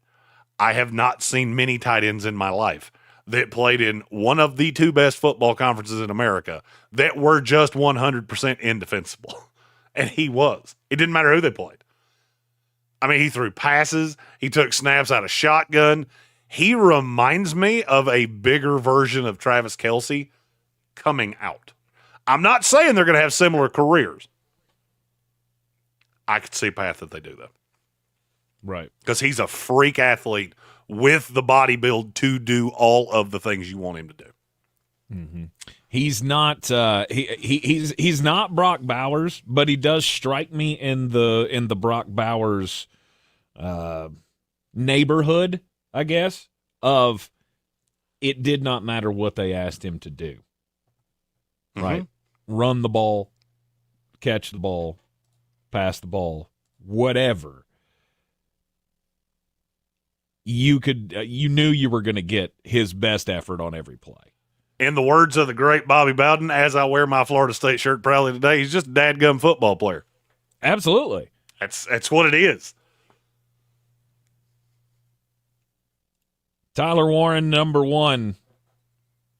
I have not seen many tight ends in my life that played in one of the 2 best football conferences in America that were just 100% indefensible. And he was. It didn't matter who they played. He threw passes. He took snaps out of shotgun. He reminds me of a bigger version of Travis Kelce coming out. I'm not saying they're going to have similar careers. I could see a path that they do, though. Right. Because he's a freak athlete with the body build to do all of the things you want him to do. Mm-hmm. He's not he's not Brock Bowers, but he does strike me in the Brock Bowers neighborhood, I guess, of it did not matter what they asked him to do. Mm-hmm. Right? Run the ball, catch the ball, pass the ball, whatever. You knew you were going to get his best effort on every play. In the words of the great Bobby Bowden, as I wear my Florida State shirt proudly today, he's just a dadgum football player. Absolutely. That's what it is. Tyler Warren, number 1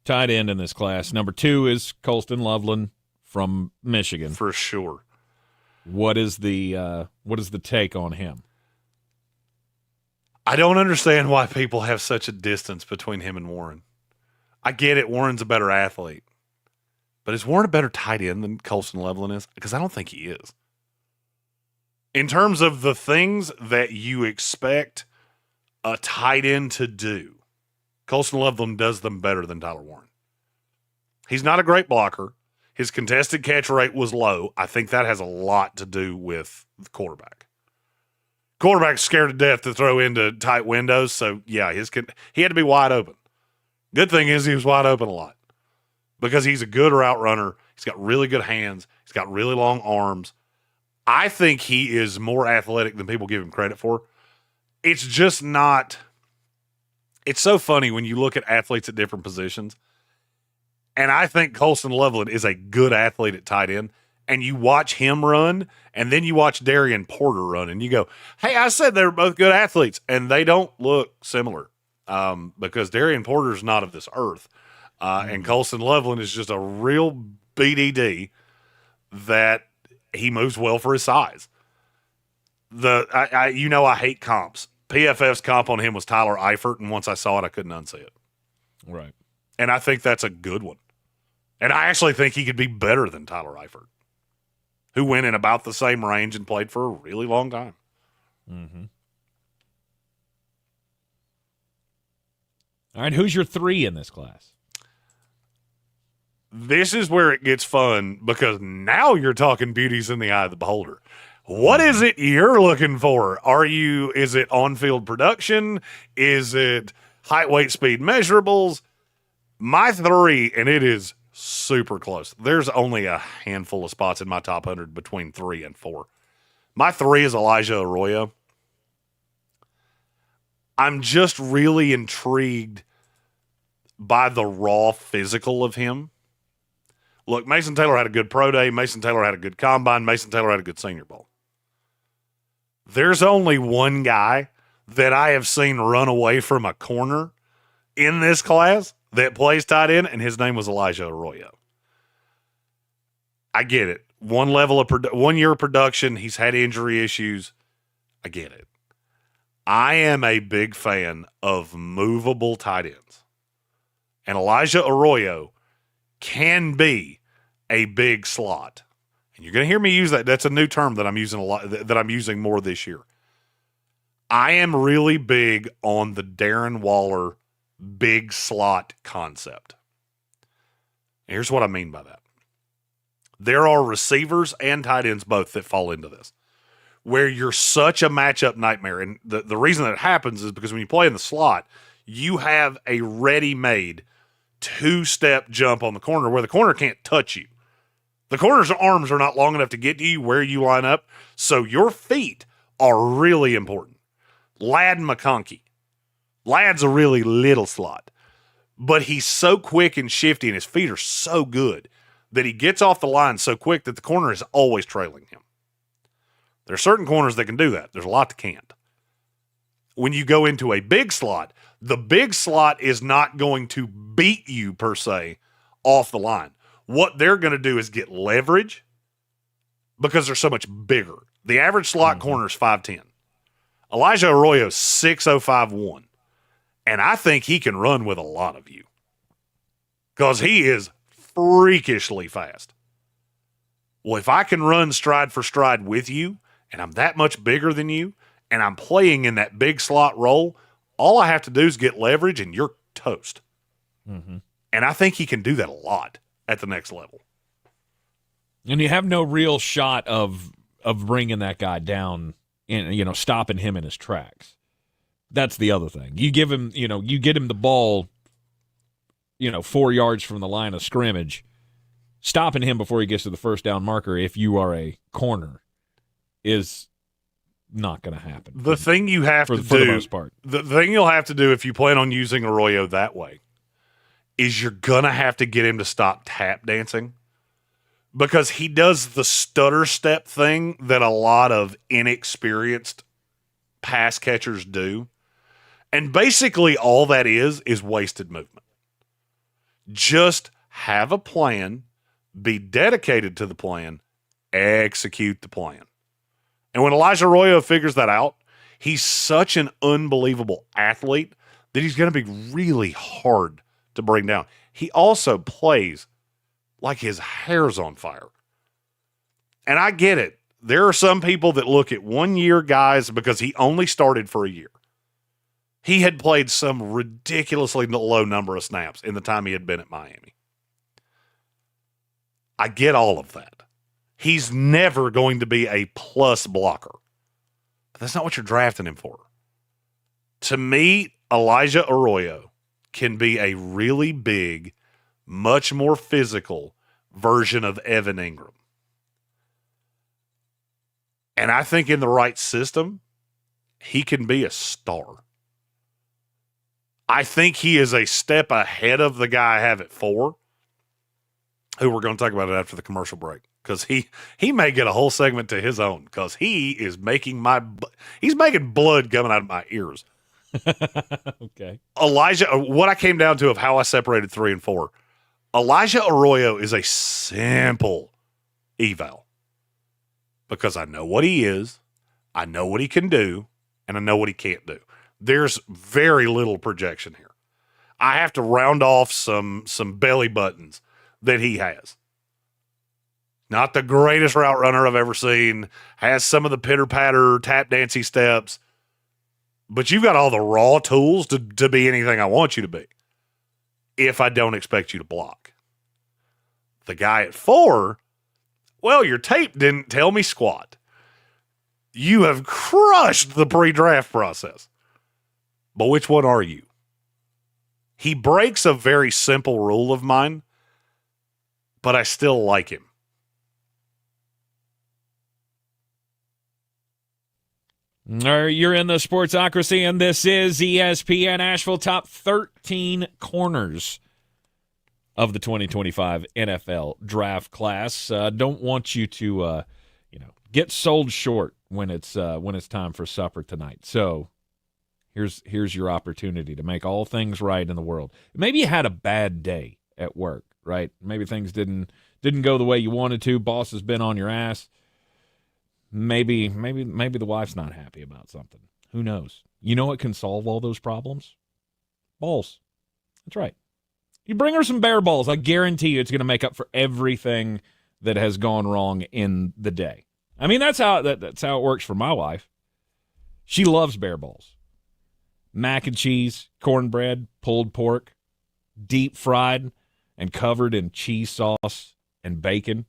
tight end in this class. Number 2 is Colston Loveland from Michigan. For sure. What is the take on him? I don't understand why people have such a distance between him and Warren. I get it. Warren's a better athlete. But is Warren a better tight end than Colston Loveland is? Because I don't think he is. In terms of the things that you expect a tight end to do, Colston Loveland does them better than Tyler Warren. He's not a great blocker. His contested catch rate was low. I think that has a lot to do with the quarterback. Quarterback's scared to death to throw into tight windows. So, yeah, he had to be wide open. Good thing is he was wide open a lot because he's a good route runner. He's got really good hands. He's got really long arms. I think he is more athletic than people give him credit for. It's just not – it's so funny when you look at athletes at different positions. And I think Colston Loveland is a good athlete at tight end. And you watch him run, and then you watch Darian Porter run, and you go, hey, I said they were both good athletes. And they don't look similar because Darian Porter's not of this earth. And Colston Loveland is just a real BDD that he moves well for his size. I hate comps. PFF's comp on him was Tyler Eifert, and once I saw it, I couldn't unsee it. Right. And I think that's a good one. And I actually think he could be better than Tyler Eifert, who went in about the same range and played for a really long time. Mm-hmm. All right, who's your 3 in this class? This is where it gets fun because now you're talking beauties in the eye of the beholder. What is it you're looking for? Is it on-field production? Is it height, weight, speed measurables? My 3, and it is super close. There's only a handful of spots in my top 100 between 3 and 4. My 3 is Elijah Arroyo. I'm just really intrigued by the raw physical of him. Look, Mason Taylor had a good pro day. Mason Taylor had a good combine. Mason Taylor had a good Senior Bowl. There's only one guy that I have seen run away from a corner in this class that plays tight end, and his name was Elijah Arroyo. I get it. 1 year of production. He's had injury issues. I get it. I am a big fan of movable tight ends. And Elijah Arroyo can be a big slot. And you're going to hear me use that. That's a new term that I'm using a lot, that I'm using more this year. I am really big on the Darren Waller big slot concept. Here's what I mean by that. There are receivers and tight ends both that fall into this, where you're such a matchup nightmare. And the reason that it happens is because when you play in the slot, you have a ready-made 2-step jump on the corner where the corner can't touch you. The corner's arms are not long enough to get to you where you line up, so your feet are really important. Ladd McConkey. Ladd's a really little slot, but he's so quick and shifty and his feet are so good that he gets off the line so quick that the corner is always trailing him. There are certain corners that can do that. There's a lot that can't. When you go into a big slot, the big slot is not going to beat you per se off the line. What they're going to do is get leverage because they're so much bigger. The average slot corner is 5'10". Elijah Arroyo's 6'0", 5'1". And I think he can run with a lot of you because he is freakishly fast. Well, if I can run stride for stride with you and I'm that much bigger than you and I'm playing in that big slot role, all I have to do is get leverage and you're toast. Mm-hmm. And I think he can do that a lot at the next level. And you have no real shot of bringing that guy down and, stopping him in his tracks. That's the other thing. You give him, you get him the ball, 4 yards from the line of scrimmage, stopping him before he gets to the first down marker if you are a corner is not going to happen. The thing you have to do, for the most part. The thing you'll have to do if you plan on using Arroyo that way is you're going to have to get him to stop tap dancing because he does the stutter step thing that a lot of inexperienced pass catchers do. And basically all that is wasted movement. Just have a plan, be dedicated to the plan, execute the plan. And when Elijah Arroyo figures that out, he's such an unbelievable athlete that he's going to be really hard to bring down. He also plays like his hair's on fire. And I get it. There are some people that look at 1 year guys because he only started for a year. He had played some ridiculously low number of snaps in the time he had been at Miami. I get all of that. He's never going to be a plus blocker. But that's not what you're drafting him for. To me, Elijah Arroyo can be a really big, much more physical version of Evan Ingram. And I think in the right system, he can be a star. I think he is a step ahead of the guy I have at 4, who we're going to talk about it after the commercial break, because he may get a whole segment to his own, because he is making he's making blood coming out of my ears. Okay. Elijah, what I came down to of how I separated 3 and 4, Elijah Arroyo is a simple eval, because I know what he is, I know what he can do, and I know what he can't do. There's very little projection here. I have to round off some belly buttons that he has. Not the greatest route runner I've ever seen, has some of the pitter-patter, tap-dancey steps, but you've got all the raw tools to be anything I want you to be, if I don't expect you to block. The guy at 4, well, your tape didn't tell me squat. You have crushed the pre-draft process. But which one are you? He breaks a very simple rule of mine, but I still like him. You're in the Sportsocracy, and this is ESPN Asheville top 13 corners of the 2025 NFL draft class. Don't want you to, get sold short when it's time for supper tonight. So here's your opportunity to make all things right in the world. Maybe you had a bad day at work, right? Maybe things didn't go the way you wanted to. Boss has been on your ass. Maybe the wife's not happy about something. Who knows? You know what can solve all those problems? Balls. That's right. You bring her some bear balls. I guarantee you it's going to make up for everything that has gone wrong in the day. I mean, that's how it works for my wife. She loves bear balls. Mac and cheese, cornbread, pulled pork, deep fried and covered in cheese sauce and bacon.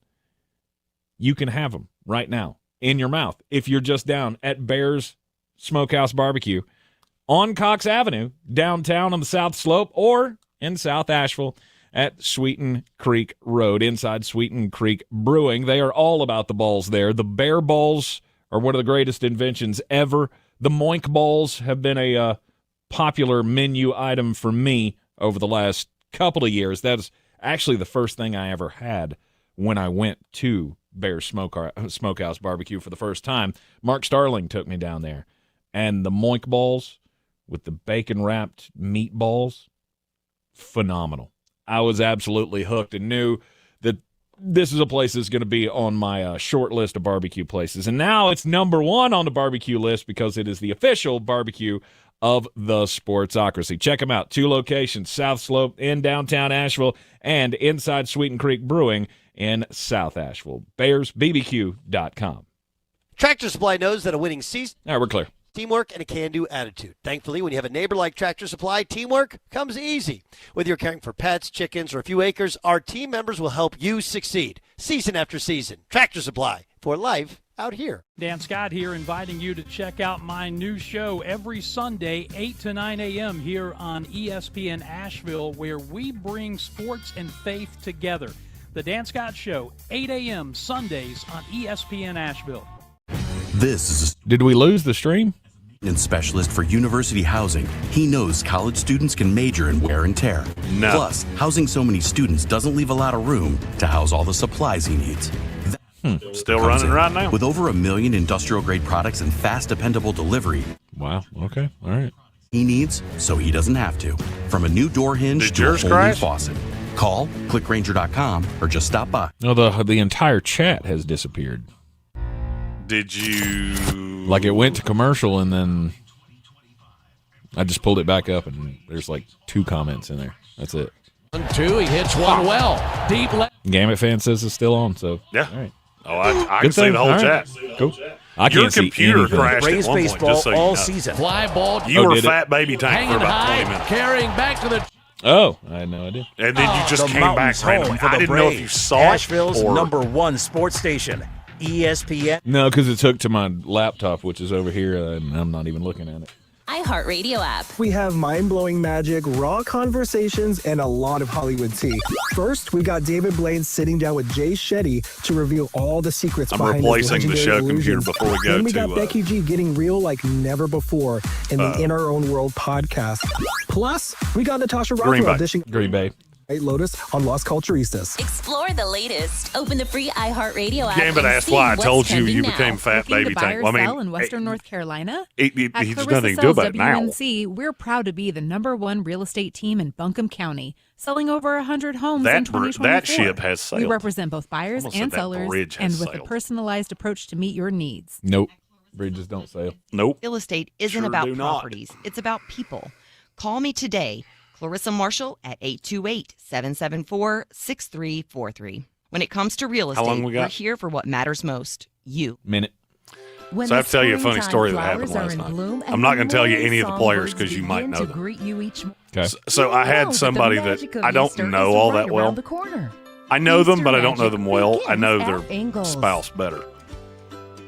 You can have them right now in your mouth if you're just down at Bear's Smokehouse Barbecue on Cox Avenue, downtown on the South Slope, or in South Asheville at Sweeten Creek Road, inside Sweeten Creek Brewing. They are all about the balls there. The bear balls are one of the greatest inventions ever. The Moink balls have been a popular menu item for me over the last couple of years. That is actually the first thing I ever had when I went to Bear's Smokehouse Barbecue for the first time. Mark Starling took me down there, and the Moink balls with the bacon-wrapped meatballs, phenomenal. I was absolutely hooked and knew that this is a place that's going to be on my short list of barbecue places. And now it's number 1 on the barbecue list because it is the official barbecue of the Sportsocracy. Check them out. 2 locations, South Slope in downtown Asheville and inside Sweeten Creek Brewing in South Asheville. BearsBBQ.com. Tractor Supply knows that a winning season... All right, we're clear. Teamwork and a can-do attitude. Thankfully, when you have a neighbor like Tractor Supply, teamwork comes easy. Whether you're caring for pets, chickens, or a few acres, our team members will help you succeed. Season after season. Tractor Supply, for life out here. Dan Scott here, inviting you to check out my new show every Sunday, 8 to 9 a.m. here on ESPN Asheville, where we bring sports and faith together. The Dan Scott Show, 8 a.m. Sundays on ESPN Asheville. This is... Did we lose the stream? And specialist for university housing. He knows college students can major in wear and tear. No. Plus, housing so many students doesn't leave a lot of room to house all the supplies he needs. Still running right now. With over 1 million industrial-grade products and fast, dependable delivery. Wow. Okay. All right. He needs, so he doesn't have to. From a new door hinge to a whole new faucet. Call, clickgranger.com, or just stop by. No, the entire chat has disappeared. Did you... Like it went to commercial, and then I just pulled it back up, and there's like 2 comments in there. That's it. 1-2, he hits one well. Deep left. Gamut fan says it's still on, so. Yeah. All right. Oh, I can see the whole chat. Cool. I Your can't see computer anything. crashed at one point, just so you know. all season. Fly ball. You were fat baby tank for about 20 minutes. Carrying back to the... Oh, I had no idea. And then you just the came back mountain's randomly. home for I the didn't know if Braves. you saw Asheville's it or... #1 sports station. ESPN. No, because it's hooked to my laptop, which is over here, and I'm not even looking at it. iHeartRadio app. We have mind-blowing magic, raw conversations, and a lot of Hollywood tea. First, we got David Blaine sitting down with Jay Shetty to reveal all the secrets behind his replacing the show computer illusions. before we go Then we to got Becky G getting real like never before in the In Our Own World podcast. Plus, we got Natasha Rothwell auditioning Green Bay. White Lotus on Las Culturistas. Explore the latest. Open the free iHeartRadio app. Yeah, but that's why I told you you became fat Looking baby to buy tank. or Well, I mean, sell in Western North Carolina? He's At nothing Clarissa to do Sells about it now. WNC, we're proud to be the #1 real estate team in Buncombe County, selling over 100 homes in 2024. That ship has sailed. We represent both buyers Almost said and that sellers, bridge and has with a sailed. personalized approach to meet your needs. Nope. Bridges don't sail. Nope. Real estate isn't Sure about do not. properties. It's about people. Call me today, Clarissa Marshall at 828-774-6343. When it comes to real How long estate, we got? we're here for what matters most, you. Minute. When So I have the to tell you a funny springtime story that happened flowers are last in night. bloom and I'm not going to tell you morning any of the players because songbirds you might begin know to them. greet you each Okay. So I had somebody that I don't know all that well. I know them, but I don't know them well. I know their spouse better.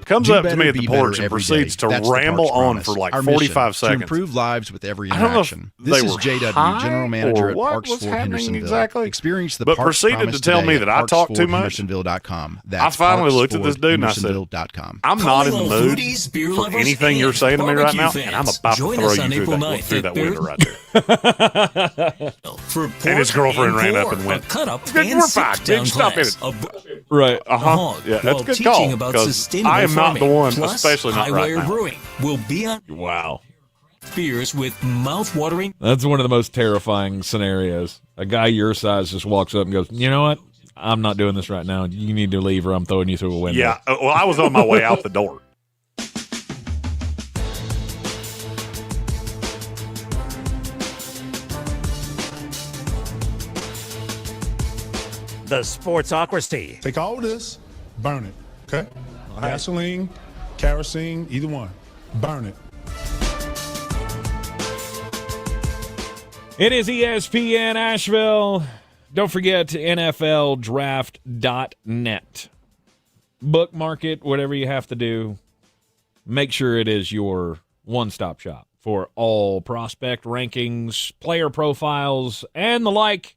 Comes Do up to better, me at be the better porch and every proceeds day. to That's the ramble Parks on Promise. for like Our mission, 45 seconds. To improve lives with every I don't know if interaction. they This is were JW, high General Manager or at what Parks was Ford happening Hendersonville. exactly. Experience the But Parks proceeded Promise to tell today me at that I talk too much. parksfordhendersonville.com. I That's finally looked at this dude and I said, parksfordhendersonville.com. I'm not in the Calling all mood foodies, beer for lovers, anything you're and saying to me right barbecue now, fans. and I'm about to Join throw us you on through April that, 9th through at that Bear- window right there. For And his pork girlfriend ran up pork, and went, a cut up "We're and fine, sit-down bitch, stop class, it." a Right. hog Yeah, that's while a good teaching call, about 'cause sustainable I am not the farming. one, Plus, especially not right Highwire now. Brewing will be on Wow. beers with mouth-watering. That's one of the most terrifying scenarios. A guy your size just walks up and goes, "You know what? I'm not doing this right now. You need to leave or I'm throwing you through a window." Yeah, well, I was on my way out the door. The Sportsocracy. Take all this, burn it, okay? Gasoline, kerosene, either one. Burn it. It is ESPN Asheville. Don't forget NFLDraft.net. Bookmark it, whatever you have to do. Make sure it is your one-stop shop for all prospect rankings, player profiles, and the like.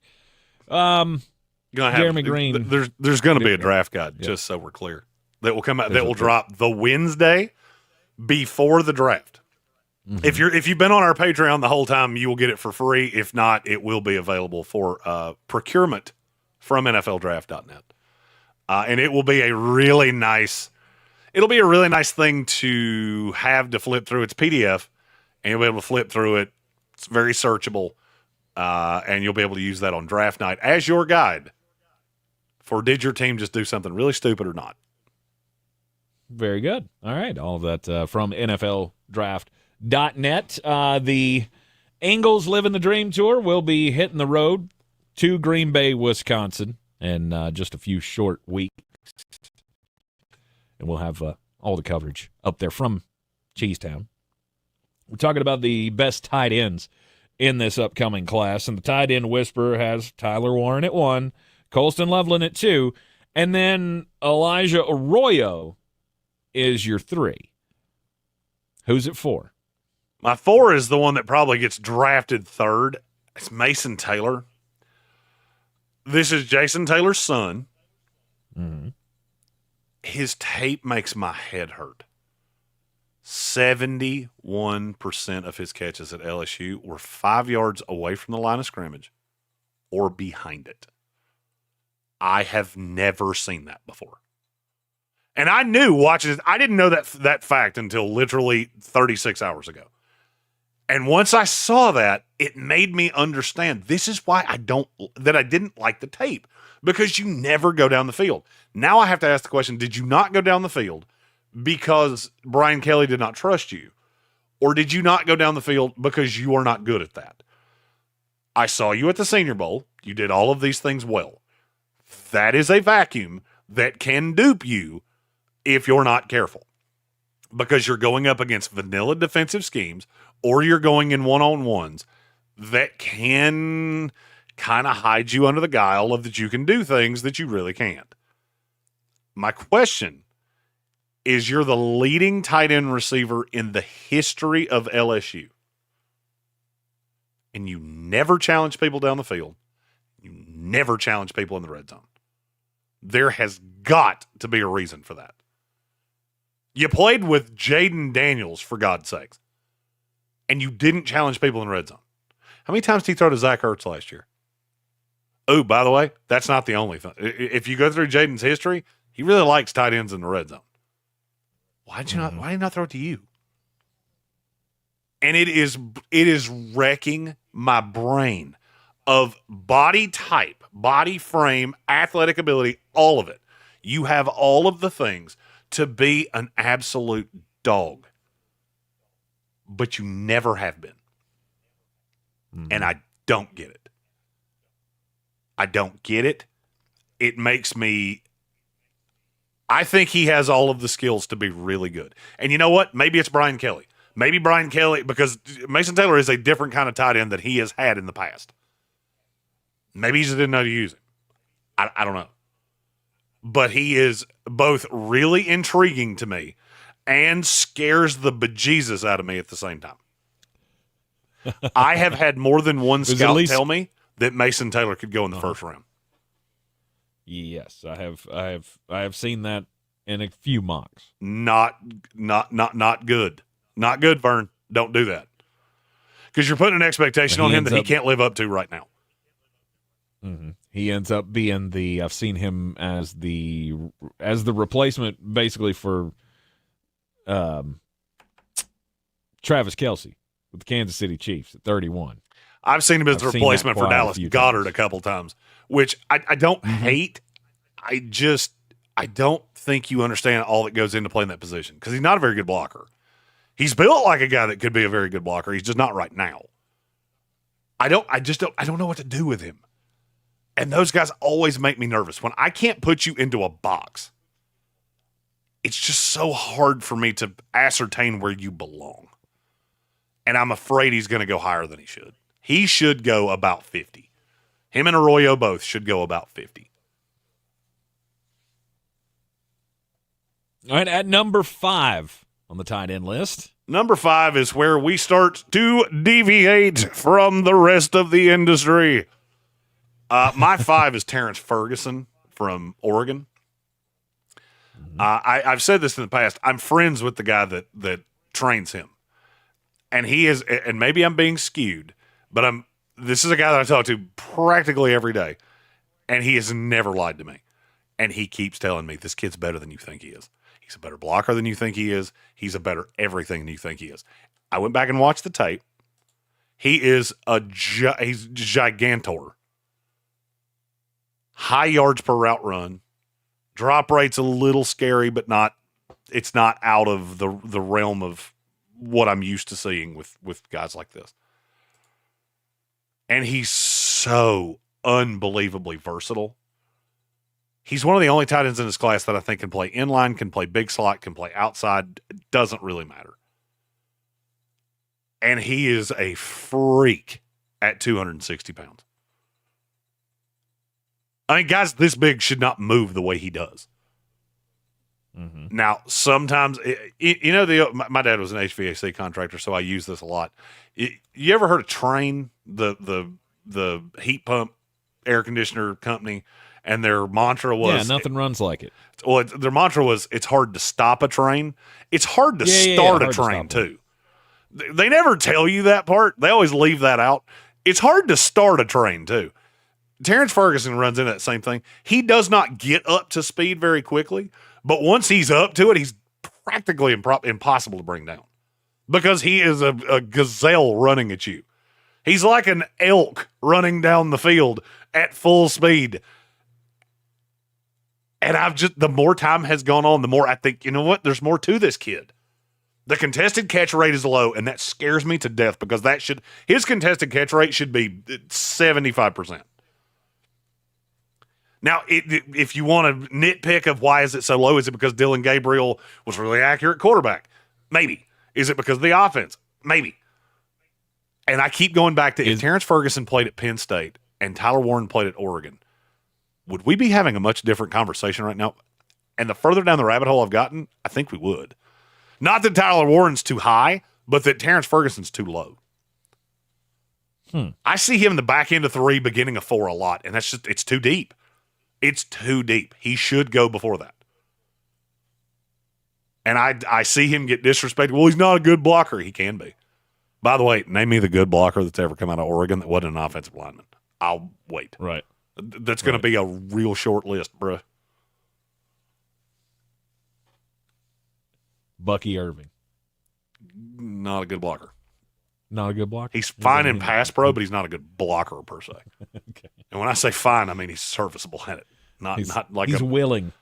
Jeremy Greene. There's going to be a draft guide, just so we're clear, that will come out. That will drop the Wednesday before the draft. Mm-hmm. If you've been on our Patreon the whole time, you will get it for free. If not, it will be available for procurement from NFLDraft.net, and it will be a really nice. It'll be a really nice thing to have to flip through. It's PDF, and you'll be able to flip through it. It's very searchable, and you'll be able to use that on draft night as your guide for did your team just do something really stupid or not. Very good. All right. All of that from NFLDraft.net. The Angles Living the Dream Tour will be hitting the road to Green Bay, Wisconsin in just a few short weeks. And we'll have all the coverage up there from Cheesetown. We're talking about the best tight ends in this upcoming class, and the tight end whisperer has Tyler Warren at 1, Colston Loveland at 2, and then Elijah Arroyo is your 3. Who's at 4? My 4 is the one that probably gets drafted third. It's Mason Taylor. This is Jason Taylor's son. Mm-hmm. His tape makes my head hurt. 71% of his catches at LSU were 5 yards away from the line of scrimmage or behind it. I have never seen that before. And I knew watching it, I didn't know that fact until literally 36 hours ago. And once I saw that, it made me understand this is why I didn't like the tape, because you never go down the field. Now I have to ask the question, did you not go down the field because Brian Kelly did not trust you? Or did you not go down the field because you are not good at that? I saw you at the Senior Bowl. You did all of these things well. That is a vacuum that can dupe you if you're not careful, because you're going up against vanilla defensive schemes or you're going in one-on-ones that can kind of hide you under the guile of that you can do things that you really can't. My question is you're the leading tight end receiver in the history of LSU. And you never challenge people down the field. You never challenge people in the red zone. There has got to be a reason for that. You played with Jaden Daniels, for God's sakes, and you didn't challenge people in the red zone. How many times did he throw to Zach Ertz last year? Oh, by the way, that's not the only thing. If you go through Jaden's history, he really likes tight ends in the red zone. Why did he not throw it to you? And it is wrecking my brain of body type, body frame, athletic ability, all of it. You have all of the things to be an absolute dog, but you never have been. And I don't get it. I don't get it. It makes me... I think he has all of the skills to be really good. And you know what? Maybe it's Brian Kelly. Maybe Brian Kelly, because Mason Taylor is a different kind of tight end that he has had in the past. Maybe he just didn't know to use it. I don't know. But he is both really intriguing to me and scares the bejesus out of me at the same time. I have had more than one scout tell me that Mason Taylor could go in the first round. Yes, I have seen that in a few mocks. Not good. Not good, Vern. Don't do that. Because you're putting an expectation on him that he can't live up to right now. Mm-hmm. He ends up being I've seen him as the replacement basically for Travis Kelce with the Kansas City Chiefs at 31. I've seen him as a replacement for Dallas Goedert a couple times, which I don't hate. I don't think you understand all that goes into playing that position because he's not a very good blocker. He's built like a guy that could be a very good blocker. He's just not right now. I don't know what to do with him. And those guys always make me nervous. When I can't put you into a box, it's just so hard for me to ascertain where you belong. And I'm afraid he's going to go higher than he should. He should go about 50. Him and Arroyo both should go about 50. All right, at number 5 on the tight end list. Number 5 is where we start to deviate from the rest of the industry. My 5 is Terrence Ferguson from Oregon. I've said this in the past. I'm friends with the guy that trains him. And he is, and maybe I'm being skewed, but this is a guy that I talk to practically every day. And he has never lied to me. And he keeps telling me, this kid's better than you think he is. He's a better blocker than you think he is. He's a better everything than you think he is. I went back and watched the tape. He is he's gigantor. High yards per route run. Drop rate's a little scary, but it's not out of the realm of what I'm used to seeing with guys like this. And he's so unbelievably versatile. He's one of the only tight ends in this class that I think can play inline, can play big slot, can play outside. It doesn't really matter. And he is a freak at 260 pounds. I mean, guys this big should not move the way he does. Mm-hmm. Now, sometimes, my dad was an HVAC contractor, so I use this a lot. You ever heard of Train, the heat pump air conditioner company, and their mantra was... Yeah, nothing runs like it. Well, their mantra was, it's hard to stop a train. It's hard to start a train, too. They never tell you that part. They always leave that out. It's hard to start a train, too. Terrence Ferguson runs into that same thing. He does not get up to speed very quickly, but once he's up to it, he's practically impossible to bring down because he is a gazelle running at you. He's like an elk running down the field at full speed. And the more time has gone on, the more I think, you know what? There's more to this kid. The contested catch rate is low, and that scares me to death because his contested catch rate should be 75%. Now, if you want to nitpick of why is it so low, is it because Dylan Gabriel was really accurate quarterback? Maybe. Is it because of the offense? Maybe. And I keep going back to if Terrence Ferguson played at Penn State and Tyler Warren played at Oregon, would we be having a much different conversation right now? And the further down the rabbit hole I've gotten, I think we would. Not that Tyler Warren's too high, but that Terrence Ferguson's too low. I see him in the back end of 3, beginning of 4 a lot, and it's too deep. It's too deep. He should go before that. And I see him get disrespected. Well, he's not a good blocker. He can be. By the way, name me the good blocker that's ever come out of Oregon that wasn't an offensive lineman. I'll wait. Right. That's going to be a real short list, bruh. Bucky Irving. Not a good blocker. Not a good blocker? He's fine in pass pro, but he's not a good blocker per se. Okay. And when I say fine, I mean he's serviceable at it. Not like he's willing.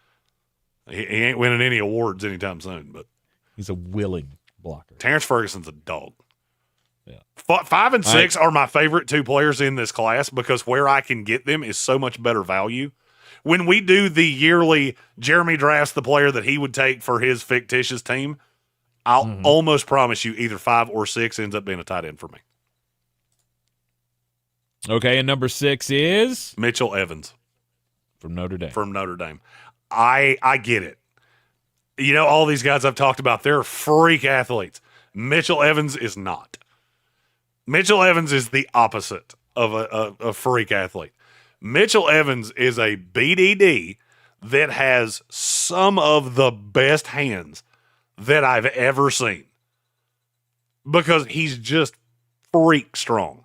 He ain't winning any awards anytime soon, but he's a willing blocker. Terrence Ferguson's a dog. Yeah. 5 and 6 are my favorite 2 players in this class because where I can get them is so much better value. When we do the yearly Jeremy drafts the player that he would take for his fictitious team, I'll almost promise you either 5 or 6 ends up being a tight end for me. Okay, and number 6 is? Mitchell Evans. From Notre Dame. I get it. You know, all these guys I've talked about, they're freak athletes. Mitchell Evans is not. Mitchell Evans is the opposite of a freak athlete. Mitchell Evans is a BDD that has some of the best hands that I've ever seen because he's just freak strong.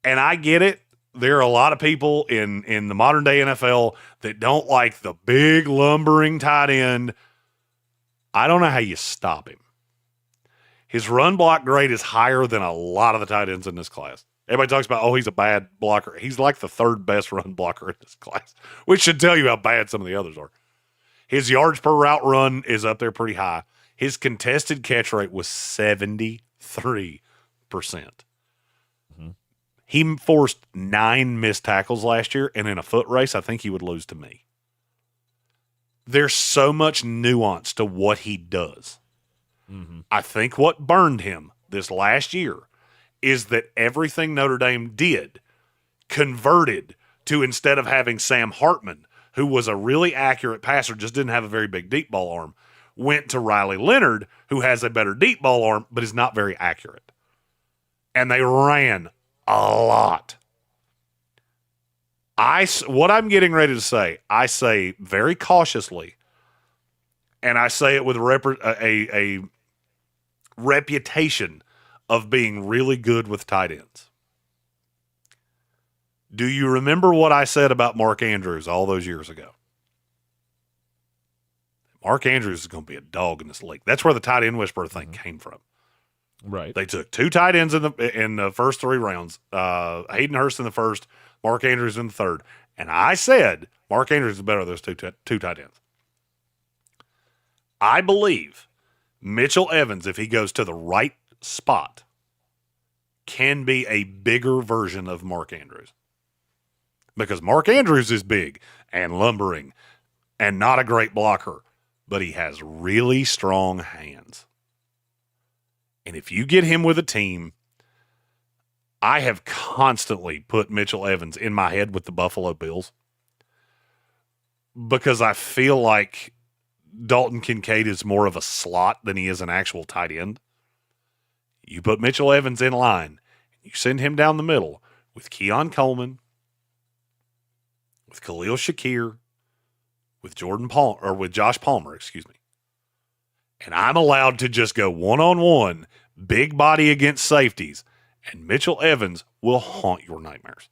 And I get it. There are a lot of people in the modern day NFL that don't like the big lumbering tight end. I don't know how you stop him. His run block grade is higher than a lot of the tight ends in this class. Everybody talks about, he's a bad blocker. He's like the 3rd best run blocker in this class, which should tell you how bad some of the others are. His yards per route run is up there pretty high. His contested catch rate was 73%. He forced 9 missed tackles last year, and in a foot race, I think he would lose to me. There's so much nuance to what he does. I think what burned him this last year is that everything Notre Dame did converted to, instead of having Sam Hartman, who was a really accurate passer, just didn't have a very big deep ball arm, went to Riley Leonard, who has a better deep ball arm, but is not very accurate. And they ran a lot. What I'm getting ready to say, I say very cautiously, and I say it with a reputation of being really good with tight ends. Do you remember what I said about Mark Andrews all those years ago? Mark Andrews is going to be a dog in this league. That's where the tight end whisperer thing came from. Right. They took 2 tight ends in the first 3 rounds. Hayden Hurst in the first, Mark Andrews in the third. And I said Mark Andrews is better than those two tight ends. I believe Mitchell Evans, if he goes to the right spot, can be a bigger version of Mark Andrews. Because Mark Andrews is big and lumbering and not a great blocker, but he has really strong hands. And if you get him with a team, I have constantly put Mitchell Evans in my head with the Buffalo Bills because I feel like Dalton Kincaid is more of a slot than he is an actual tight end. You put Mitchell Evans in line, you send him down the middle with Keon Coleman, with Khalil Shakir, with Josh Palmer, excuse me. And I'm allowed to just go one-on-one, big body against safeties, and Mitchell Evans will haunt your nightmares.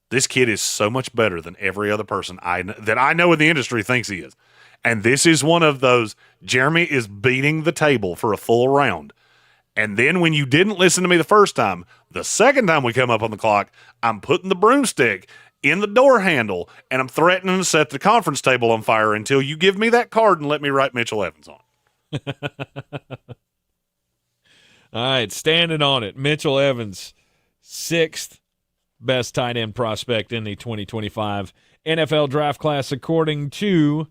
This kid is so much better than every other person that I know in the industry thinks he is. And this is one of those, Jeremy is beating the table for a full round. And then when you didn't listen to me the first time, the second time we come up on the clock, I'm putting the broomstick in the door handle, and I'm threatening to set the conference table on fire until you give me that card and let me write Mitchell Evans on. All right, standing on it. Mitchell Evans, 6th best tight end prospect in the 2025 NFL draft class, according to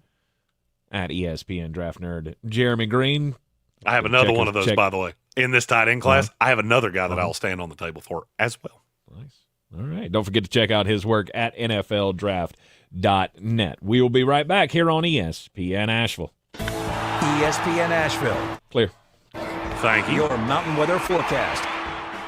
at ESPN Draft Nerd, Jeremy Greene. I have another one of those, by the way. In this tight end class, I have another guy that I'll stand on the table for as well. Nice. All right. Don't forget to check out his work at NFL Draft We will be right back here on ESPN Asheville. ESPN Asheville. Clear. Thank you. Your mountain weather forecast.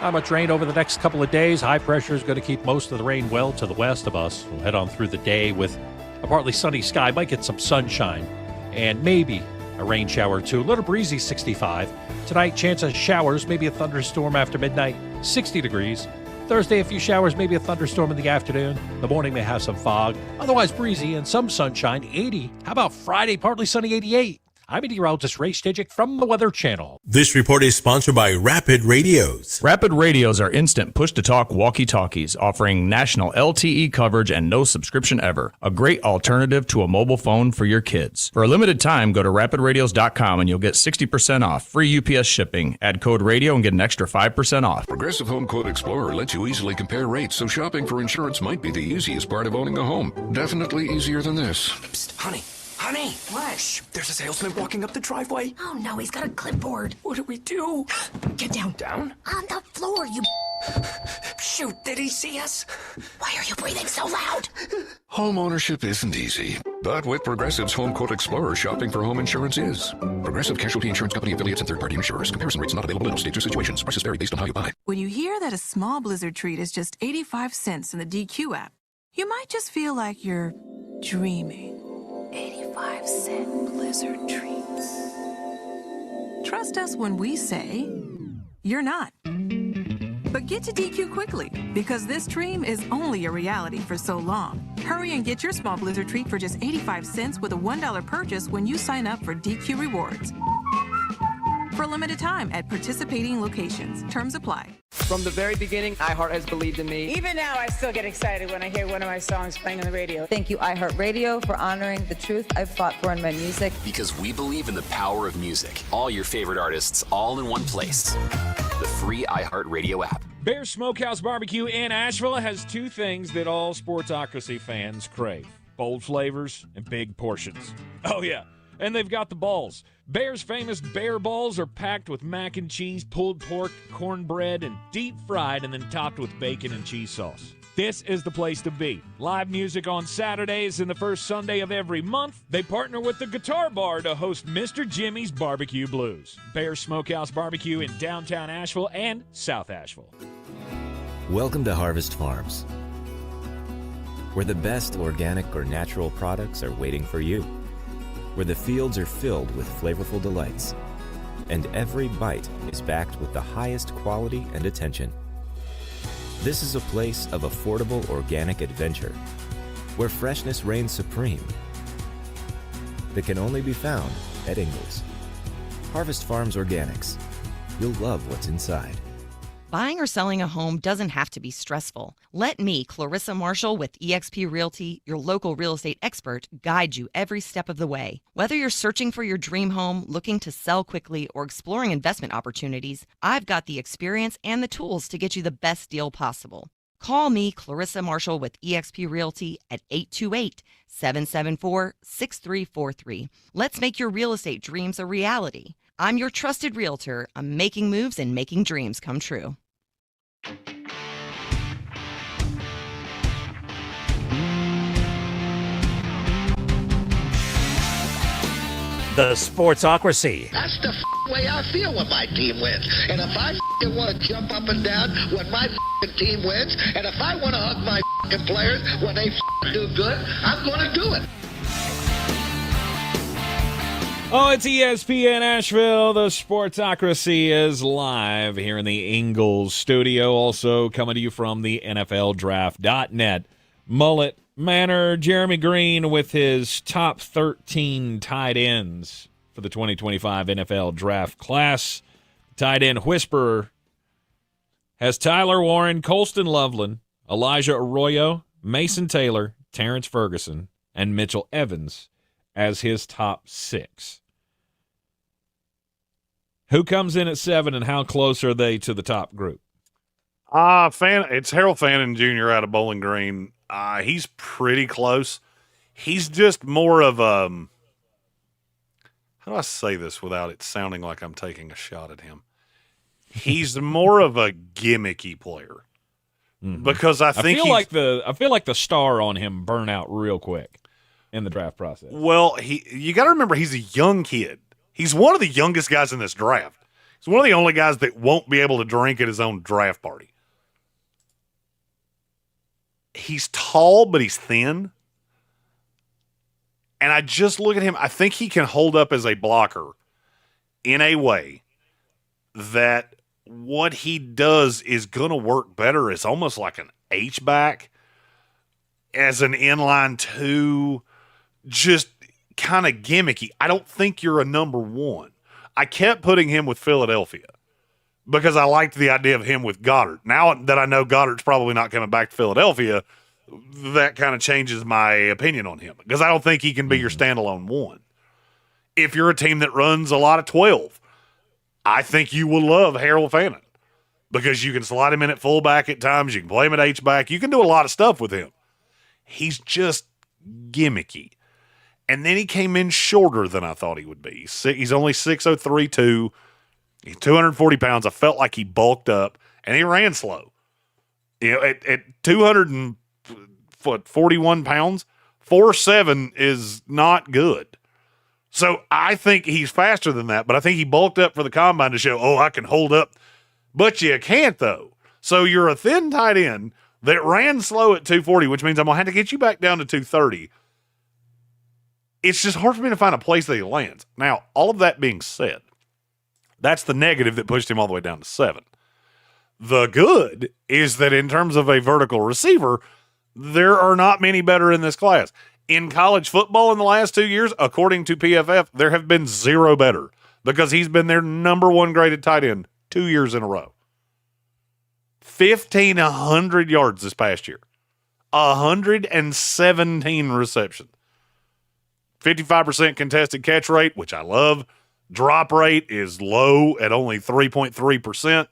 Not much rain over the next couple of days. High pressure is going to keep most of the rain well to the west of us. We'll head on through the day with a partly sunny sky. Might get some sunshine and maybe a rain shower or two. A little breezy, 65. Tonight, chance of showers, maybe a thunderstorm after midnight, 60 degrees. Thursday, a few showers, maybe a thunderstorm in the afternoon. The morning may have some fog. Otherwise breezy and some sunshine, 80. How about Friday, partly sunny, 88. I'm meteorologist Ray Stidgick from the Weather Channel. This report is sponsored by Rapid Radios. Rapid Radios are instant push-to-talk walkie-talkies offering national LTE coverage and no subscription ever. A great alternative to a mobile phone for your kids. For a limited time, go to rapidradios.com and you'll get 60% off. Free UPS shipping. Add code radio and get an extra 5% off. Progressive Home Quote Explorer lets you easily compare rates, so shopping for insurance might be the easiest part of owning a home. Definitely easier than this. Psst, honey. Honey! What? Shh, there's a salesman walking up the driveway. Oh no, he's got a clipboard. What do we do? Get down. Down? On the floor, you... Shoot, did he see us? Why are you breathing so loud? Home ownership isn't easy, but with Progressive's Home Quote Explorer, shopping for home insurance is. Progressive Casualty Insurance Company affiliates and third-party insurers. Comparison rates not available in all states or situations. Prices vary based on how you buy. When you hear that a small Blizzard treat is just 85 cents in the DQ app, you might just feel like you're dreaming. 85-cent Blizzard treats. Trust us when we say you're not. But get to DQ quickly, because this dream is only a reality for so long. Hurry and get your small Blizzard treat for just 85 cents with a $1 purchase when you sign up for DQ Rewards. For a limited time at participating locations. Terms apply. From the very beginning, iHeart has believed in me. Even now, I still get excited when I hear one of my songs playing on the radio. Thank you, iHeartRadio, for honoring the truth I've fought for in my music. Because we believe in the power of music. All your favorite artists, all in one place. The free iHeartRadio app. Bear Smokehouse Barbecue in Asheville has two things that all Sportsocracy fans crave: bold flavors and big portions. Oh, yeah. And they've got the balls. Bear's famous bear balls are packed with mac and cheese, pulled pork, cornbread, and deep fried and then topped with bacon and cheese sauce. This is the place to be. Live music on Saturdays and the first Sunday of every month. They partner with the Guitar Bar to host Mr. Jimmy's Barbecue Blues. Bear Smokehouse Barbecue in downtown Asheville and South Asheville. Welcome to Harvest Farms, where the best organic or natural products are waiting for you. Where the fields are filled with flavorful delights, and every bite is backed with the highest quality and attention. This is a place of affordable organic adventure, where freshness reigns supreme, that can only be found at Ingles. Harvest Farms Organics. You'll love what's inside. Buying or selling a home doesn't have to be stressful. Let me, Clarissa Marshall with eXp Realty, your local real estate expert, guide you every step of the way. Whether you're searching for your dream home, looking to sell quickly, or exploring investment opportunities, I've got the experience and the tools to get you the best deal possible. Call me, Clarissa Marshall with eXp Realty at 828-774-6343. Let's make your real estate dreams a reality. I'm your trusted realtor. I'm making moves and making dreams come true. The Sportsocracy. That's the way I feel when my team wins. And if I want to jump up and down when my team wins, and if I want to hug my players when they do good, I'm going to do it. Oh, it's ESPN Asheville. The Sportsocracy is live here in the Ingles studio. Also coming to you from the NFL Draft.net. Mullet Manor, Jeremy Greene with his top 13 tight ends for the 2025 NFL Draft class. Tight end Whisperer has Tyler Warren, Colston Loveland, Elijah Arroyo, Mason Taylor, Terrence Ferguson, and Mitchell Evans as his top 6. Who comes in at 7, and how close are they to the top group? It's Harold Fannin Jr. out of Bowling Green. He's pretty close. He's just more of a how do I say this without it sounding like I'm taking a shot at him? He's more of a gimmicky player. because I think I feel like the star on him burn out real quick in the draft process. Well, you got to remember he's a young kid. He's one of the youngest guys in this draft. He's one of the only guys that won't be able to drink at his own draft party. He's tall, but he's thin. And I just look at him. I think he can hold up as a blocker in a way that what he does is going to work better. It's almost like an H-back as an inline 2, just kind of gimmicky. I don't think you're a number 1. I kept putting him with Philadelphia because I liked the idea of him with Goddard. Now that I know Goddard's probably not coming back to Philadelphia, that kind of changes my opinion on him because I don't think he can be your standalone 1. If you're a team that runs a lot of 12, I think you will love Harold Fannin because you can slide him in at fullback at times. You can play him at H-back. You can do a lot of stuff with him. He's just gimmicky. And then he came in shorter than I thought he would be. He's only 6'03", he's 240 pounds. I felt like he bulked up, and he ran slow. You know, at 241 pounds, 4.7 is not good. So I think he's faster than that, but I think he bulked up for the combine to show, I can hold up. But you can't, though. So you're a thin tight end that ran slow at 240, which means I'm going to have to get you back down to 230. It's just hard for me to find a place that he lands. Now, all of that being said, that's the negative that pushed him all the way down to 7. The good is that in terms of a vertical receiver, there are not many better in this class. In college football in the last 2 years, according to PFF, there have been 0 better because he's been their number 1 graded tight end 2 years in a row. 1,500 yards this past year. 117 receptions. 55% contested catch rate, which I love. Drop rate is low at only 3.3%.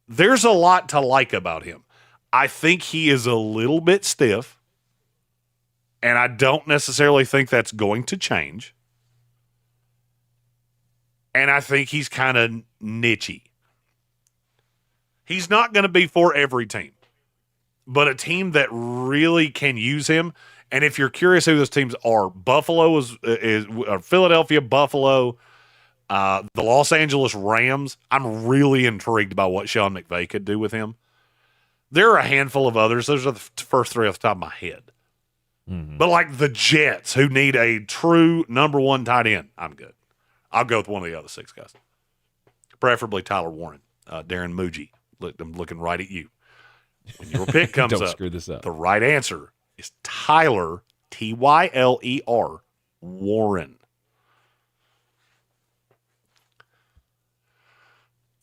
There's a lot to like about him. I think he is a little bit stiff, and I don't necessarily think that's going to change. And I think he's kind of nichey. He's not going to be for every team, but a team that really can use him. And if you're curious who those teams are, Buffalo is Philadelphia, Buffalo, the Los Angeles Rams. I'm really intrigued by what Sean McVay could do with him. There are a handful of others. Those are the first 3 off the top of my head. Mm-hmm. But like the Jets, who need a true number 1 tight end, I'm good. I'll go with one of the other 6 guys. Preferably Tyler Warren, Darren Muji. I'm looking right at you. When your pick comes Don't up, screw this up. The right answer is Tyler, Tyler, Warren.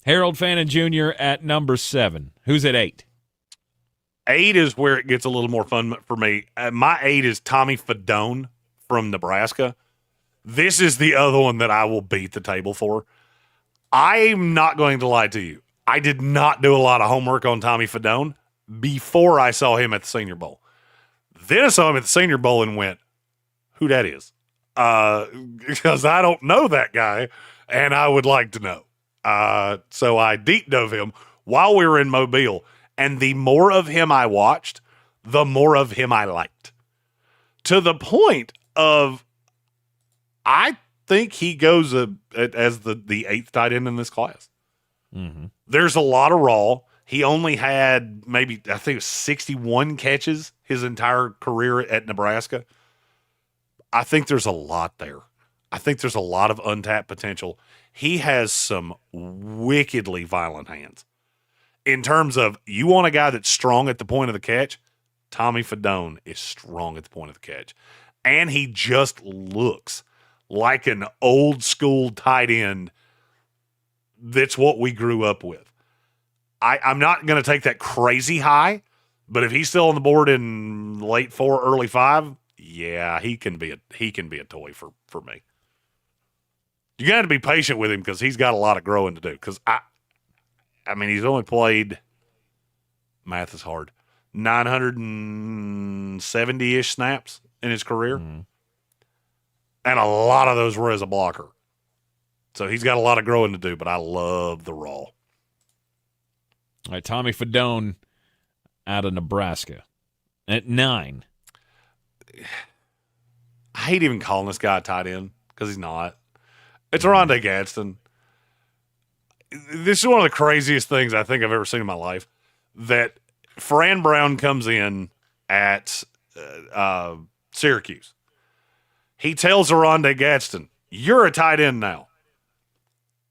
Harold Fannin Jr. at number 7. Who's at 8? 8 is where it gets a little more fun for me. My 8 is Tommy Fedone from Nebraska. This is the other one that I will beat the table for. I'm not going to lie to you. I did not do a lot of homework on Tommy Fedone before I saw him at the Senior Bowl. Then I saw him at the Senior Bowl and went, who that is? Because I don't know that guy, and I would like to know. So I deep dove him while we were in Mobile, and the more of him I watched, the more of him I liked. To the point of, I think he goes as the 8th tight end in this class. Mm-hmm. There's a lot of raw. He only had maybe, I think it was 61 catches his entire career at Nebraska. I think there's a lot there. I think there's a lot of untapped potential. He has some wickedly violent hands. In terms of, you want a guy that's strong at the point of the catch, Tommy Fedone is strong at the point of the catch. And he just looks like an old school tight end. That's what we grew up with. I'm not going to take that crazy high, but if he's still on the board in late 4, early 5, yeah, he can be a toy for me. You got to be patient with him because he's got a lot of growing to do. Because I mean, he's only played, math is hard, 970-ish snaps in his career, and a lot of those were as a blocker. So he's got a lot of growing to do, but I love the raw. All right, Tommy Fedone out of Nebraska at 9. I hate even calling this guy a tight end because he's not. It's Rondé Gadsden. This is one of the craziest things I think I've ever seen in my life, that Fran Brown comes in at Syracuse. He tells Rondé Gadsden, "You're a tight end now."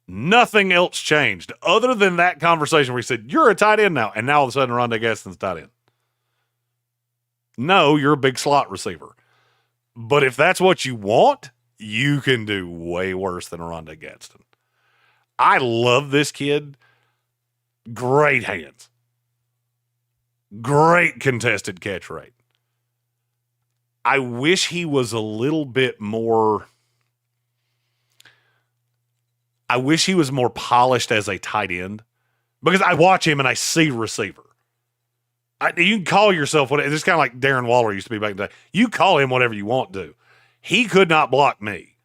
Nothing else changed other than that conversation where he said, "You're a tight end now." And now all of a sudden Rondé Gadsden's tight end. No, you're a big slot receiver. But if that's what you want, you can do way worse than Rondé Gadsden. I love this kid. Great hands. Great contested catch rate. I wish he was a little bit more... I wish he was more polished as a tight end, because I watch him and I see receiver. You can call yourself what it's kind of like Darren Waller used to be back in the day. You call him whatever you want to. He could not block me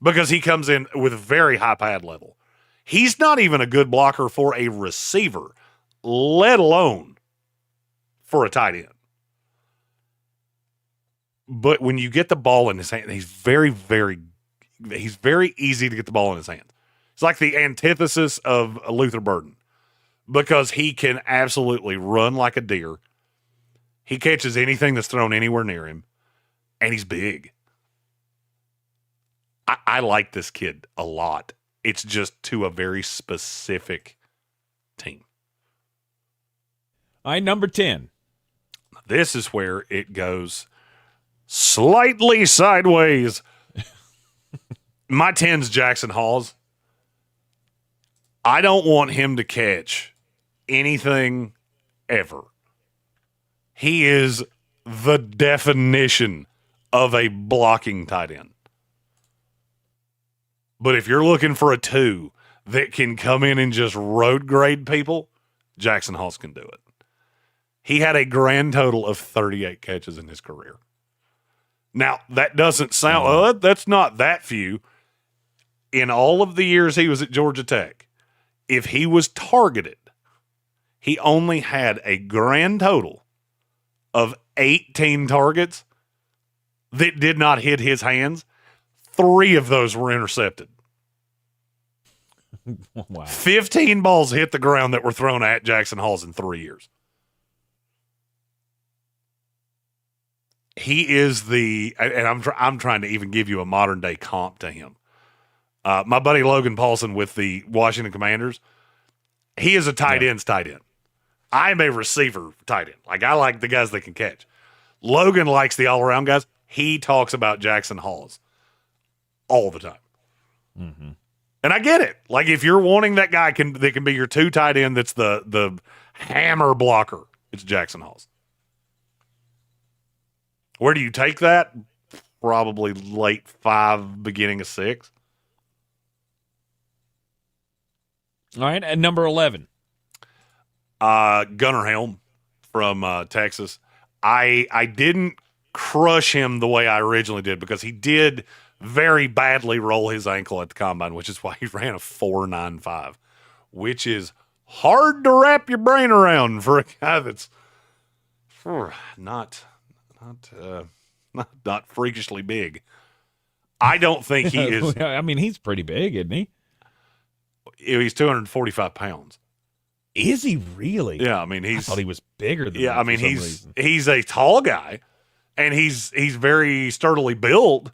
because he comes in with a very high pad level. He's not even a good blocker for a receiver, let alone for a tight end. But when you get the ball in his hand, he's very easy to get the ball in his hand. It's like the antithesis of Luther Burden, because he can absolutely run like a deer. He catches anything that's thrown anywhere near him, and he's big. I like this kid a lot. It's just to a very specific team. All right, number 10. This is where it goes slightly sideways. My 10's Jackson Hawes. I don't want him to catch anything ever. He is the definition of a blocking tight end. But if you're looking for a 2 that can come in and just road grade people, Jackson Hawes can do it. He had a grand total of 38 catches in his career. Now, that doesn't sound, that's not that few. In all of the years he was at Georgia Tech, if he was targeted, he only had a grand total of 18 targets that did not hit his hands. 3 of those were intercepted. Wow. 15 balls hit the ground that were thrown at Jackson Hawes in 3 years. He is and I'm trying to even give you a modern day comp to him. My buddy Logan Paulson with the Washington Commanders, he is a tight end's tight end. I'm a receiver tight end. Like, I like the guys that can catch. Logan likes the all-around guys. He talks about Jackson Hawes all the time. Mm-hmm. And I get it. Like, if you're wanting that guy that can be your 2 tight end that's the hammer blocker, it's Jackson Hawes. Where do you take that? Probably late 5, beginning of 6. All right, and number 11. Gunnar Helm from Texas. I didn't crush him the way I originally did, because he did very badly roll his ankle at the combine, which is why he ran a 4.95, which is hard to wrap your brain around for a guy that's not freakishly big. I don't think he is. I mean, he's pretty big, isn't he? He's 245 pounds. Is he really? Yeah, I mean, I thought he was bigger than that. I mean, he's a tall guy, and he's very sturdily built,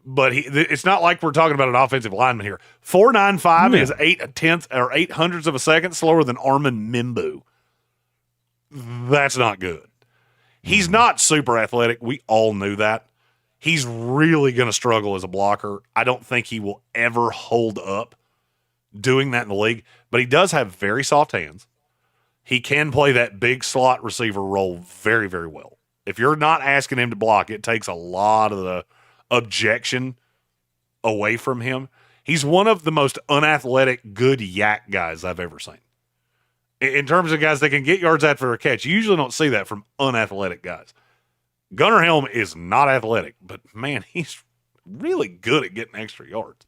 but it's not like we're talking about an offensive lineman here. 4.95 is 8/10 or 800ths of a second slower than Armin Mimbu. That's not good. He's not super athletic. We all knew that. He's really going to struggle as a blocker. I don't think he will ever hold up doing that in the league, but he does have very soft hands. He can play that big slot receiver role very, very well. If you're not asking him to block, it takes a lot of the objection away from him. He's one of the most unathletic, good yak guys I've ever seen. In terms of guys that can get yards after a catch, you usually don't see that from unathletic guys. Gunnar Helm is not athletic, but man, he's really good at getting extra yards.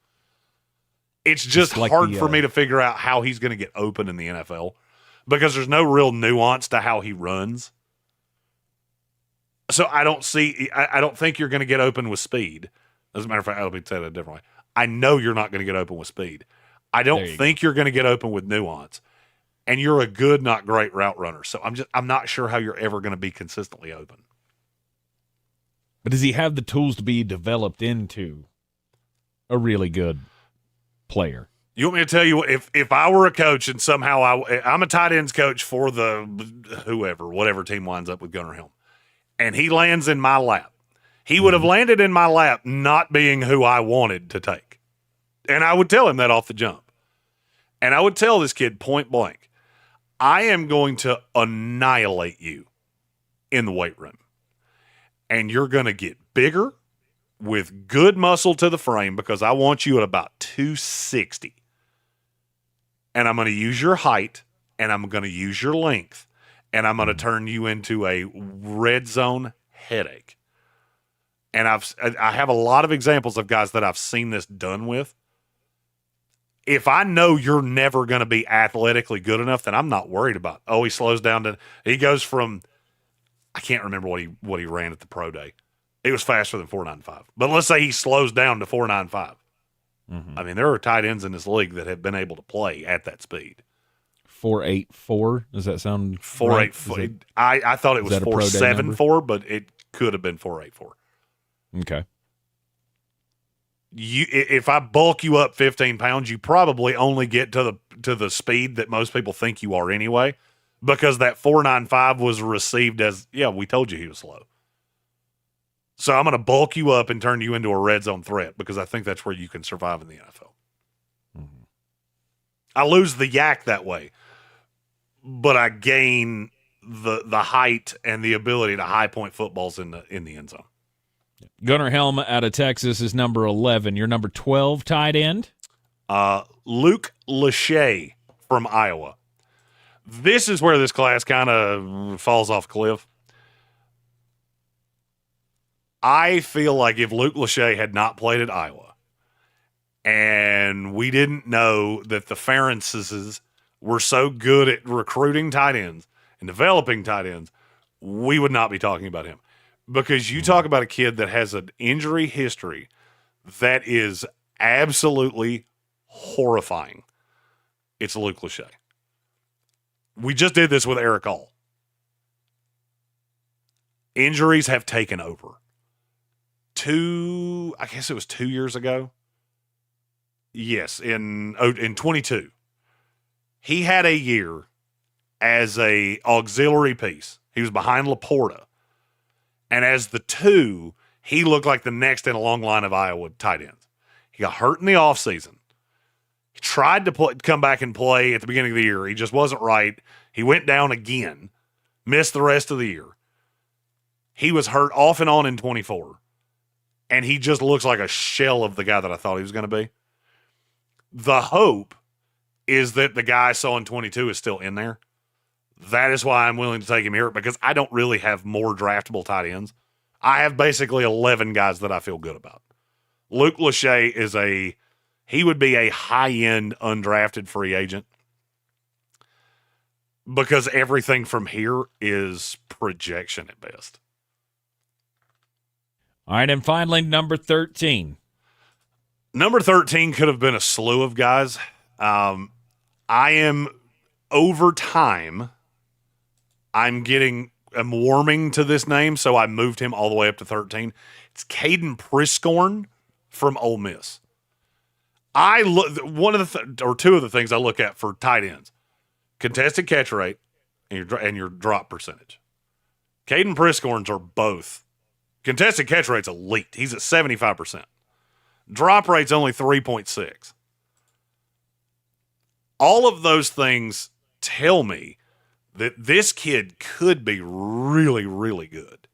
It's just hard for me to figure out how he's going to get open in the NFL, because there's no real nuance to how he runs. So I don't think you're going to get open with speed. As a matter of fact, I'll be saying it differently. I know you're not going to get open with speed. I don't think you're going to get open with nuance. And you're a good, not great route runner. So I'm not sure how you're ever going to be consistently open. But does he have the tools to be developed into a really good player? You want me to tell you, if I were a coach and somehow I'm a tight ends coach for the whatever team winds up with Gunnar Helm, and he lands in my lap, he would have landed in my lap not being who I wanted to take. And I would tell him that off the jump. And I would tell this kid point blank, I am going to annihilate you in the weight room. And you're going to get bigger with good muscle to the frame because I want you at about 260. And I'm going to use your height, and I'm going to use your length, and I'm going to turn you into a red zone headache. And I have a lot of examples of guys that I've seen this done with. If I know you're never going to be athletically good enough, then I'm not worried about, he slows down he goes from, I can't remember what he ran at the pro day. It was faster than 4.95. But let's say he slows down to 4.95. I mean, there are tight ends in this league that have been able to play at that speed. 4.84? Does that sound 4.84? Right? I thought it was 4.74, but it could have been 4.84. Okay. If I bulk you up 15 pounds, you probably only get to the speed that most people think you are anyway, because that 4.95 was received as, we told you he was slow. So I'm going to bulk you up and turn you into a red zone threat because I think that's where you can survive in the NFL. I lose the yak that way, but I gain the height and the ability to high point footballs in the end zone. Gunnar Helm out of Texas is number 11. Your number 12 tight end? Luke Lachey from Iowa. This is where this class kind of falls off a cliff. I feel like if Luke Lachey had not played at Iowa and we didn't know that the Ferences were so good at recruiting tight ends and developing tight ends, we would not be talking about him. Because you talk about a kid that has an injury history that is absolutely horrifying. It's Luke Lachey. We just did this with Eric All. Injuries have taken over. I guess it was 2 years ago. Yes, in 22. He had a year as a auxiliary piece. He was behind Laporta. And as the 2, he looked like the next in a long line of Iowa tight ends. He got hurt in the offseason. He tried to come back and play at the beginning of the year. He just wasn't right. He went down again, missed the rest of the year. He was hurt off and on in 24. And he just looks like a shell of the guy that I thought he was going to be. The hope is that the guy I saw in 22 is still in there. That is why I'm willing to take him here, because I don't really have more draftable tight ends. I have basically 11 guys that I feel good about. Luke Lachey he would be a high-end undrafted free agent because everything from here is projection at best. All right, and finally, number 13. Number 13 could have been a slew of guys. I am, over time, I'm warming to this name, so I moved him all the way up to 13. It's Caden Priscorn from Ole Miss. Two of the things I look at for tight ends: contested catch rate and your drop percentage. Caden Priscorns are both. Contested catch rate's elite. He's at 75%. Drop rate's only 3.6. All of those things tell me that this kid could be really, really good.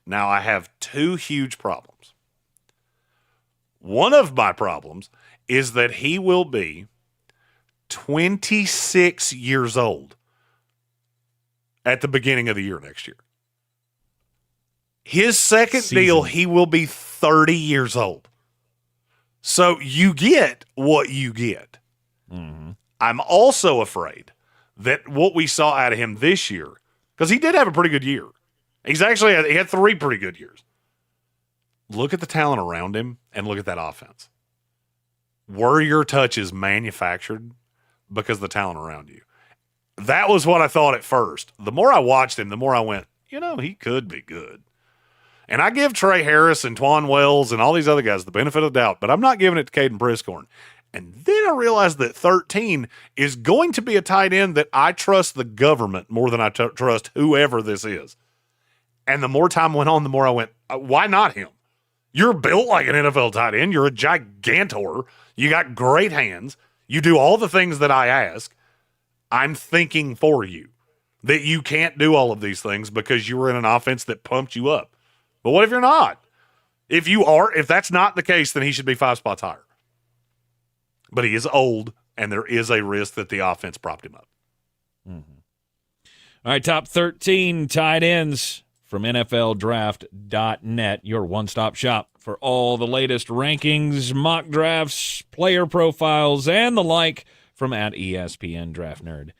Now, I have 2 huge problems. One of my problems is that he will be 26 years old at the beginning of the year next year. His second deal, he will be 30 years old. So you get what you get. Mm-hmm. I'm also afraid that what we saw out of him this year, because he did have a pretty good year. He had 3 pretty good years. Look at the talent around him and look at that offense. Were your touches manufactured because of the talent around you? That was what I thought at first. The more I watched him, the more I went, he could be good. And I give Trey Harris and Twan Wells and all these other guys the benefit of the doubt, but I'm not giving it to Caden Briscorn. And then I realized that 13 is going to be a tight end that I trust the government more than I trust whoever this is. And the more time went on, the more I went, why not him? You're built like an NFL tight end. You're a gigantor. You got great hands. You do all the things that I ask. I'm thinking for you that you can't do all of these things because you were in an offense that pumped you up. But what if you're not? If that's not the case, then he should be 5 spots higher. But he is old, and there is a risk that the offense propped him up. Mm-hmm. All right, top 13 tight ends from NFLDraft.net, your one-stop shop for all the latest rankings, mock drafts, player profiles, and the like from at ESPN Draft Nerd,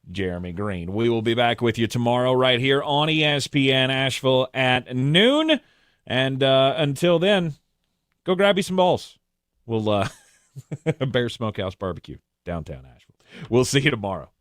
Jeremy Greene. We will be back with you tomorrow right here on ESPN Asheville at noon. And until then, go grab you some balls. We'll Bear Smokehouse Barbecue, downtown Asheville. We'll see you tomorrow.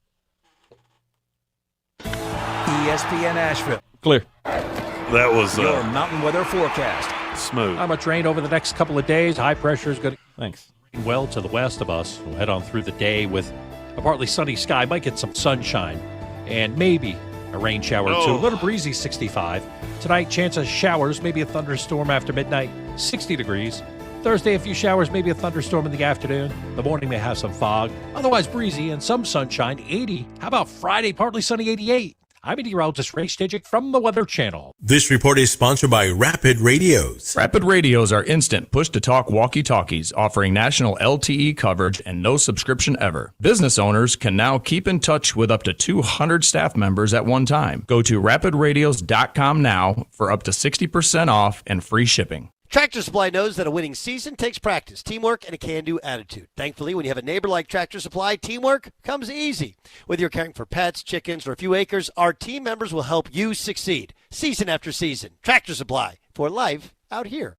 ESPN Asheville. Clear. That was your mountain weather forecast. Smooth. Not much rain over the next couple of days. High pressure is going to thanks well to the west of us. We'll head on through the day with a partly sunny sky. Might get some sunshine and maybe a rain shower or two. A little breezy, 65. Tonight, chance of showers, maybe a thunderstorm after midnight, 60 degrees. Thursday, a few showers, maybe a thunderstorm in the afternoon. The morning may have some fog. Otherwise breezy and some sunshine, 80. How about Friday, partly sunny, 88. I'm meteorologist Ray Stidgick from the Weather Channel. This report is sponsored by Rapid Radios. Rapid Radios are instant push-to-talk walkie-talkies offering national LTE coverage and no subscription ever. Business owners can now keep in touch with up to 200 staff members at one time. Go to rapidradios.com now for up to 60% off and free shipping. Tractor Supply knows that a winning season takes practice, teamwork, and a can-do attitude. Thankfully, when you have a neighbor like Tractor Supply, teamwork comes easy. Whether you're caring for pets, chickens, or a few acres, our team members will help you succeed. Season after season. Tractor Supply, for life out here.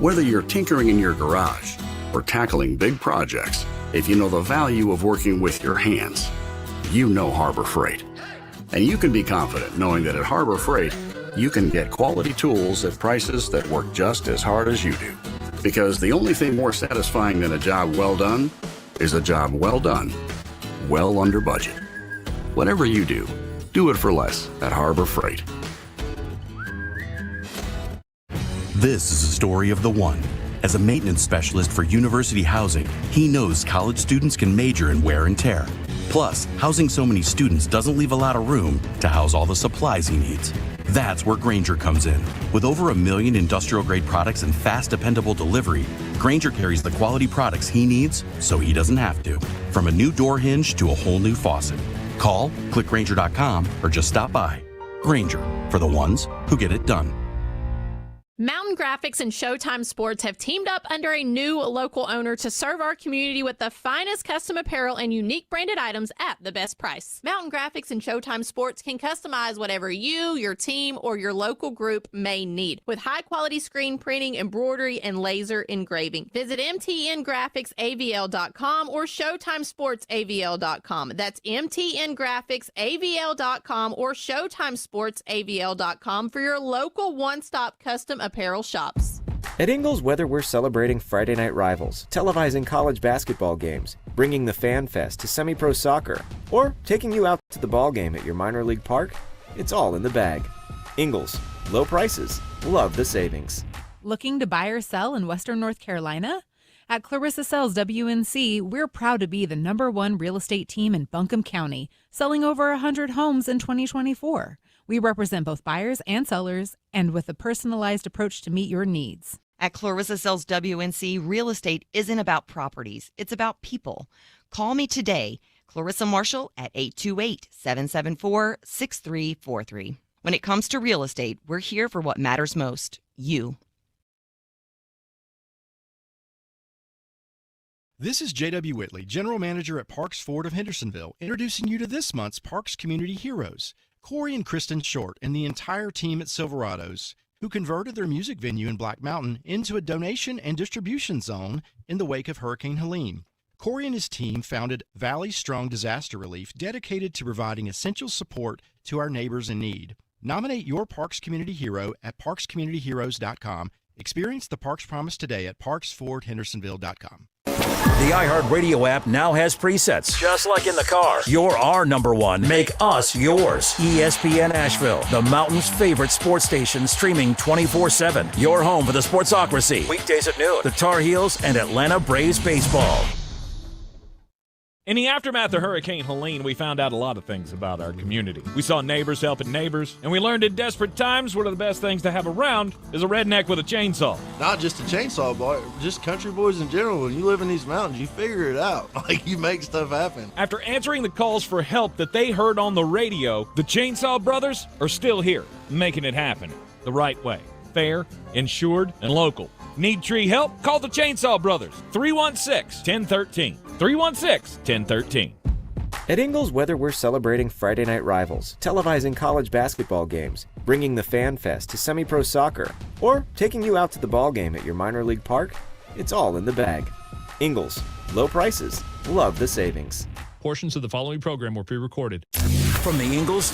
Whether you're tinkering in your garage or tackling big projects, if you know the value of working with your hands, you know Harbor Freight. And you can be confident knowing that at Harbor Freight, you can get quality tools at prices that work just as hard as you do. Because the only thing more satisfying than a job well done is a job well done, well under budget. Whatever you do, do it for less at Harbor Freight. This is a story of the one. As a maintenance specialist for university housing, he knows college students can major in wear and tear. Plus, housing so many students doesn't leave a lot of room to house all the supplies he needs. That's where Grainger comes in. With over 1 million industrial-grade products and fast, dependable delivery, Grainger carries the quality products he needs so he doesn't have to. From a new door hinge to a whole new faucet. Call, click Grainger.com, or just stop by. Grainger, for the ones who get it done. Mountain Graphics and Showtime Sports have teamed up under a new local owner to serve our community with the finest custom apparel and unique branded items at the best price. Mountain Graphics and Showtime Sports can customize whatever you, your team, or your local group may need with high-quality screen printing, embroidery, and laser engraving. Visit mtngraphicsavl.com or showtimesportsavl.com. That's mtngraphicsavl.com or showtimesportsavl.com for your local one-stop custom apparel shops. At Ingles, whether we're celebrating Friday night rivals, televising college basketball games, bringing the Fan Fest to semi-pro soccer, or taking you out to the ball game at your minor league park, it's all in the bag. Ingles, low prices, love the savings. Looking to buy or sell in Western North Carolina? At Clarissa Sells WNC, we're proud to be the #1 real estate team in Buncombe County, selling over 100 homes in 2024. We represent both buyers and sellers, and with a personalized approach to meet your needs. At Clarissa Sells WNC, real estate isn't about properties, it's about people. Call me today, Clarissa Marshall, at 828-774-6343. When it comes to real estate, we're here for what matters most, you. This is J.W. Whitley, General Manager at Parks Ford of Hendersonville, introducing you to this month's Parks Community Heroes, Corey and Kristen Short and the entire team at Silverados, who converted their music venue in Black Mountain into a donation and distribution zone in the wake of Hurricane Helene. Corey and his team founded Valley Strong Disaster Relief, dedicated to providing essential support to our neighbors in need. Nominate your Parks Community Hero at parkscommunityheroes.com. Experience the Parks Promise today at parksfordhendersonville.com. The iHeartRadio app now has presets. Just like in the car. You're our number one. Make us yours. ESPN Asheville, the Mountain's favorite sports station, streaming 24/7. Your home for the Sportsocracy. Weekdays at noon. The Tar Heels and Atlanta Braves baseball. In the aftermath of Hurricane Helene, we found out a lot of things about our community. We saw neighbors helping neighbors, and we learned in desperate times one of the best things to have around is a redneck with a chainsaw. Not just a chainsaw, boy, just country boys in general. When you live in these mountains, you figure it out. Like, you make stuff happen. After answering the calls for help that they heard on the radio, the Chainsaw Brothers are still here, making it happen the right way. Fair, insured, and local. Need tree help? Call the Chainsaw Brothers. 316-1013. 316-1013. At Ingles, whether we're celebrating Friday night rivals, televising college basketball games, bringing the Fan Fest to semi-pro soccer, or taking you out to the ball game at your minor league park, it's all in the bag. Ingles, low prices, love the savings. Portions of the following program were pre-recorded. From the Ingles Studio.